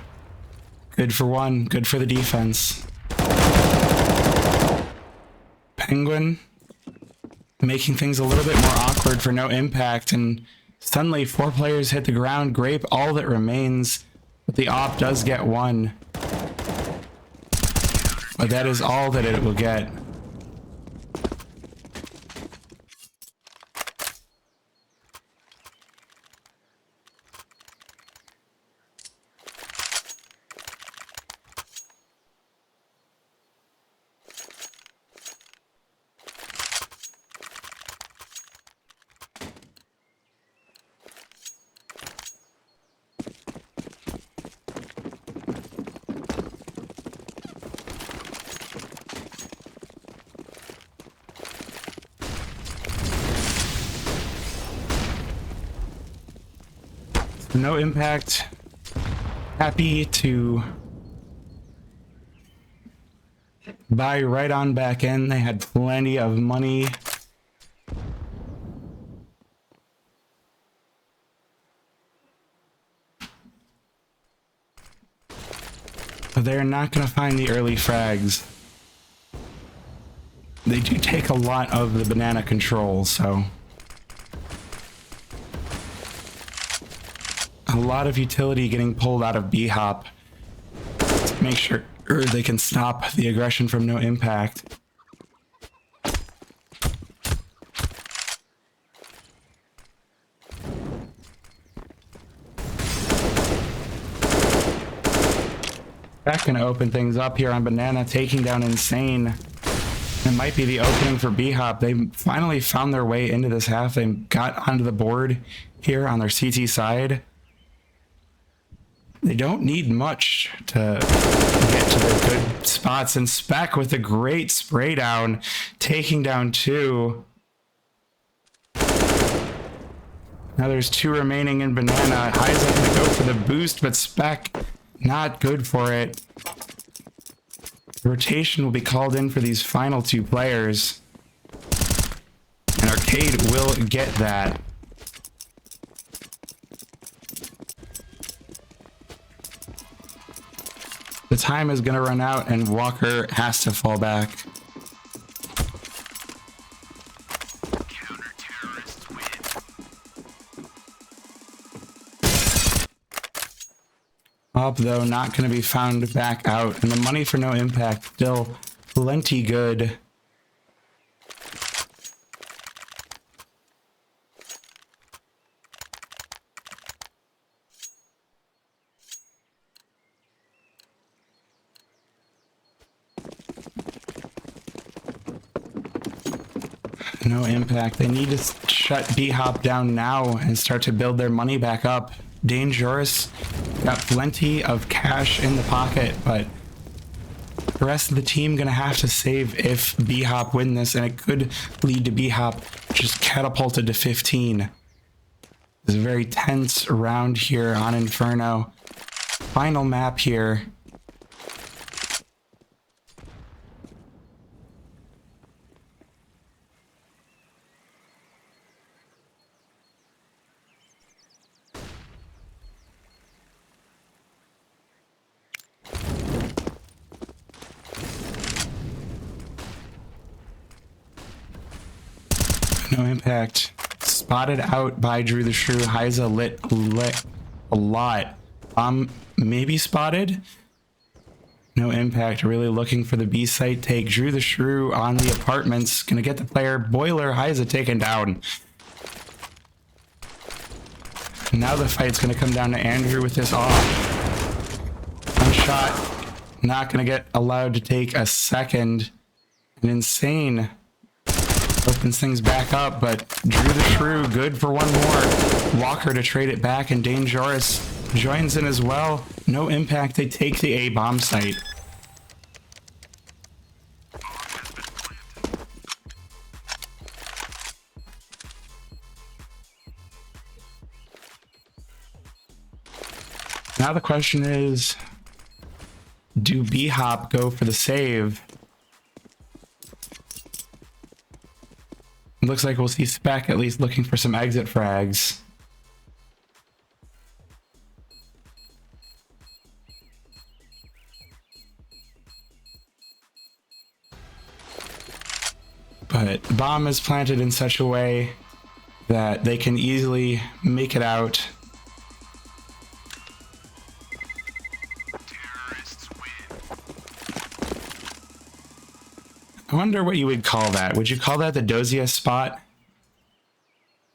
good for one, good for the defense. Penguin making things a little bit more awkward for no impact, and suddenly 4 players hit the ground. Grape all that remains, but the op does get one. But that is all that it will get. No impact. Happy to buy right on back in. They had plenty of money. But they're not going to find the early frags. They do take a lot of the banana control, so... A lot of utility getting pulled out of BHOP to make sure they can stop the aggression from no impact. That's gonna open things up here on Banana, taking down Insane. It might be the opening for BHOP. They finally found their way into this half. They got onto the board here on their CT side. They don't need much to get to the good spots. And Spec with a great spray down, taking down 2. Now there's 2 remaining in Banana. Heiza gonna go for the boost, but Spec not good for it. Rotation will be called in for these final 2 players. And Arcade will get that. The time is going to run out and Walker has to fall back. Up though, not going to be found back out. And the money for no impact still plenty good. No impact. They need to shut BHOP down now and start to build their money back up. Dangerous got plenty of cash in the pocket, but the rest of the team gonna have to save if BHOP win this, and it could lead to BHOP just catapulted to 15. It's a very tense round here on Inferno. Final map here. No impact. Spotted out by Drew the Shrew. Heiza lit a lot. Maybe spotted. No impact. Really looking for the B site take. Drew the Shrew on the apartments. Gonna get the player. Boiler. Heiza taken down. Now the fight's gonna come down to Andrew with this off. One shot. Not gonna get allowed to take a second. An Insane opens things back up, but Drew the Shrew good for one more. Walker to trade it back, and Dangerous joins in as well. No impact. They take the A bomb site. Now the question is, do BHOP go for the save? Looks like we'll see Spec at least looking for some exit frags. But bomb is planted in such a way that they can easily make it out. I wonder what you would call that. Would you call that the doziest spot?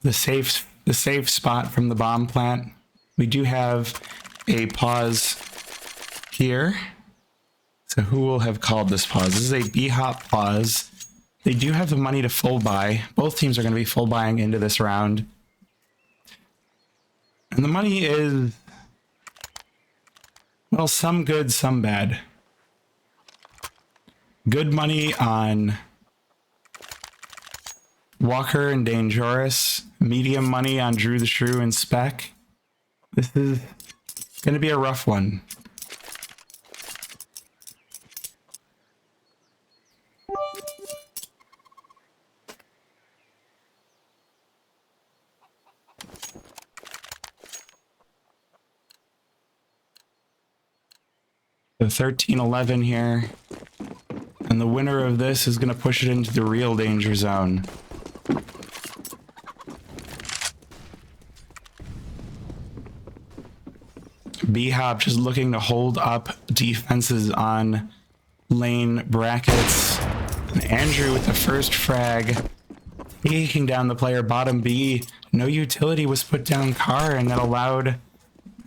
The safe spot from the bomb plant? We do have a pause here. So who will have called this pause? This is a BHOP pause. They do have the money to full buy. Both teams are going to be full buying into this round. And the money is, well, some good, some bad. Good money on Walker and Dangerous. Medium money on Drew the Shrew and Spec. This is going to be a rough one. The 13-11 here. And the winner of this is going to push it into the real danger zone. BHOP just looking to hold up defenses on lane brackets. And Andrew with the first frag, taking down the player bottom B. No utility was put down car, and that allowed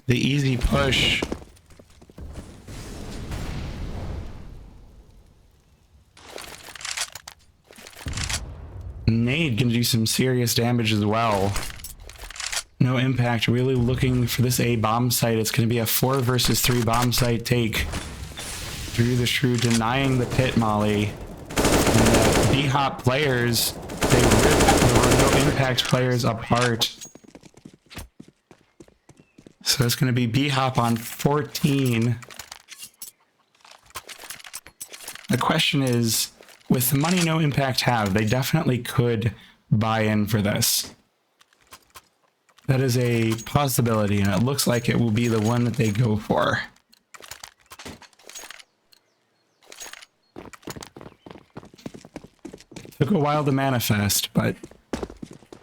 the easy push. grenade can do some serious damage as well. No impact, really looking for this A bomb site. It's going to be a 4 versus 3 bomb site take. Through the shrew, denying the pit molly. And the BHOP players, they rip the no impact players apart. So it's going to be BHOP on 14. The question is, with the money no impact have, they definitely could buy in for this. That is a possibility, and it looks like it will be the one that they go for. Took a while to manifest, but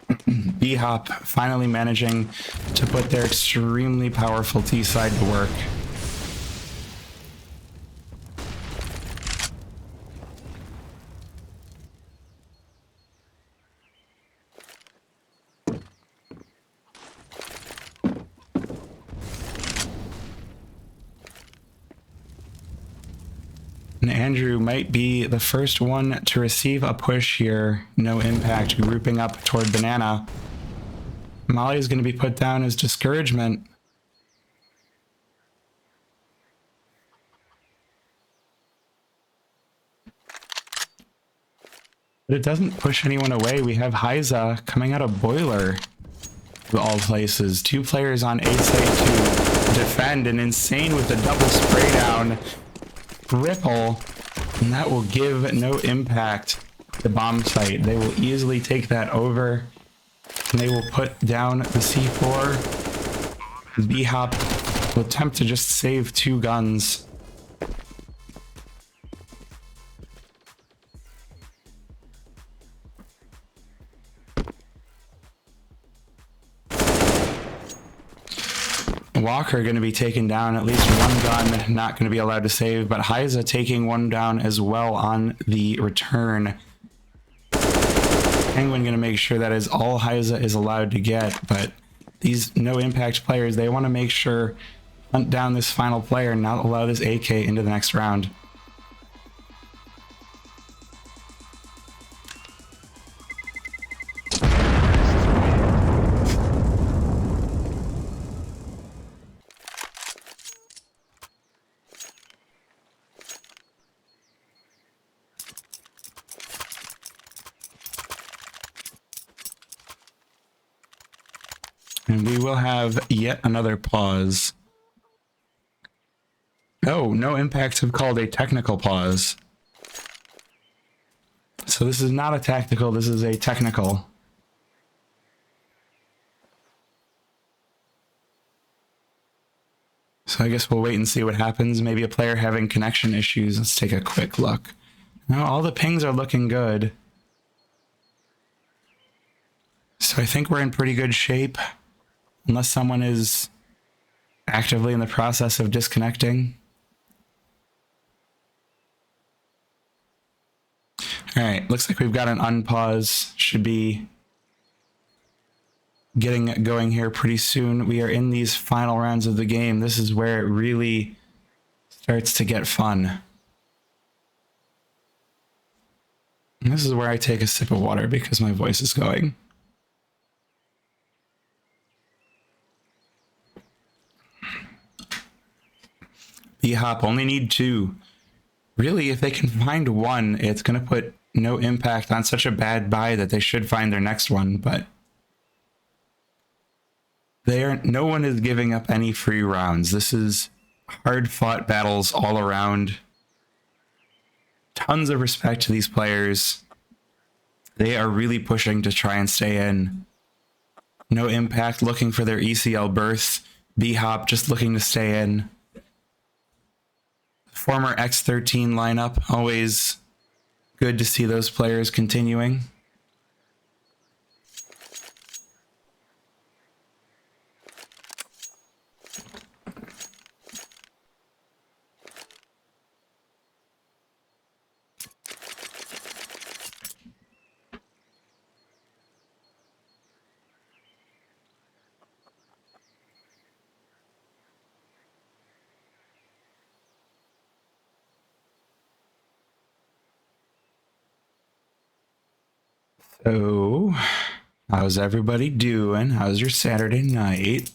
BHOP finally managing to put their extremely powerful T-side to work. And Andrew might be the first one to receive a push here. No impact, grouping up toward Banana. Molly is going to be put down as discouragement. But it doesn't push anyone away. We have Hyza coming out of Boiler of all places. 2 players on A site to defend, and Insane with a double spray down. Ripple, and that will give no impact the bomb site. They will easily take that over, and they will put down the C4. BHOP will attempt to just save 2 guns. Walker going to be taken down, at least 1 gun not going to be allowed to save, but Hyza taking 1 down as well on the return. Penguin going to make sure that is all Hyza is allowed to get, but these no impact players, they want to make sure hunt down this final player and not allow this AK into the next round. And we will have yet another pause. Oh, no impacts have called a technical pause. So this is not a tactical, this is a technical. So I guess we'll wait and see what happens. Maybe a player having connection issues. Let's take a quick look. Now all the pings are looking good. So I think we're in pretty good shape. Unless someone is actively in the process of disconnecting. All right, looks like we've got an unpause. Should be getting going here pretty soon. We are in these final rounds of the game. This is where it really starts to get fun. And this is where I take a sip of water because my voice is going. BHOP only need 2. Really, if they can find 1, it's going to put no impact on such a bad buy that they should find their next one, but no one is giving up any free rounds. This is hard-fought battles all around. Tons of respect to these players. They are really pushing to try and stay in. No impact, looking for their ECL berth. BHOP just looking to stay in. Former X13 lineup, always good to see those players continuing. So, how's everybody doing? How's your Saturday night?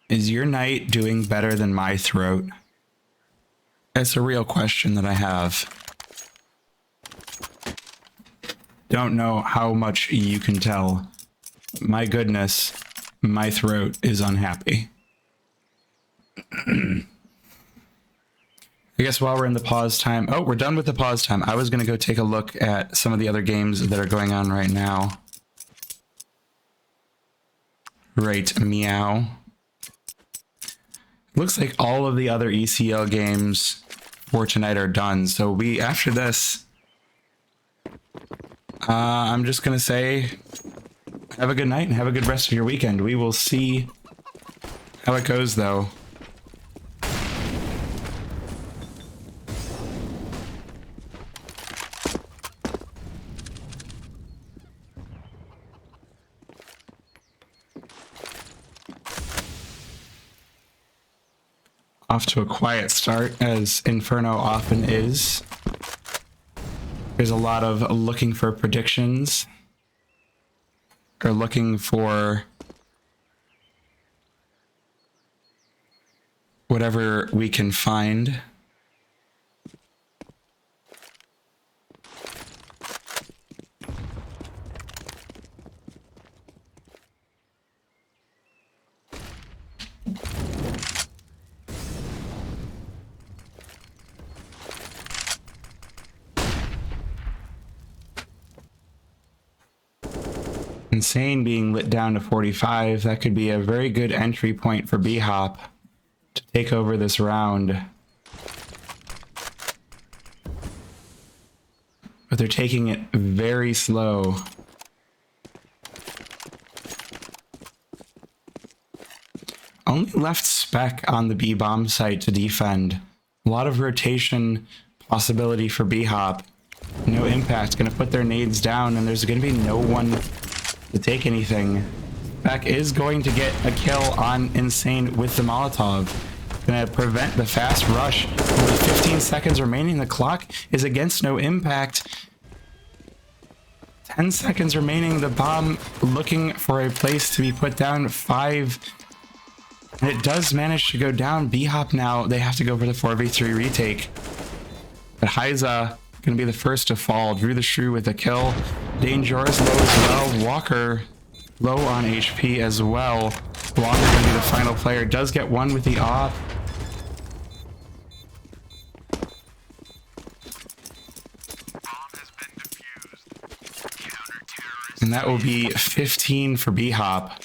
Is your night doing better than my throat? That's a real question that I have. Don't know how much you can tell. My goodness, my throat is unhappy. I guess while we're in the pause time... Oh, we're done with the pause time. I was going to go take a look at some of the other games that are going on right now. Right, meow. Looks like all of the other ECL games for tonight are done. So after this, I'm just going to say, have a good night and have a good rest of your weekend. We will see how it goes, though. Off to a quiet start, as Inferno often is. There's a lot of looking for predictions, or looking for whatever we can find. Insane being lit down to 45. That could be a very good entry point for BHOP to take over this round. But they're taking it very slow. Only left Spec on the B-bomb site to defend. A lot of rotation possibility for BHOP. No impact. Going to put their nades down, and there's going to be no one to take anything. Spec is going to get a kill on Insane with the Molotov. Gonna prevent the fast rush. Only 15 seconds remaining. The clock is against no impact. 10 seconds remaining. The bomb looking for a place to be put down. 5. And it does manage to go down. BHOP now, they have to go for the 4v3 retake. But Heiza gonna be the first to fall. Drew the Shrew with a kill. Dangerous low as well. Walker low on HP as well. Walker gonna be the final player. Does get one with the op. And that will be 15 for BHOP.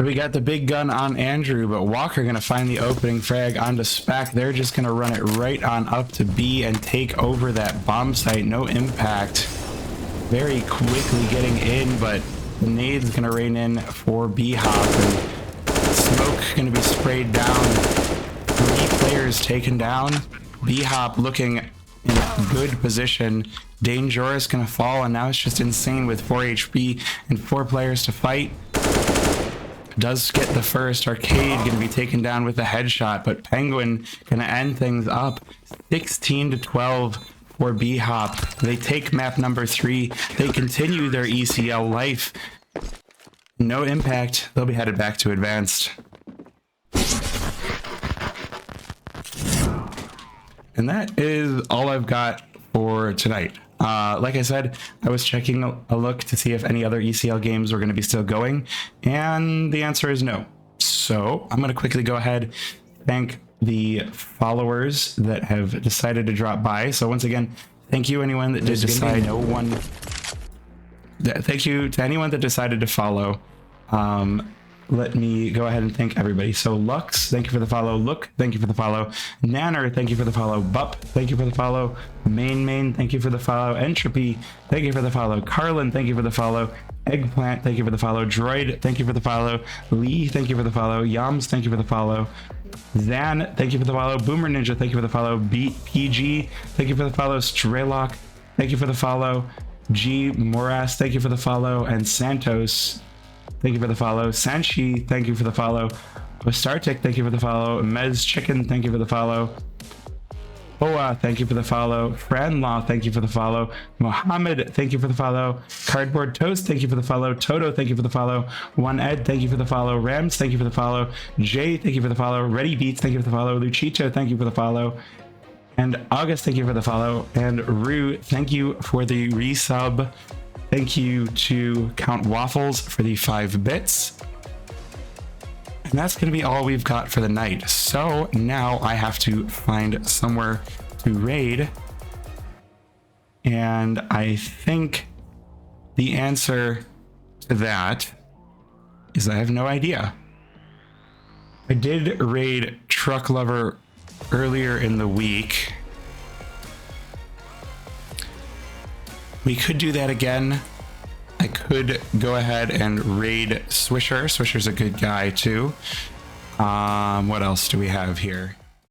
We got the big gun on Andrew, but Walker gonna find the opening frag onto Spec. They're just gonna run it right on up to B and take over that bomb site. No impact. Very quickly getting in, but the nade's gonna rain in for BHOP, and smoke gonna be sprayed down. 3 players taken down. BHOP looking in good position. Dangerous gonna fall, and now it's just Insane with 4 HP and 4 players to fight. Does get the first. Arcade going to be taken down with a headshot, but Penguin going to end things up. 16-12 for BHOP. They take map number 3. They continue their ECL life. No impact. They'll be headed back to advanced. And that is all I've got for tonight. Like I said, I was checking a look to see if any other ECL games were going to be still going, and the answer is no. So I'm going to quickly go ahead, thank the followers that have decided to drop by. So once again, thank you anyone that did decide. Thank you to anyone that decided to follow. let me go ahead and thank everybody. So Lux, thank you for the follow. Look, thank you for the follow. Nanner, thank you for the follow. Bup, thank you for the follow. Main, thank you for the follow. Entropy, thank you for the follow. Carlin, thank you for the follow. Eggplant, thank you for the follow. Droid, thank you for the follow. Lee, thank you for the follow. Yams, thank you for the follow. Zan, thank you for the follow. Boomer Ninja, thank you for the follow. PG, thank you for the follow. Straylock, thank you for the follow. G Moras, thank you for the follow. And Santos, thank you for the follow. Sanchi, thank you for the follow. Ostartic, thank you for the follow. Mez Chicken, thank you for the follow. Oa, thank you for the follow. Franlaw, thank you for the follow. Mohammed, thank you for the follow. Cardboard Toast, thank you for the follow. Toto, thank you for the follow. One Ed, thank you for the follow. Rams, thank you for the follow. Jay, thank you for the follow. Ready Beats, thank you for the follow. Luchito, thank you for the follow. And August, thank you for the follow. And Rue, thank you for the resub. Thank you to Count Waffles for the 5 bits. And that's going to be all we've got for the night. So now I have to find somewhere to raid. And I think the answer to that is I have no idea. I did raid Truck Lover earlier in the week. We could do that again. I could go ahead and raid Swisher. Swisher's a good guy too. What else do we have here?